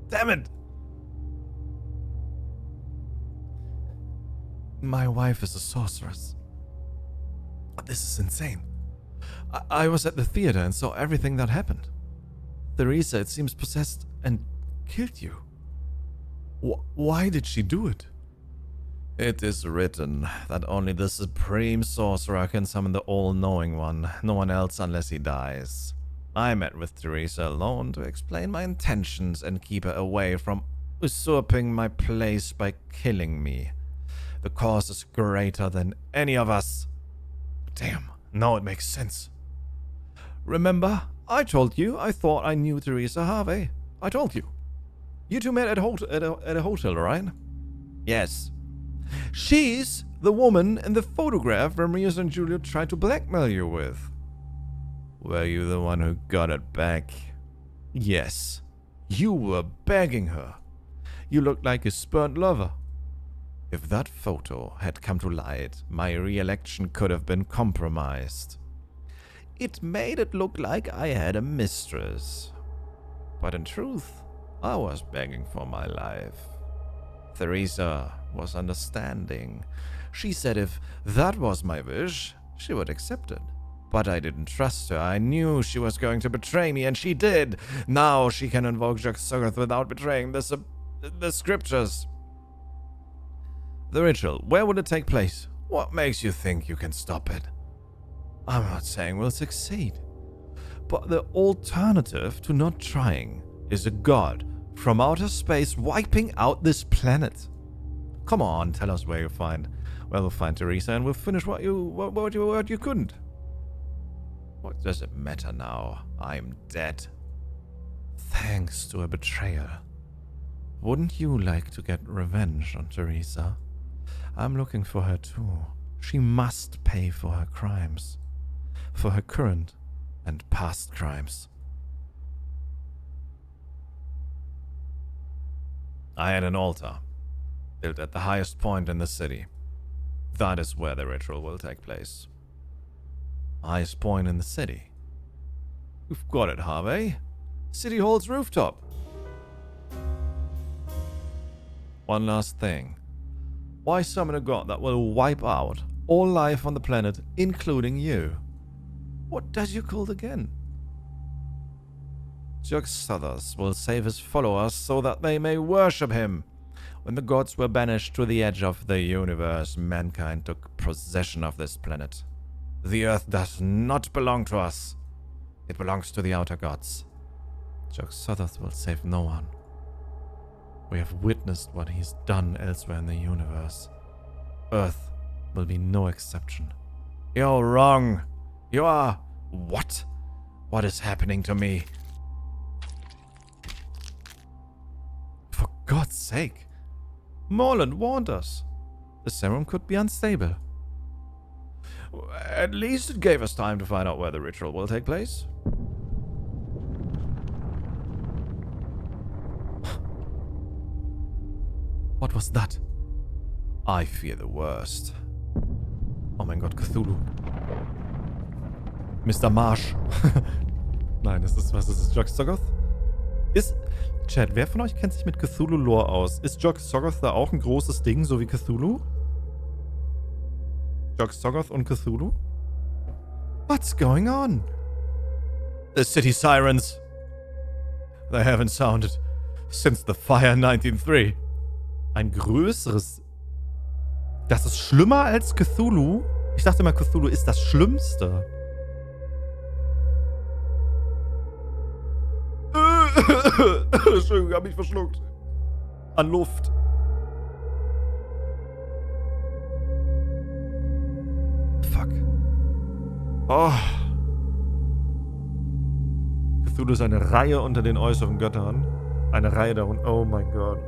A: Damn it.
B: My wife is a sorceress. This is insane. I was at the theater and saw everything that happened.
A: Theresa, it seems, possessed and killed you. Why did she do it? It is written that only the supreme sorcerer can summon the all-knowing one, no one else unless he dies. I met with Theresa alone to explain my intentions and keep her away from usurping my place by killing me. The cause is greater than any of us. Damn, now it makes sense. Remember, I told you I thought I knew Theresa Harvey. I told you. You two met at a hotel, right? Yes. She's the woman in the photograph Ramirez and Julio tried to blackmail you with. Were you the one who got it back? Yes. You were begging her. You looked like a spurned lover. If that photo had come to light, my re-election could have been compromised. It made it look like I had a mistress. But in truth, I was begging for my life. Theresa was understanding. She said if that was my wish, she would accept it. But I didn't trust her. I knew she was going to betray me, and she did. Now she can invoke Jog-Soggoth without betraying the scriptures. The ritual, where would it take place? What makes you think you can stop it? I'm not saying we'll succeed. But the alternative to not trying is a god from outer space wiping out this planet. Come on, tell us where you find. Well, we'll find Theresa and we'll finish what you couldn't. What does it matter now? I'm dead. Thanks to a betrayal. Wouldn't you like to get revenge on Theresa? I'm looking for her too. She must pay for her crimes. For her current and past crimes. I had an altar, built at the highest point in the city. That is where the ritual will take place. Highest point in the city. We've got it, Harvey. City Hall's rooftop. One last thing. Why summon a god that will wipe out all life on the planet, including you? What does you called again? Jog-Soggoth will save his followers so that they may worship him. When the gods were banished to the edge of the universe, mankind took possession of this planet. The earth does not belong to us. It belongs to the outer gods. Jog-Soggoth will save no one. We have witnessed what he's done elsewhere in the universe. Earth will be no exception. You're wrong. You are... What? What is happening to me? For God's sake. Morland warned us. The serum could be unstable. At least it gave us time to find out where the ritual will take place. What was that? I fear the worst. Oh mein Gott, Cthulhu. Mr. Marsh. Nein, was ist es? Jog-Soggoth? Chat, wer von euch kennt sich mit Cthulhu-Lore aus? Ist Jog-Soggoth da auch ein großes Ding, so wie Cthulhu? Jog-Soggoth und Cthulhu? What's going on? The city sirens. They haven't sounded since the fire 1903. Ein größeres... Das ist schlimmer als Cthulhu? Ich dachte mal, Cthulhu ist das Schlimmste. Entschuldigung, ich hab mich verschluckt. An Luft. Fuck. Oh. Cthulhu ist eine Reihe unter den äußeren Göttern. Eine Reihe darunter. Oh mein Gott.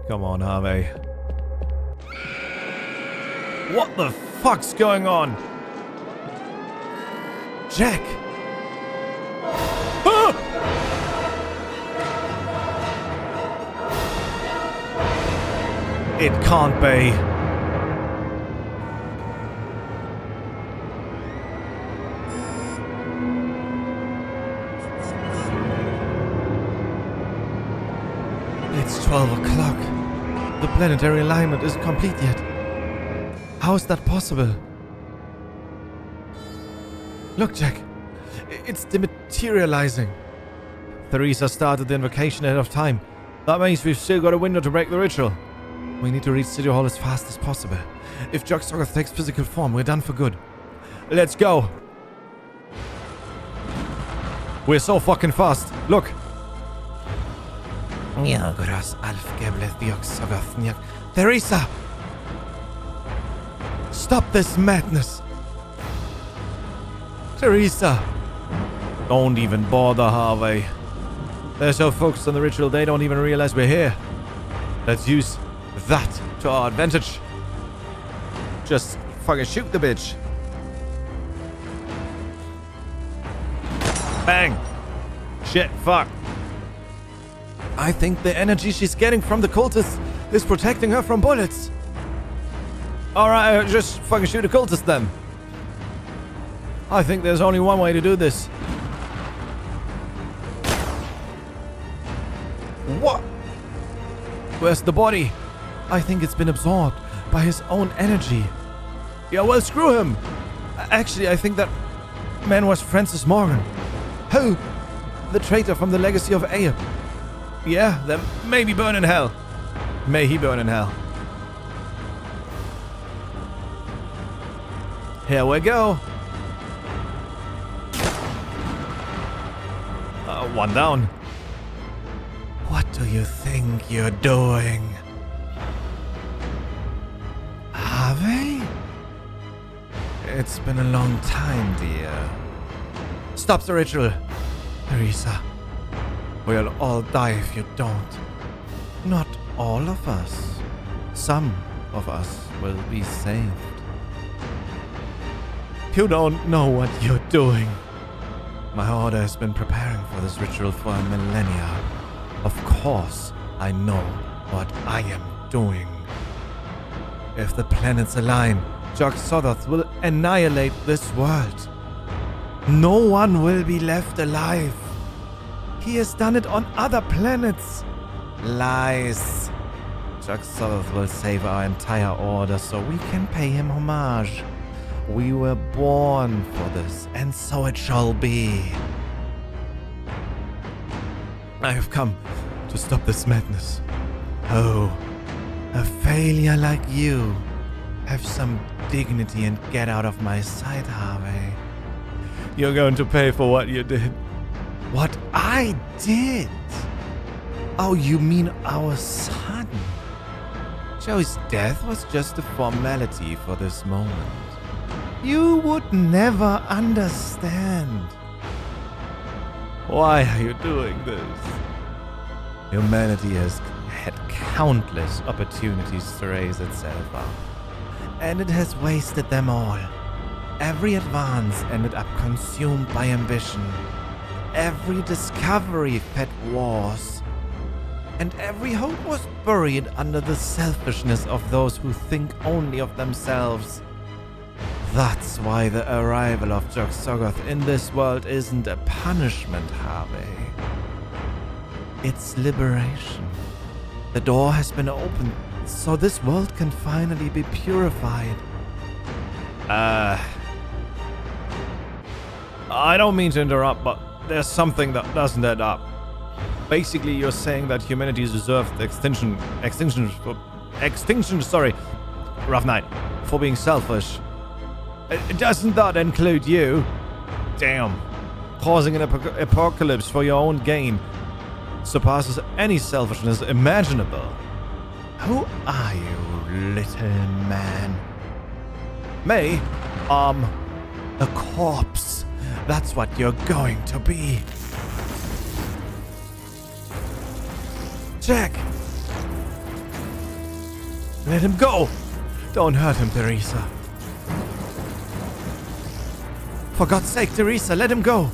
A: Come on, Harvey. What the fuck's going on? Jack! Ah! It can't be. It's 12 o'clock. The planetary alignment isn't complete yet. How is that possible? Look, Jack. It's dematerializing. Theresa started the invocation ahead of time. That means we've still got a window to break the ritual. We need to reach City Hall as fast as possible. If Jog-Soggoth takes physical form, we're done for good. Let's go. We're so fucking fast. Look. Theresa! Stop this madness. Theresa! Don't even bother, Harvey. They're so focused on the ritual, they don't even realize we're here. Let's use that to our advantage. Just fucking shoot the bitch. Bang! Shit, fuck. I think the energy she's getting from the cultists is protecting her from bullets. Alright, just fucking shoot the cultist then. I think there's only one way to do this. What? Where's the body? I think it's been absorbed by his own energy. Yeah, well, screw him. Actually, I think that man was Francis Morgan. Who? The traitor from the legacy of Abe. Yeah, then maybe burn in hell. May he burn in hell. Here we go. One down. What do you think you're doing? Harvey? It's been a long time, dear. Stop the ritual, Theresa. We'll all die if you don't. Not all of us. Some of us will be saved. You don't know what you're doing. My order has been preparing for this ritual for a millennia. Of course, I know what I am doing. If the planets align, Jog-Soggoth will annihilate this world. No one will be left alive. He has done it on other planets. Lies. Jog-Soggoth will save our entire order so we can pay him homage. We were born for this, and so it shall be. I have come to stop this madness. Oh, a failure like you. Have some dignity and get out of my sight, Harvey. You're going to pay for what you did. What I did? Oh, you mean our son? Joe's death was just a formality for this moment. You would never understand. Why are you doing this? Humanity has had countless opportunities to raise itself up, and it has wasted them all. Every advance ended up consumed by ambition. Every discovery fed wars. And every hope was buried under the selfishness of those who think only of themselves. That's why the arrival of Jog-Soggoth in this world isn't a punishment, Harvey. It's liberation. The door has been opened, so this world can finally be purified. I don't mean to interrupt, but there's something that doesn't add up. Basically, you're saying that humanity deserved extinction, rough night, for being selfish. Doesn't that include you? Damn. Causing an apocalypse for your own gain surpasses any selfishness imaginable. Who are you, little man? Me? A corpse. That's what you're going to be. Jack! Let him go! Don't hurt him, Theresa. For God's sake, Theresa, let him go!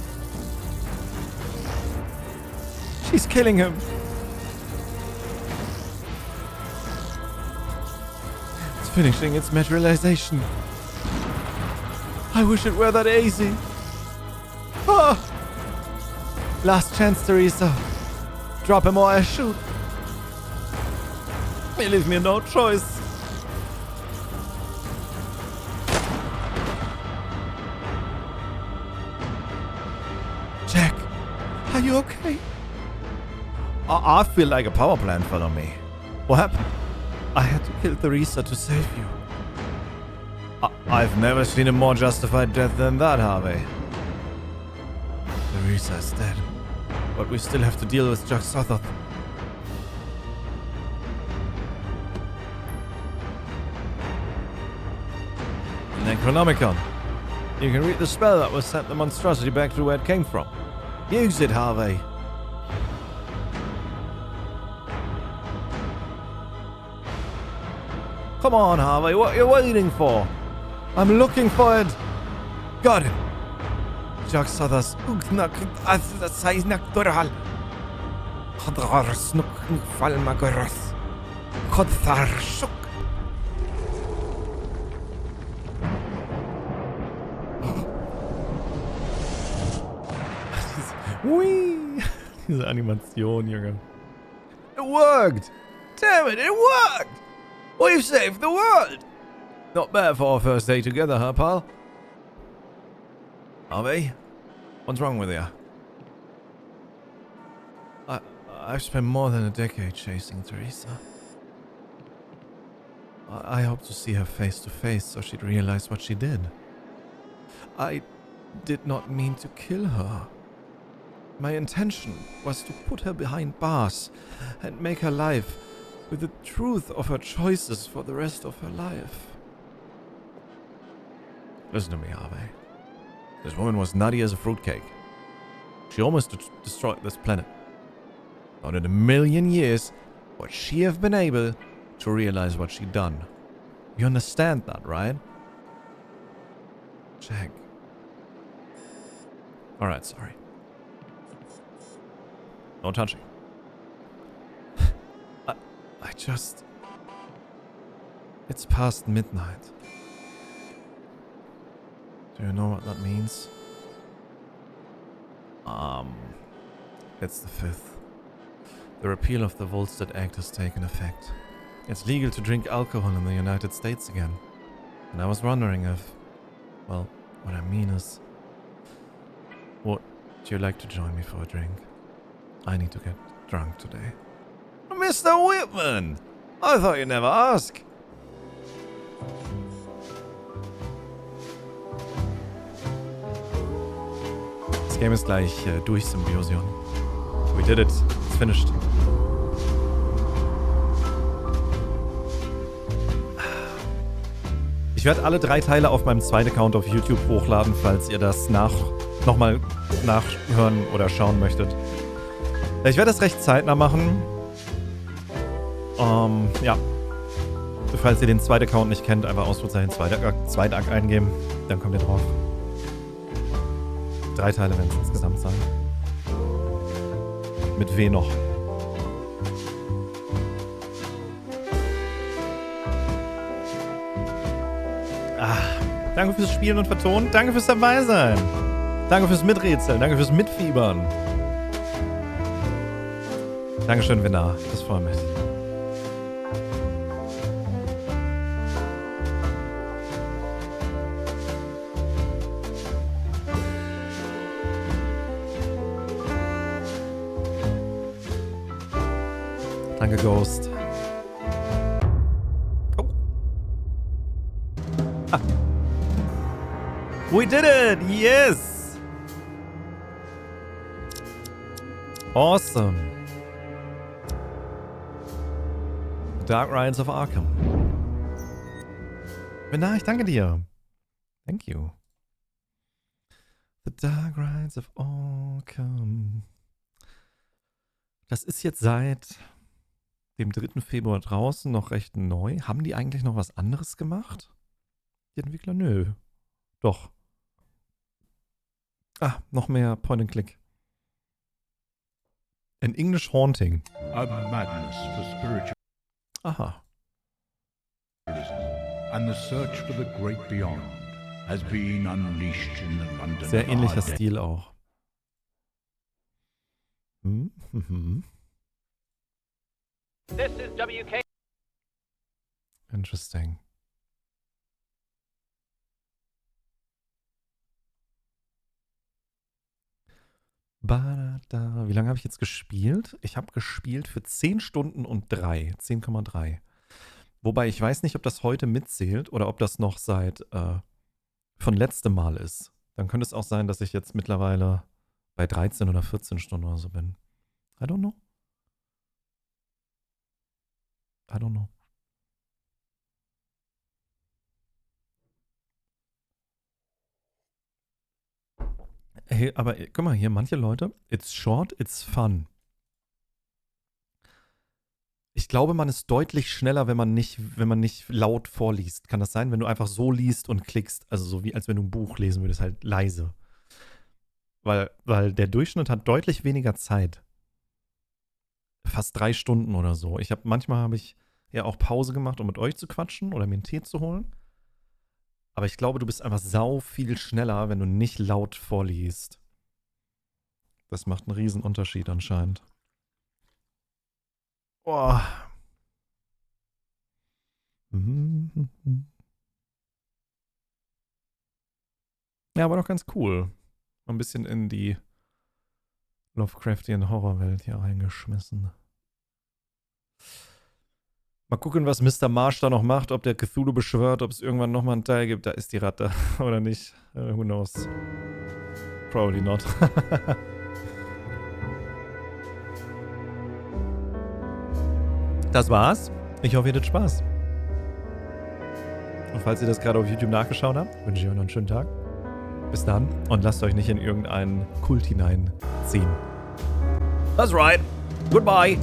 A: She's killing him. It's finishing its materialization. I wish it were that easy. Ah! Last chance, Theresa. Drop him or I shoot.
B: They leave me no choice. Jack, are you okay? I feel like a power plant fell on me. What happened? I had to kill Theresa to save you. I've never seen a more justified death than that, Harvey. Theresa is dead, but we still have to deal with Jack Sothoth. Necronomicon. You can read the spell that will send the monstrosity back to where it came from. Use it, Harvey. Come on, Harvey, what are you waiting for? I'm looking for it. Got it. Jack Sothoth. Whee! Diese Animation, Junge. It worked! Damn it, it worked! We've saved the world! Not bad for our first day together, huh, pal? Harvey? What's wrong with you? I've spent more than a decade chasing Theresa. I hope to see her face to face so she'd realize what she did. I did not mean to kill her. My intention was to put her behind bars and make her life with the truth of her choices for the rest of her life. Listen to me, Harvey. This woman was nutty as a fruitcake. She almost destroyed this planet. Not in a million years would she have been able to realize what she'd done. You understand that, right? Jack. Alright, sorry. No touching. I just... It's past midnight. Do you know what that means? It's the 5th. The repeal of the Volstead Act has taken effect. It's legal to drink alcohol in the United States again. And I was wondering if... Well, what I mean is... Would you like to join me for a drink? I need to get drunk today. Mr. Whitman! I thought you'd never ask. Das Game ist gleich durch, Symbiosion. We did it. It's finished. Ich werde alle 3 Teile auf meinem zweiten Account auf YouTube hochladen, falls ihr das nochmal nachhören oder schauen möchtet. Ich werde das recht zeitnah machen. Ja. Falls ihr den zweiten Account nicht kennt, einfach Ausrufezeichen zweiter Akt eingeben. Dann kommt ihr drauf. 3 Teile werden es insgesamt sein. Mit W noch. Danke fürs Spielen und Vertonen. Danke fürs Dabeisein. Danke fürs Miträtseln. Danke fürs Mitfiebern. Dankeschön, Winner. Das freut mich. Danke, Ghost. Oh. Ah. We did it! Yes! Awesome. Dark Rites of Arkham. Na, ich danke dir. Thank you. The Dark Rites of Arkham. Das ist jetzt seit dem 3. Februar draußen noch recht neu. Haben die eigentlich noch was anderes gemacht? Die Entwickler? Nö. Doch. Noch mehr Point-and-Click. An English Haunting.
E: A madness for spiritualism.
B: Aha.
E: And the search for the great beyond has been unleashed in the London.
B: Sehr ähnlicher
E: of our day.
B: Stil auch.
F: This is WK.
A: Interesting. Wie lange habe ich jetzt gespielt? Ich habe gespielt für 10 Stunden und 3. 10,3. Wobei ich weiß nicht, ob das heute mitzählt oder ob das noch seit von letztem Mal ist. Dann könnte es auch sein, dass ich jetzt mittlerweile bei 13 oder 14 Stunden oder so bin. I don't know. I don't know. Hey, aber guck mal hier, manche Leute, it's short, it's fun. Ich glaube, man ist deutlich schneller, wenn man nicht laut vorliest. Kann das sein, wenn du einfach so liest und klickst? Also so wie als wenn du ein Buch lesen würdest, halt leise. Weil der Durchschnitt hat deutlich weniger Zeit. Fast 3 Stunden oder so. Manchmal habe ich ja auch Pause gemacht, um mit euch zu quatschen oder mir einen Tee zu holen. Aber ich glaube, du bist einfach sau viel schneller, wenn du nicht laut vorliest. Das macht einen riesen Unterschied anscheinend. Boah. Ja, aber doch ganz cool. Ein bisschen in die Lovecraftian Horrorwelt hier reingeschmissen. Mal gucken, was Mr. Marsh da noch macht, ob der Cthulhu beschwört, ob es irgendwann nochmal einen Teil gibt. Da ist die Ratte oder nicht. Who knows? Probably not. Das war's. Ich hoffe, ihr hattet Spaß. Und falls ihr das gerade auf YouTube nachgeschaut habt, wünsche ich euch noch einen schönen Tag. Bis dann und lasst euch nicht in irgendeinen Kult hineinziehen. That's right. Goodbye.